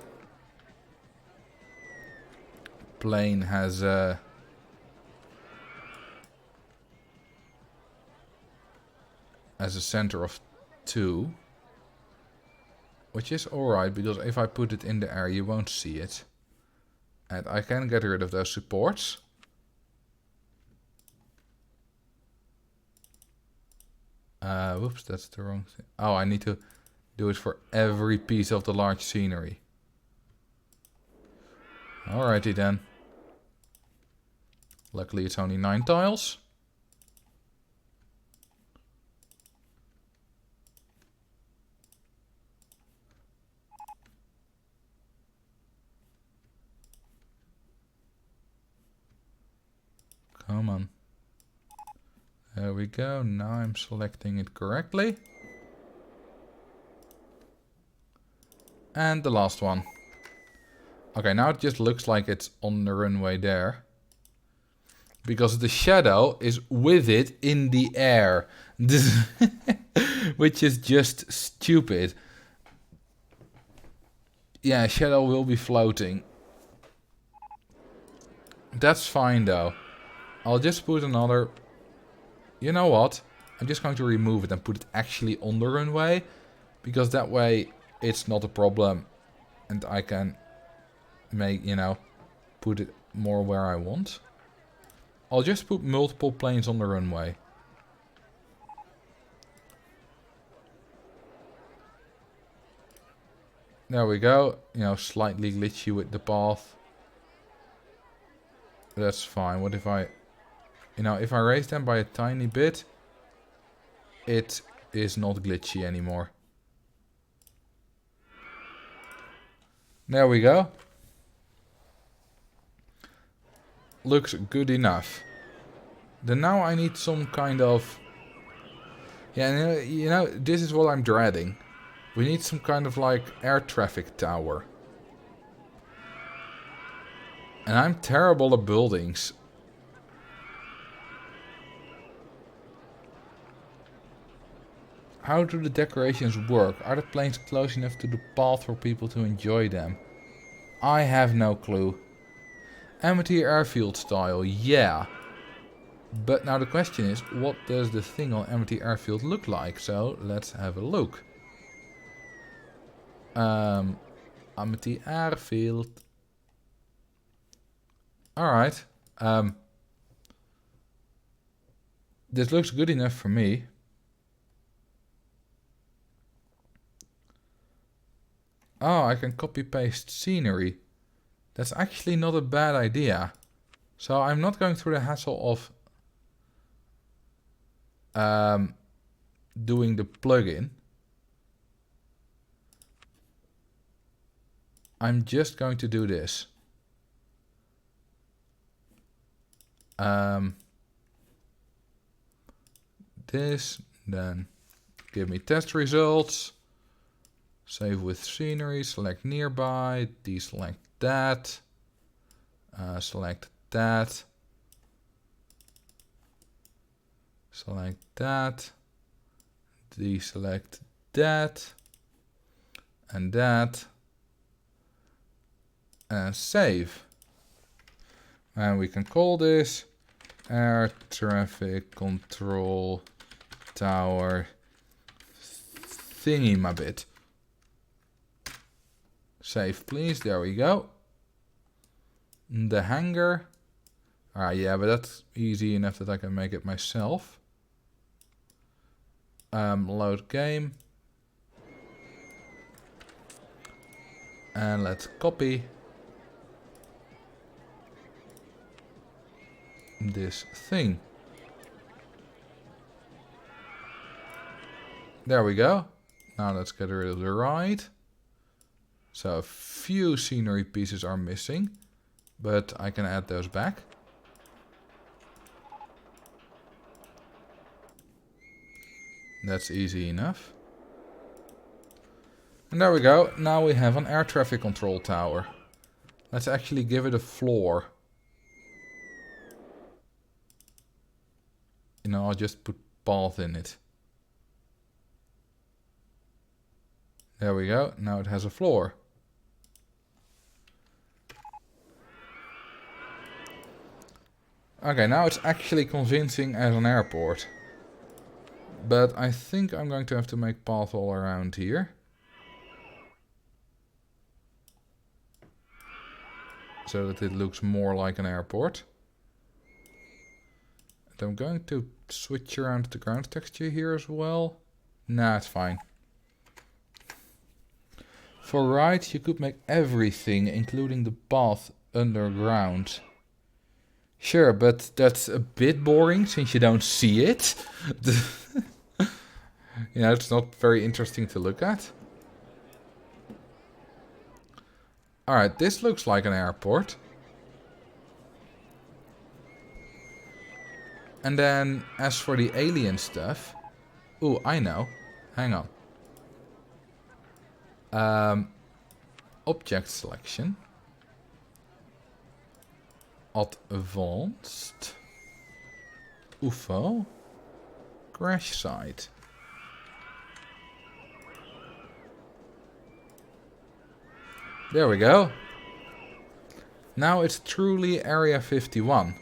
plane has a center of 2. Which is alright, because if I put it in the air you won't see it. And I can get rid of those supports. Whoops, that's the wrong thing. Oh, I need to do it for every piece of the large scenery. Alrighty then. Luckily it's only 9 tiles. Come on. There we go. Now I'm selecting it correctly. And the last one. Okay, now it just looks like it's on the runway there. Because the shadow is with it in the air. This which is just stupid. Yeah, shadow will be floating. That's fine though. I'll just put another... You know what? I'm just going to remove it and put it actually on the runway. Because that way it's not a problem. And I can make, you know, put it more where I want. I'll just put multiple planes on the runway. There we go. You know, slightly glitchy with the path. That's fine. What if I... You know, if I raise them by a tiny bit, it is not glitchy anymore. There we go. Looks good enough. Then now I need some kind of... Yeah, you know, this is what I'm dreading. We need some kind of like air traffic tower. And I'm terrible at buildings. How do the decorations work? Are the planes close enough to the path for people to enjoy them? I have no clue. Empty airfield style, yeah. But now the question is, what does the thing on empty airfield look like? So let's have a look. Empty airfield. Alright. This looks good enough for me. Oh, I can copy paste scenery. That's actually not a bad idea. So I'm not going through the hassle of doing the plugin. I'm just going to do this. This, then give me test results. Save with scenery, select nearby, deselect that, select that, select that, deselect that, and that, and save. And we can call this Air Traffic Control Tower thingy-mabit. Save please, there we go. The hangar. Yeah, but that's easy enough that I can make it myself. Load game. And let's copy this thing. There we go. Now let's get rid of the ride. So a few scenery pieces are missing, but I can add those back. That's easy enough. And there we go. Now we have an air traffic control tower. Let's actually give it a floor. You know, I'll just put path in it. There we go. Now it has a floor. Okay, now it's actually convincing as an airport. But I think I'm going to have to make path all around here. So that it looks more like an airport. But I'm going to switch around the ground texture here as well. Nah, it's fine. For rides, you could make everything, including the path, underground. Sure, but that's a bit boring since you don't see it. You know, it's not very interesting to look at. Alright, this looks like an airport. And then, as for the alien stuff... Ooh, I know. Hang on. Object selection. Advanced. UFO. Crash site. There we go. Now it's truly Area 51.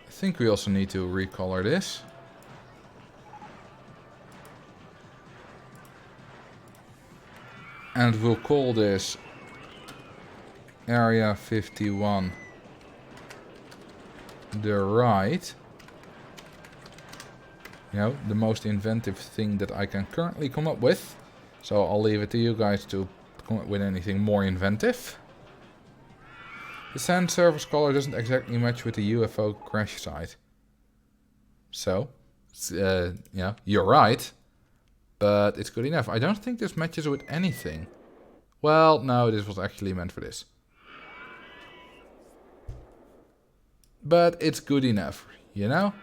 I think we also need to recolor this. And we'll call this Area 51 the ride. You know, the most inventive thing that I can currently come up with. So I'll leave it to you guys to come up with anything more inventive. The sand surface color doesn't exactly match with the UFO crash site. So, yeah, you're right. But it's good enough. I don't think this matches with anything. Well, no, this was actually meant for this. But it's good enough, you know?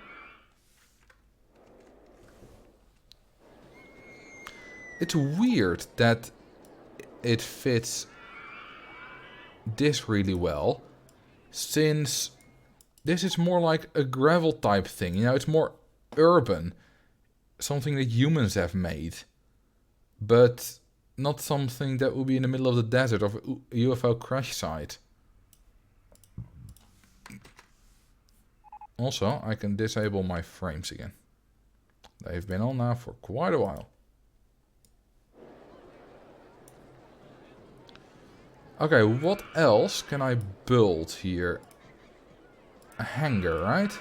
It's weird that it fits this really well, since this is more like a gravel type thing, you know, it's more urban, something that humans have made, but not something that will be in the middle of the desert of a UFO crash site. Also, I can disable my frames again. They've been on now for quite a while. Okay, what else can I build here? A hangar, right?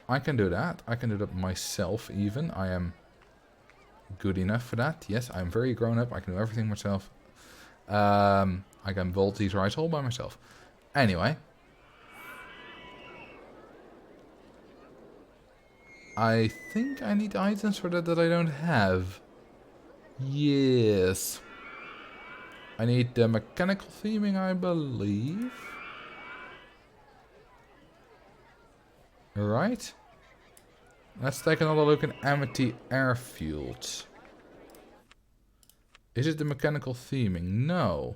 I can do that. I can do that myself even. I am good enough for that. Yes, I'm very grown up. I can do everything myself. I can build these rides all by myself. Anyway. I think I need items for that I don't have. Yes. I need the mechanical theming, I believe. Right. Let's take another look at Amity Airfield. Is it the mechanical theming? No.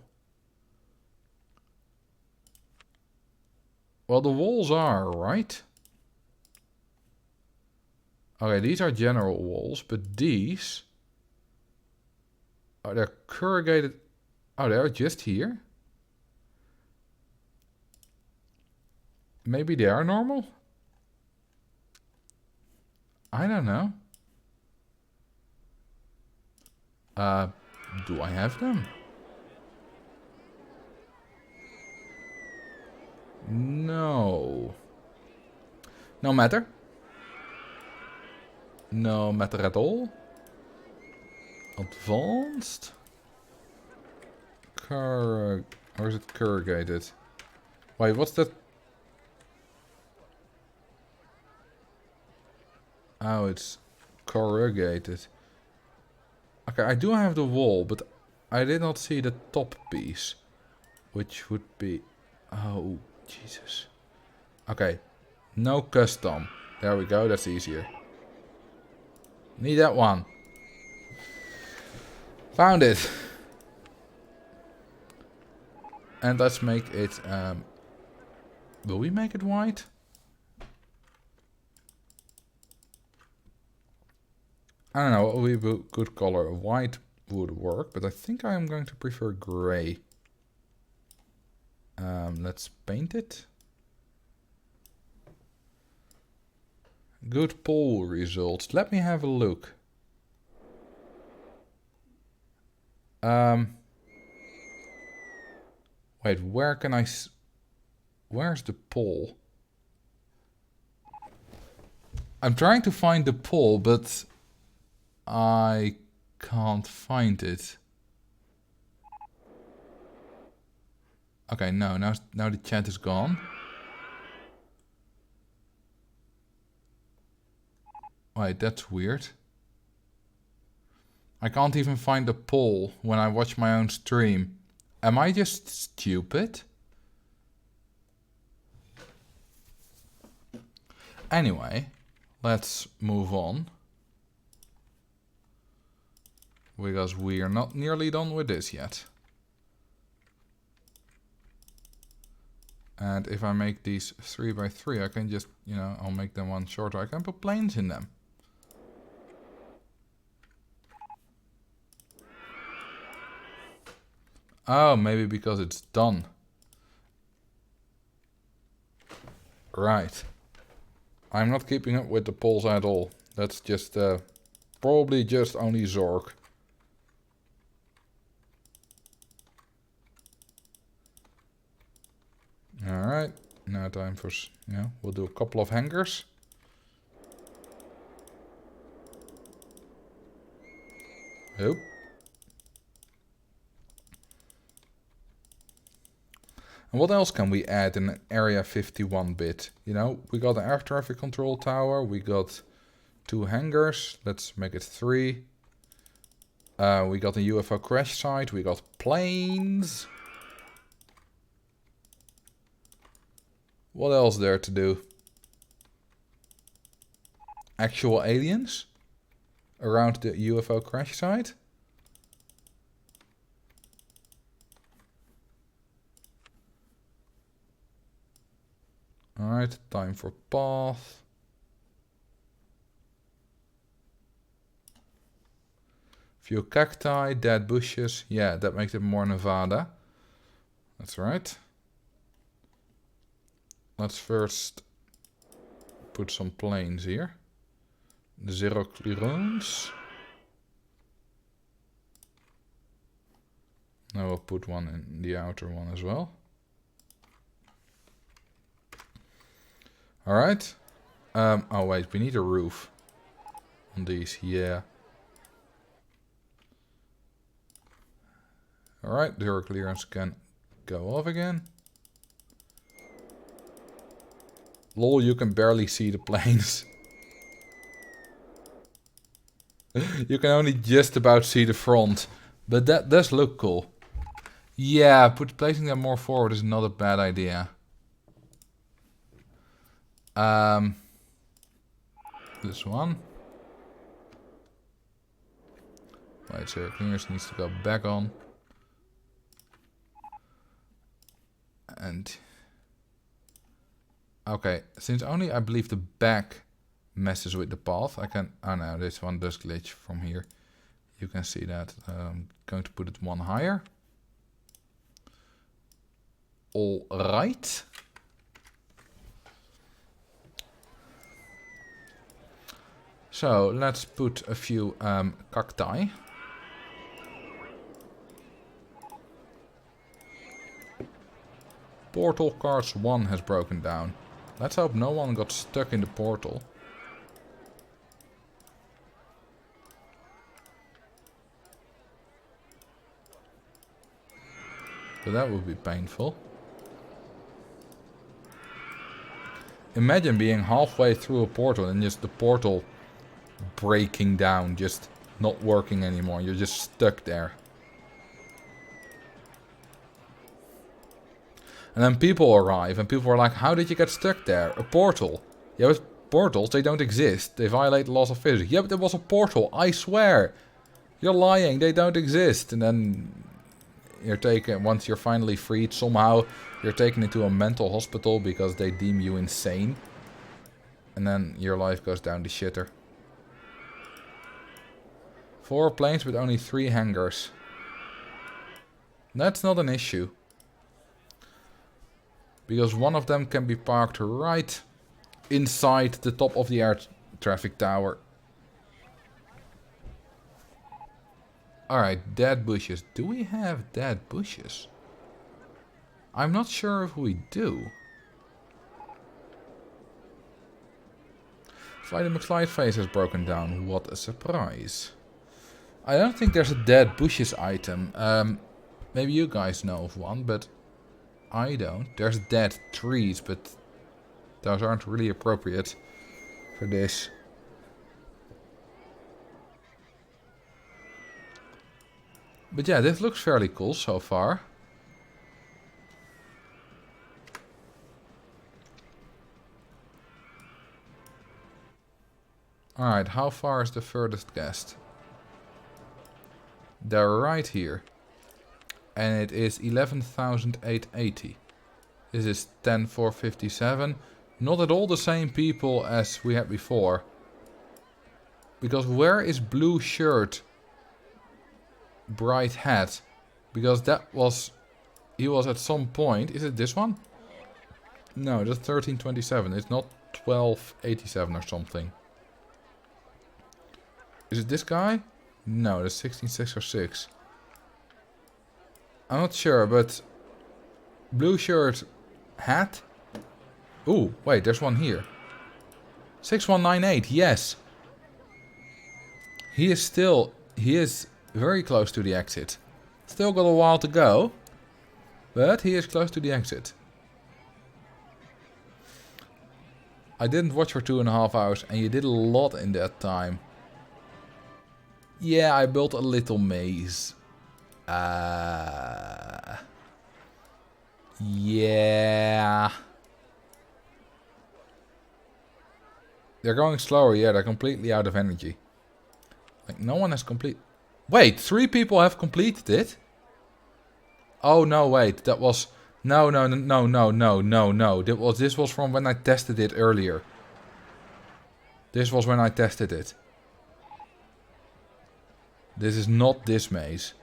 Well, the walls are, right? Okay, these are general walls, but these... Oh, they're corrugated... Oh, they're just here? Maybe they are normal? I don't know. Do I have them? No. No matter. No matter at all. Advanced. Or is it corrugated? Wait, what's that? Oh, it's corrugated. Okay, I do have the wall, but I did not see the top piece. Which would be... Oh, Jesus. Okay, no custom. There we go, that's easier. Need that one. Found it. And let's make it... will we make it white? I don't know what would be a good color. White would work, but I think I am going to prefer gray. Let's paint it. Good poll results. Let me have a look. Wait, where can I... Where's the pole? I'm trying to find the pole, but I can't find it. Okay, no, now the chat is gone. Wait, that's weird. I can't even find the poll when I watch my own stream. Am I just stupid? Anyway, let's move on. Because we are not nearly done with this yet. And if I make these 3 by 3, I can just, you know, I'll make them one shorter. I can put planes in them. Oh, maybe because it's done. Right. I'm not keeping up with the polls at all. That's just probably just only Zork. Alright, now time for, we'll do a couple of hangers. Oop. And what else can we add in an Area 51 bit? You know, we got an air traffic control tower, we got 2 hangars, let's make it 3. We got a UFO crash site, we got planes. What else there to do? Actual aliens around the UFO crash site? Alright, time for path. Few cacti, dead bushes. Yeah, that makes it more Nevada. That's right. Let's first put some planes here. 0 clearance. Now we'll put one in the outer one as well. Alright. Oh wait, we need a roof on these, yeah. Alright, 0 clearance can go off again. Lol, you can barely see the planes. You can only just about see the front. But that does look cool. Yeah, placing them more forward is not a bad idea. This one. Right, so clearance needs to go back on. And okay, since only I believe the back messes with the path, I can... Oh no, this one does glitch from here. You can see that. I'm going to put it one higher. All right. So let's put a few cacti. Portal cards 1 has broken down. Let's hope no one got stuck in the portal. But that would be painful. Imagine being halfway through a portal and just the portal breaking down, just not working anymore. You're just stuck there. And then people arrive and people are like, how did you get stuck there? A portal. Yeah, but portals, they don't exist. They violate the laws of physics. Yeah, but there was a portal, I swear. You're lying, they don't exist. And then you're taken, once you're finally freed, somehow you're taken into a mental hospital because they deem you insane. And then your life goes down the shitter. 4 planes with only 3 hangars. That's not an issue. Because one of them can be parked right inside the top of the air traffic tower. Alright, dead bushes. Do we have dead bushes? I'm not sure if we do. Slide McSlide face has broken down. What a surprise. I don't think there's a dead bushes item. Maybe you guys know of one, but I don't. There's dead trees, but those aren't really appropriate for this. But yeah, this looks fairly cool so far. Alright, how far is the furthest guest? They're right here. And it is 11,880. This is 10,457. Not at all the same people as we had before. Because where is blue shirt? Bright hat. Because that was... He was at some point... Is it this one? No, that's 1327. It's not 1287 or something. Is it this guy? No, that's 16606. I'm not sure, but... Blue shirt hat? Ooh, wait, there's one here. 6198, yes. He is very close to the exit. Still got a while to go. But he is close to the exit. I didn't watch for 2.5 hours and you did a lot in that time. Yeah, I built a little maze. Yeah. They're going slower, yeah, they're completely out of energy. Like, no one has complete... Wait, 3 people have completed it? Oh, no, wait, that was... No. This was from when I tested it earlier. This was when I tested it. This is not this maze.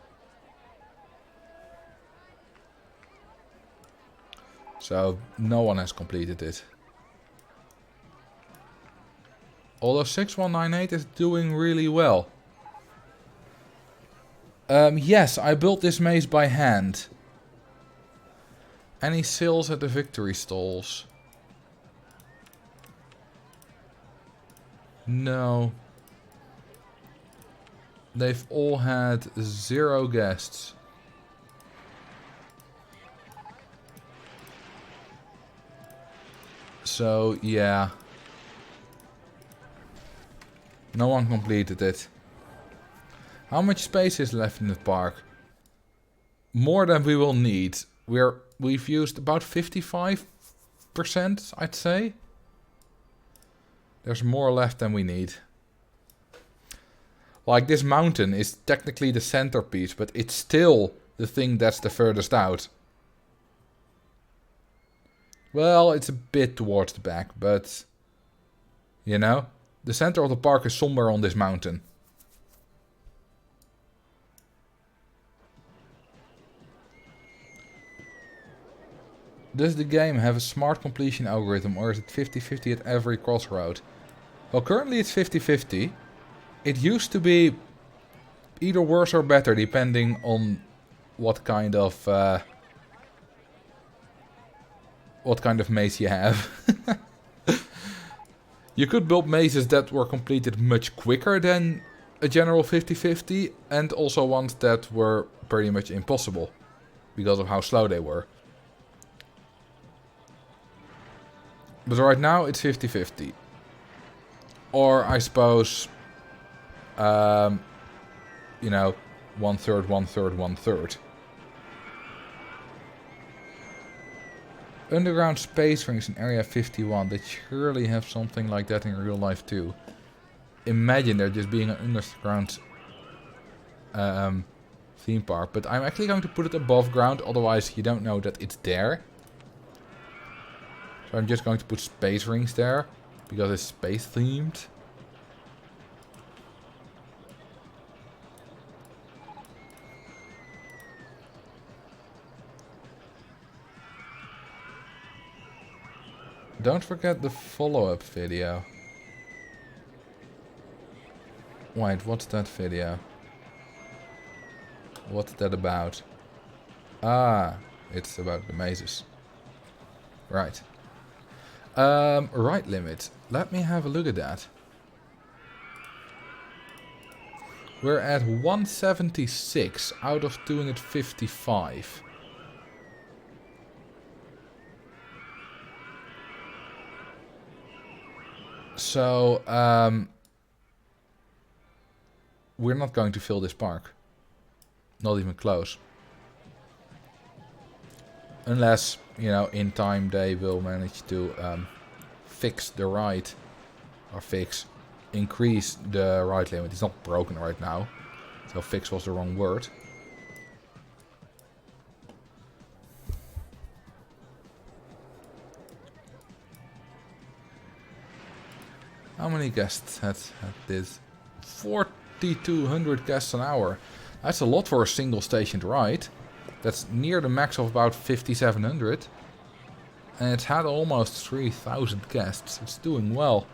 So, no one has completed it. Although 6198 is doing really well. Yes, I built this maze by hand. Any sales at the victory stalls? No. They've all had 0 guests. So, yeah. No one completed it. How much space is left in the park? More than we will need. We've used about 55%, I'd say. There's more left than we need. Like, this mountain is technically the centerpiece, but it's still the thing that's the furthest out. Well, it's a bit towards the back, but... You know? The center of the park is somewhere on this mountain. Does the game have a smart completion algorithm, or is it 50-50 at every crossroad? Well, currently it's 50-50. It used to be either worse or better, depending on what kind of maze you have. You could build mazes that were completed much quicker than a general 50-50, and also ones that were pretty much impossible because of how slow they were. But right now it's 50-50. Or I suppose, you know, 1/3, 1/3, 1/3. Underground space rings in Area 51. They surely have something like that in real life too. Imagine there just being an underground theme park. But I'm actually going to put it above ground, otherwise you don't know that it's there. So I'm just going to put space rings there, because it's space themed. Don't forget the follow-up video. Wait, what's that video? What's that about? Ah, it's about the mazes. Right. Ride limit. Let me have a look at that. We're at 176 out of 255. So, we're not going to fill this park. Not even close. Unless, you know, in time they will manage to fix the ride. Or increase the ride limit. It's not broken right now. So fix was the wrong word. How many guests had this? 4,200 guests an hour. That's a lot for a single stationed ride. That's near the max of about 5,700. And it's had almost 3,000 guests. It's doing well.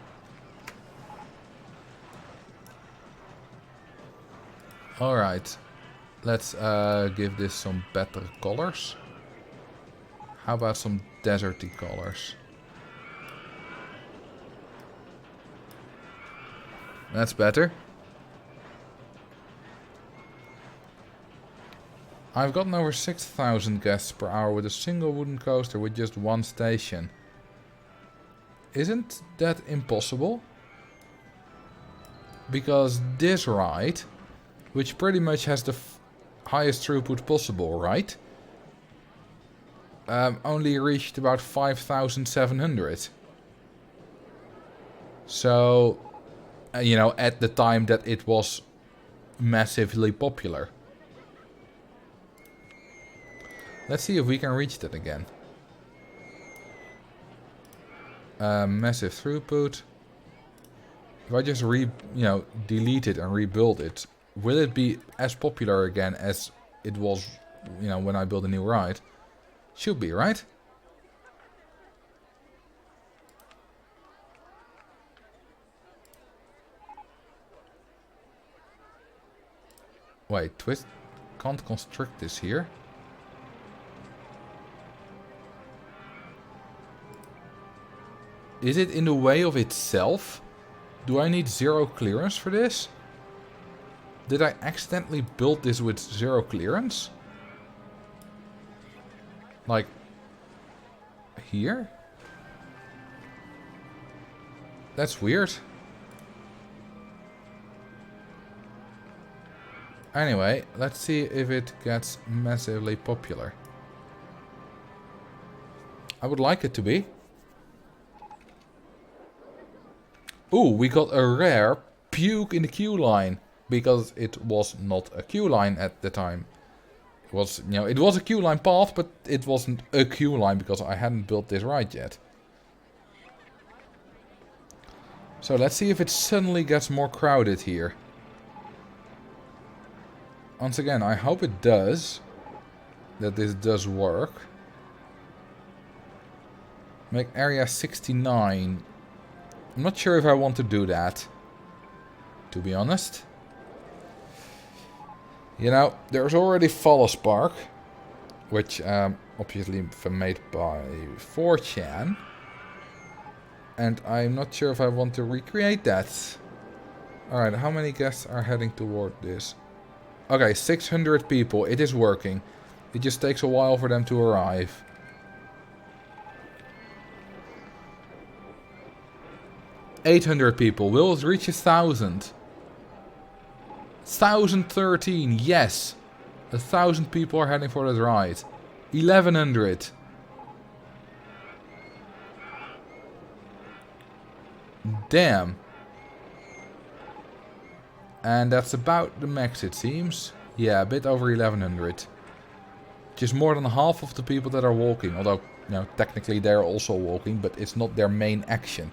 Alright. Let's give this some better colors. How about some deserty colors? That's better. I've gotten over 6,000 guests per hour with a single wooden coaster with just one station. Isn't that impossible? Because this ride, which pretty much has the highest throughput possible, right? Only reached about 5,700. So, you know, at the time that it was massively popular. Let's see if we can reach that again. Massive throughput. If I just delete it and rebuild it, will it be as popular again as it was, you know, when I built a new ride? Should be, right? Wait, twist. Can't construct this here. Is it in the way of itself? Do I need 0 clearance for this? Did I accidentally build this with 0 clearance? Like here? That's weird. Anyway, let's see if it gets massively popular. I would like it to be. Ooh, we got a rare puke in the queue line. Because it was not a queue line at the time. It was, you know, it was a queue line path, but it wasn't a queue line because I hadn't built this ride yet. So let's see if it suddenly gets more crowded here. Once again, I hope it does. That this does work. Make area 69. I'm not sure if I want to do that. To be honest. You know, there's already Fallas Park, which obviously made by 4chan. And I'm not sure if I want to recreate that. Alright, how many guests are heading toward this? Okay, 600 people. It is working. It just takes a while for them to arrive. $800 people. Will it reach 1,000? 1,013, yes. 1,000 people are heading for that ride. 1,100. Damn. And that's about the max, it seems. Yeah, a bit over 1,100. Just more than half of the people that are walking. Although, you know, technically they're also walking, but it's not their main action.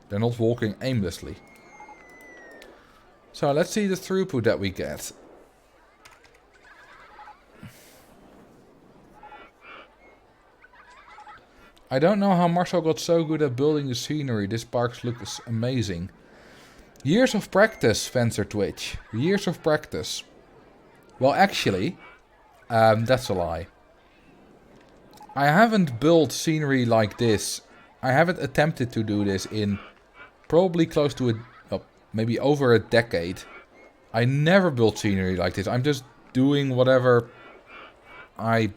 They're not walking aimlessly. So let's see the throughput that we get. I don't know how Marcel got so good at building the scenery. This park looks amazing. Years of practice, Fencer Twitch. Years of practice. Well, actually, that's a lie. I haven't built scenery like this. I haven't attempted to do this in probably close to maybe over a decade. I never built scenery like this. I'm just doing whatever I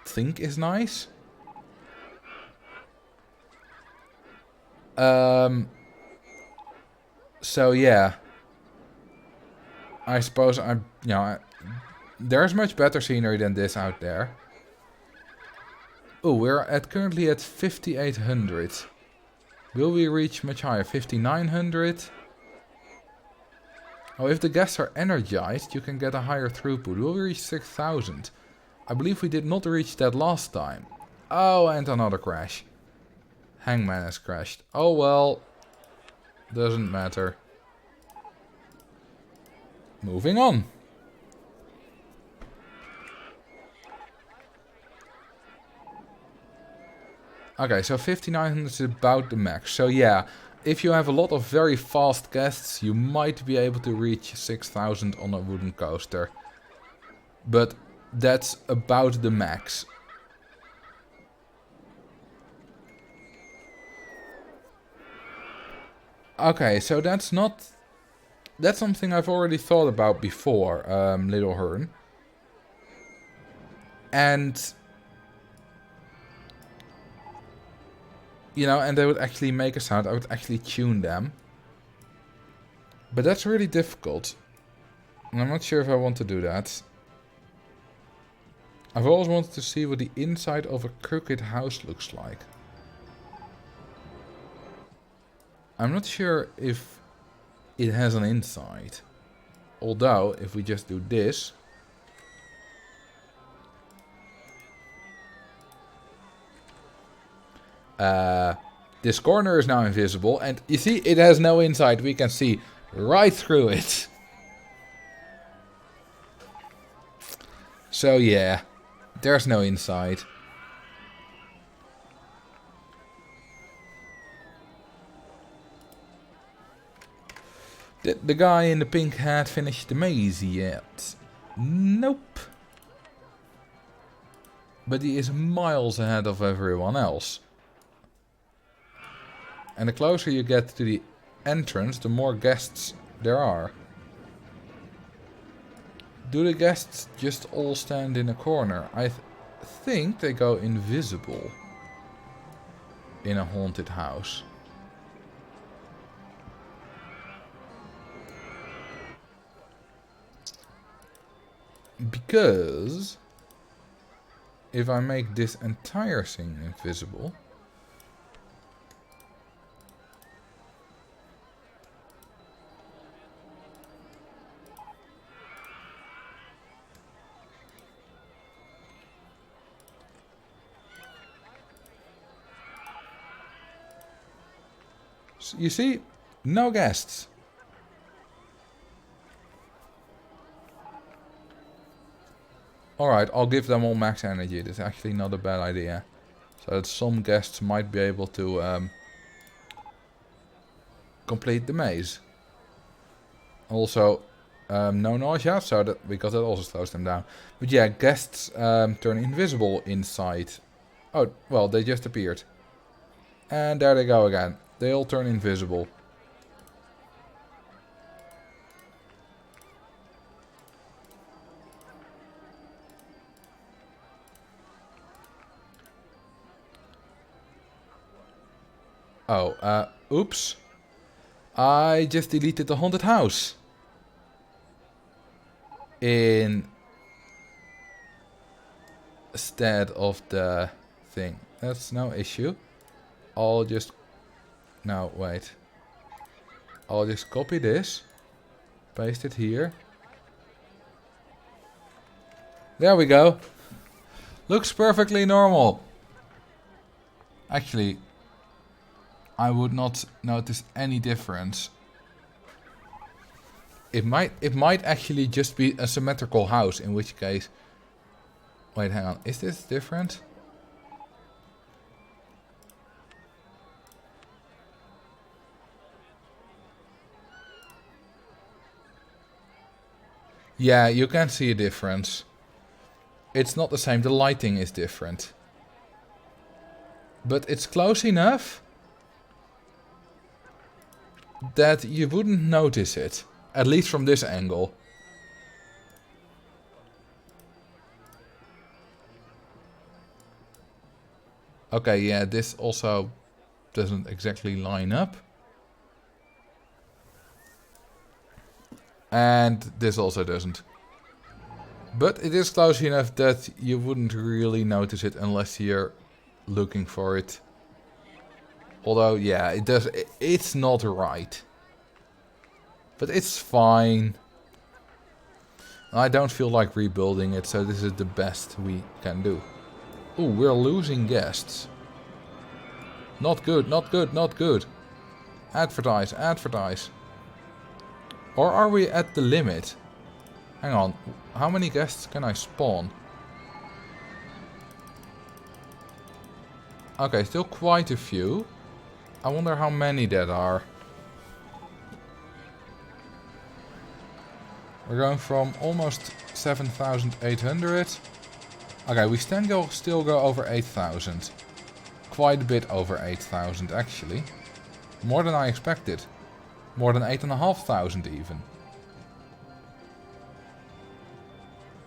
think is nice. So yeah. I suppose there's much better scenery than this out there. Oh, we're currently at 5,800. Will we reach much higher? 5,900? Oh, if the guests are energized, you can get a higher throughput. Will we reach 6,000? I believe we did not reach that last time. Oh, and another crash. Hangman has crashed. Oh well. Doesn't matter. Moving on. Okay, so 5,900 is about the max. So yeah, if you have a lot of very fast guests, you might be able to reach 6,000 on a wooden coaster. But that's about the max. Okay, so that's something I've already thought about before, Little Hearn. And you know, and they would actually make a sound. I would actually tune them. But that's really difficult. And I'm not sure if I want to do that. I've always wanted to see what the inside of a crooked house looks like. I'm not sure if it has an inside. Although, if we just do this... this corner is now invisible, and you see it has no inside. We can see right through it. So yeah, there's no inside. Did the guy in the pink hat finish the maze yet? Nope. But he is miles ahead of everyone else. And the closer you get to the entrance, the more guests there are. Do the guests just all stand in a corner? I think they go invisible in a haunted house. Because if I make this entire thing invisible... You see, no guests. Alright, I'll give them all max energy. That's actually not a bad idea. So that some guests might be able to complete the maze. Also, no nausea, so that because that also slows them down. But yeah, guests turn invisible inside. Oh, well, they just appeared. And there they go again. They all turn invisible. Oh, oops. I just deleted the haunted house. Instead of the thing. That's no issue. I'll just... No, wait. I'll just copy this. Paste it here. There we go. Looks perfectly normal. Actually, I would not notice any difference. It might actually just be a symmetrical house, in which case... Wait, hang on. Is this different? Yeah, you can see a difference. It's not the same. The lighting is different. But it's close enough that you wouldn't notice it. At least from this angle. Okay, yeah, this also doesn't exactly line up. And this also doesn't. But it is close enough that you wouldn't really notice it unless you're looking for it. Although, yeah, it does. It's not right. But it's fine. I don't feel like rebuilding it, so this is the best we can do. Ooh, we're losing guests. Not good, not good, not good. Advertise, advertise. Or are we at the limit? Hang on, how many guests can I spawn? Okay, still quite a few. I wonder how many that are. We're going from almost 7,800. Okay, we still go over 8,000. Quite a bit over 8,000 actually. More than I expected. More than 8,500 even.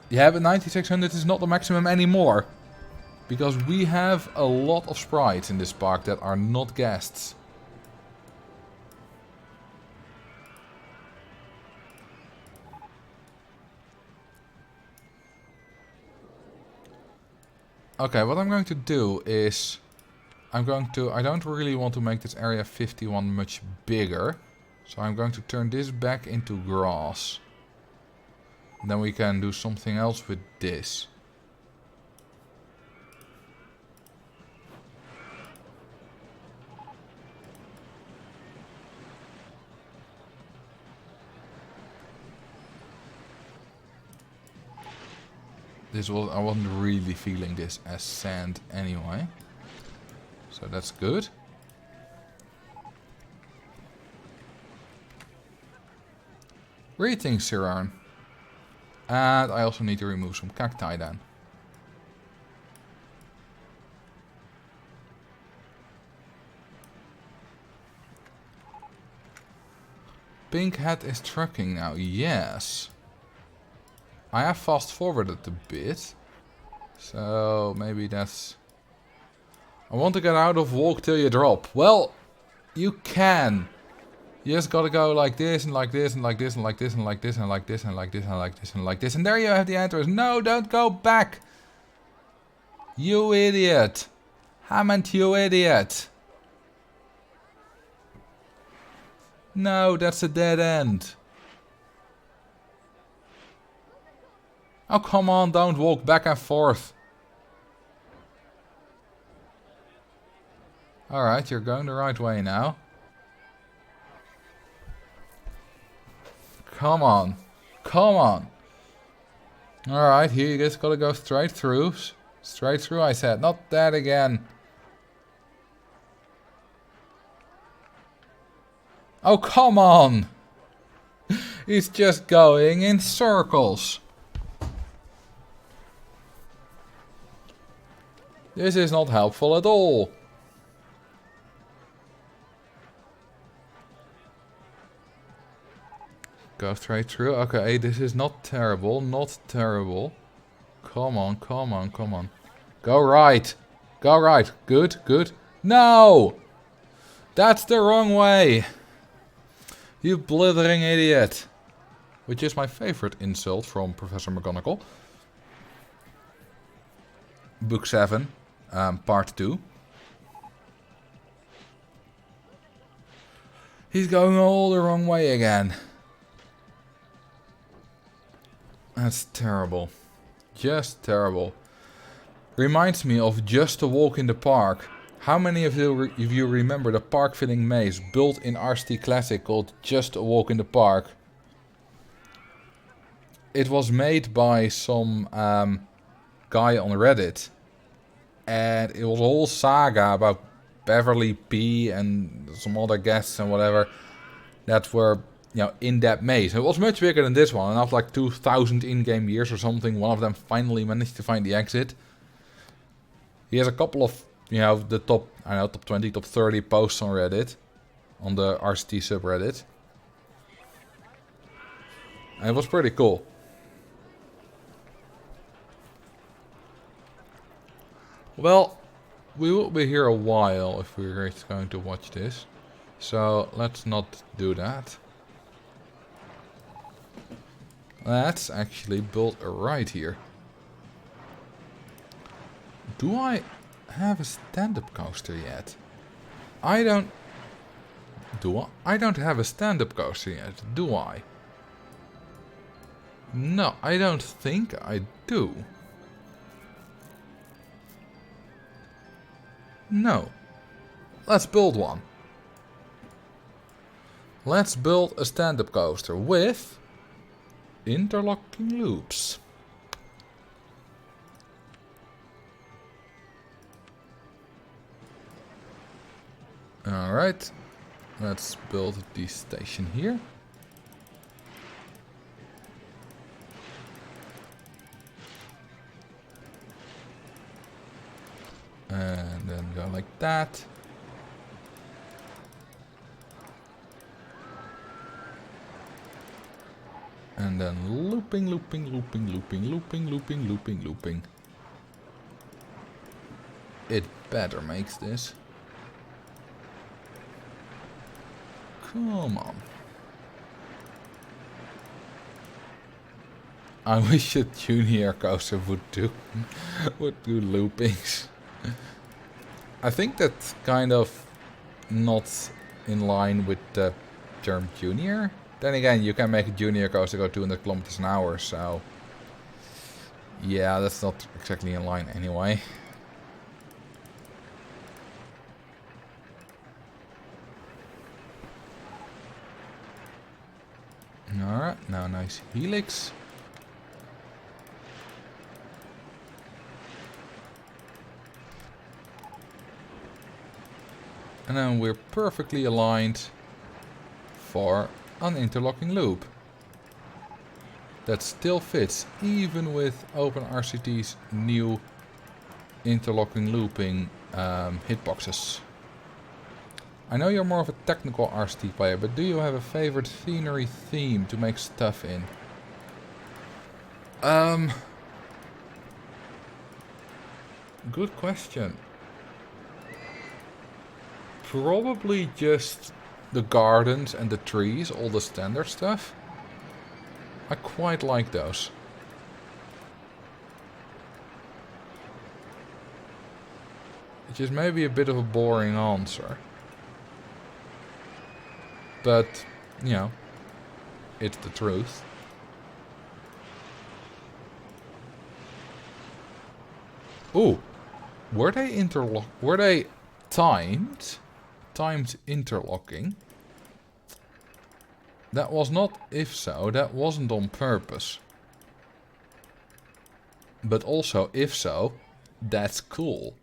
Yeah, but 9,600 is not the maximum anymore. Because we have a lot of sprites in this park that are not guests. Okay, what I'm going to do is... I don't really want to make this area 51 much bigger. So I'm going to turn this back into grass. Then we can do something else with this. I wasn't really feeling this as sand anyway. So that's good. Greetings, Siran. And I also need to remove some cacti then. Pink Hat is trucking now, yes. I have fast forwarded a bit. So maybe that's... I want to get out of walk till you drop. Well, you can. You just gotta go like this and like this and like this and like this and like this and like this and like this and like this and like this. And there you have the entrance. No, don't go back. You idiot. Hammond, you idiot. No, that's a dead end. Oh, come on, don't walk back and forth. Alright, you're going the right way now. Come on. Come on. Alright, here you just gotta go straight through. Straight through, I said. Not that again. Oh, come on. He's just going in circles. This is not helpful at all. Go straight through. Okay, this is not terrible. Not terrible. Come on, come on, come on. Go right. Go right. Good, good. No! That's the wrong way. You blithering idiot. Which is my favorite insult from Professor McGonagall. Book 7. Part 2. He's going all the wrong way again. That's terrible. Just terrible. Reminds me of Just a Walk in the Park. How many of you remember the park filling maze built in RCT Classic called Just a Walk in the Park? It was made by some guy on Reddit. And it was a whole saga about Beverly P and some other guests and whatever that were, you know, in that maze. It was much bigger than this one, and after like 2,000 in-game years or something, one of them finally managed to find the exit. He has a couple of you know, the top, I don't know, top 20, top 30 posts on Reddit, on the RCT subreddit. And it was pretty cool. Well, we will be here a while if we're going to watch this. So let's not do that. Let's actually build a ride here. Do I have a stand-up coaster yet? I don't... Do I? I don't have a stand-up coaster yet, do I? No, I don't think I do. No. Let's build one. Let's build a stand-up coaster with interlocking loops. Alright. Let's build the station here. And then go like that. And then looping, looping, looping, looping, looping, looping, looping, looping. It better makes this. Come on. I wish a junior coaster would do loopings. I think that's kind of not in line with the term junior. Then again, you can make a junior coaster go 200 kilometers an hour, so yeah, that's not exactly in line anyway. Alright, now nice helix. And then we're perfectly aligned for an interlocking loop. That still fits, even with OpenRCT's new interlocking looping hitboxes. I know you're more of a technical RCT player, but do you have a favorite scenery theme to make stuff in? Good question. Probably just the gardens and the trees, all the standard stuff. I quite like those. Which is maybe a bit of a boring answer. But, you know, it's the truth. Ooh, were they timed? Timed interlocking? That was not, if so, that wasn't on purpose. But also, if so, that's cool.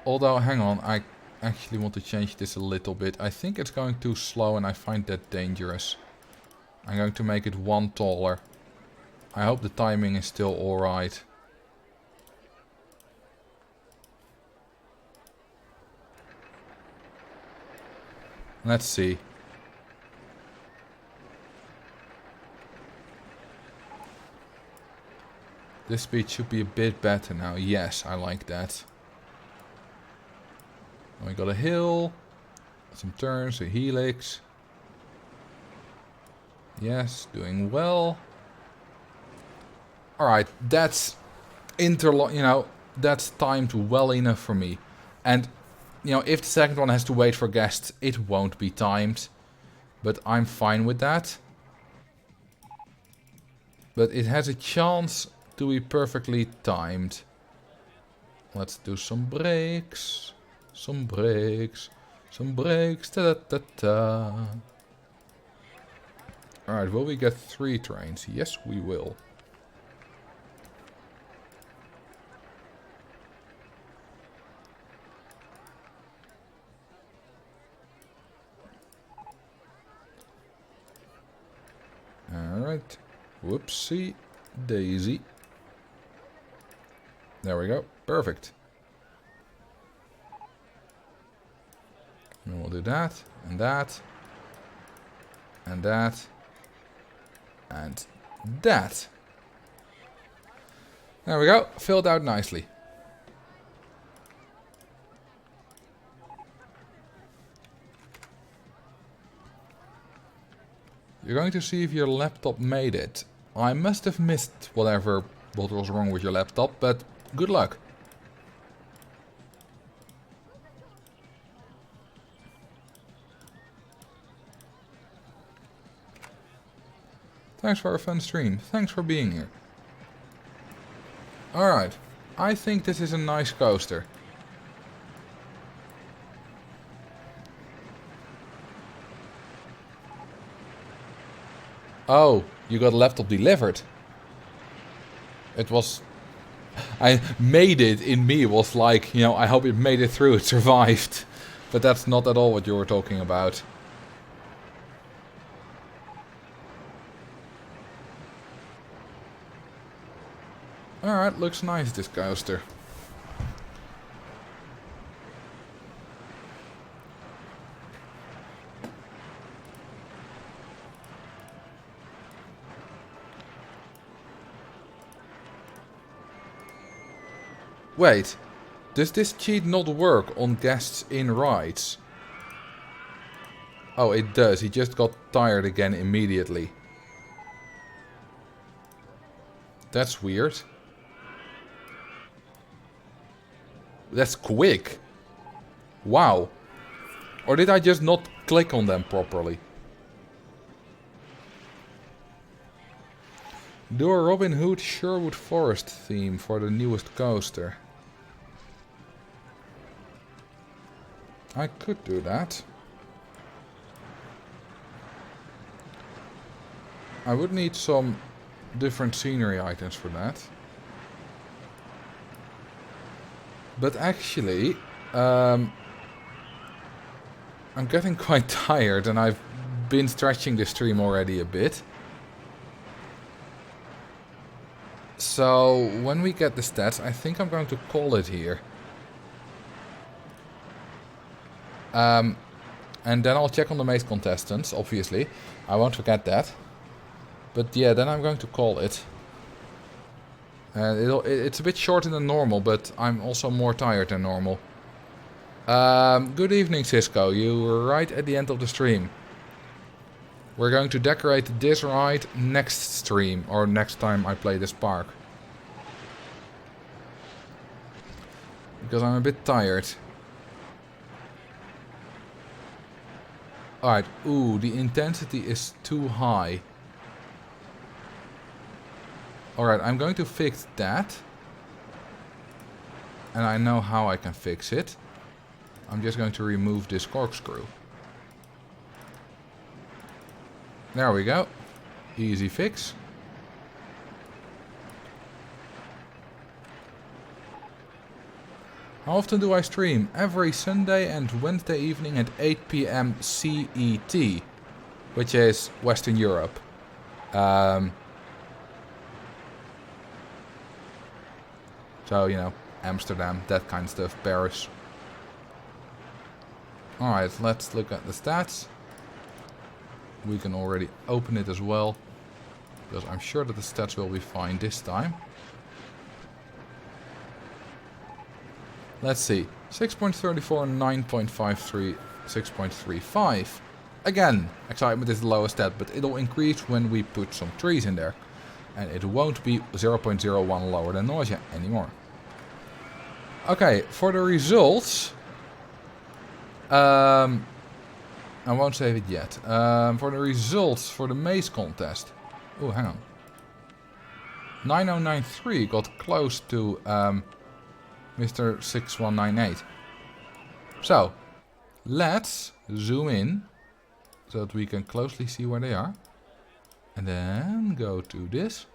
Although, hang on, I actually want to change this a little bit. I think it's going too slow and I find that dangerous. I'm going to make it one taller. I hope the timing is still alright. Let's see. This speed should be a bit better now. Yes, I like that. We got a hill, some turns, a helix. Yes, doing well. Alright, that's that's timed well enough for me. And, if the second one has to wait for guests, it won't be timed. But I'm fine with that. But it has a chance to be perfectly timed. Let's do some brakes. Some brakes. Some brakes. Ta-da-ta-ta. Alright, will we get 3 trains? Yes, we will. Alright. Whoopsie. Daisy. There we go. Perfect. And we'll do that, and that, and that, and that. There we go. Filled out nicely. You're going to see if your laptop made it. I must have missed what was wrong with your laptop, but good luck. Thanks for a fun stream. Thanks for being here. Alright, I think this is a nice coaster. Oh, you got a laptop delivered. It was... I made it in me, was like, you know, I hope it made it through, it survived. But that's not at all what you were talking about. Alright, looks nice, this coaster. Wait, does this cheat not work on guests in rides? Oh, it does. He just got tired again immediately. That's weird. That's quick. Wow. Or did I just not click on them properly? Do a Robin Hood Sherwood Forest theme for the newest coaster. I could do that. I would need some different scenery items for that. But actually, I'm getting quite tired and I've been stretching the stream already a bit. So when we get the stats, I think I'm going to call it here. And then I'll check on the maze contestants, obviously. I won't forget that. But yeah, then I'm going to call it. It's a bit shorter than normal, but I'm also more tired than normal. Good evening, Cisco. You were right at the end of the stream. We're going to decorate this ride next stream, or next time I play this park. Because I'm a bit tired. Alright, ooh, the intensity is too high. Alright, I'm going to fix that. And I know how I can fix it. I'm just going to remove this corkscrew. There we go. Easy fix. How often do I stream? Every Sunday and Wednesday evening at 8 PM CET, which is Western Europe. So, you know, Amsterdam, that kind of stuff, Paris. Alright, let's look at the stats. We can already open it as well, because I'm sure that the stats will be fine this time. Let's see, 6.34, 9.53, 6.35. Again, excitement is the lowest stat, but it'll increase when we put some trees in there. And it won't be 0.01 lower than nausea anymore. Okay, for the results... I won't save it yet. For the results for the maze contest... Oh, hang on. 9093 got close to... Mr. 6198. So, let's zoom in so that we can closely see where they are. And then go to this.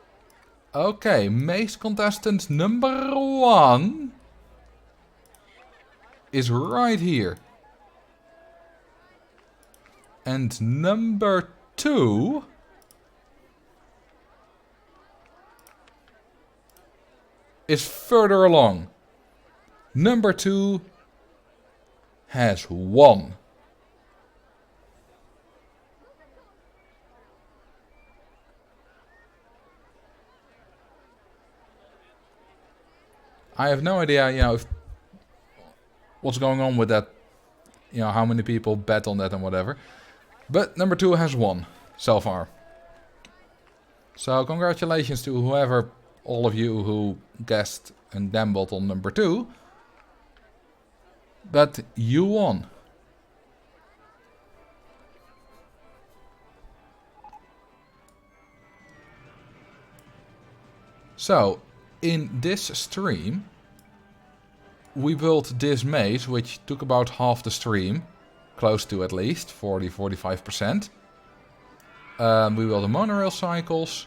Okay, maze contestant number 1 is right here. And number 2 is further along. Number 2 has won. I have no idea, if what's going on with that, how many people bet on that and whatever. But number 2 has won so far. So congratulations to whoever, all of you who guessed and gambled on number 2. But you won. So, in this stream, we built this maze, which took about half the stream. Close to at least, 40-45%. We built the monorail cycles.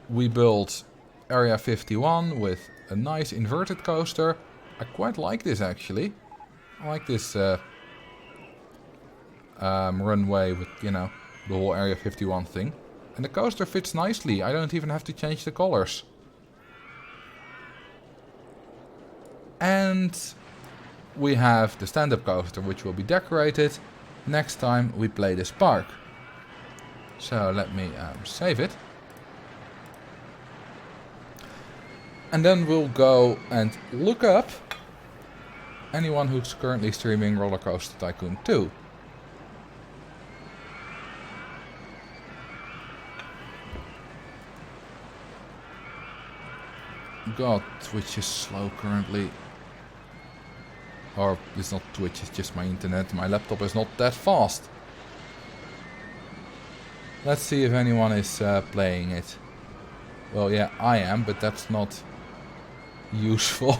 We built Area 51 with a nice inverted coaster. I quite like this actually. I like this runway with, the whole Area 51 thing. And the coaster fits nicely. I don't even have to change the colors. And we have the stand-up coaster, which will be decorated next time we play this park. So let me save it. And then we'll go and look up anyone who's currently streaming Roller Coaster Tycoon 2. God, Twitch is slow currently. Or it's not Twitch, it's just my internet. My laptop is not that fast. Let's see if anyone is playing it. Well, yeah, I am, but that's not useful.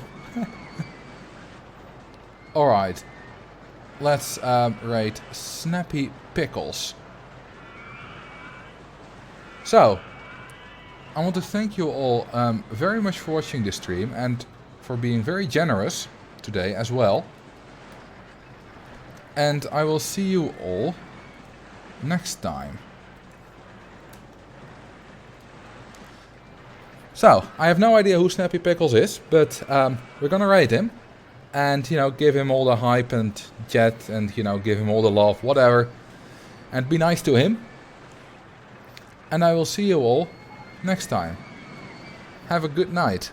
Alright. Let's rate Snappy Pickles. So, I want to thank you all very much for watching this stream and for being very generous today as well. And I will see you all next time. So, I have no idea who Snappy Pickles is, but we're gonna rate him. And, give him all the hype and chat and, give him all the love, whatever. And be nice to him. And I will see you all next time. Have a good night.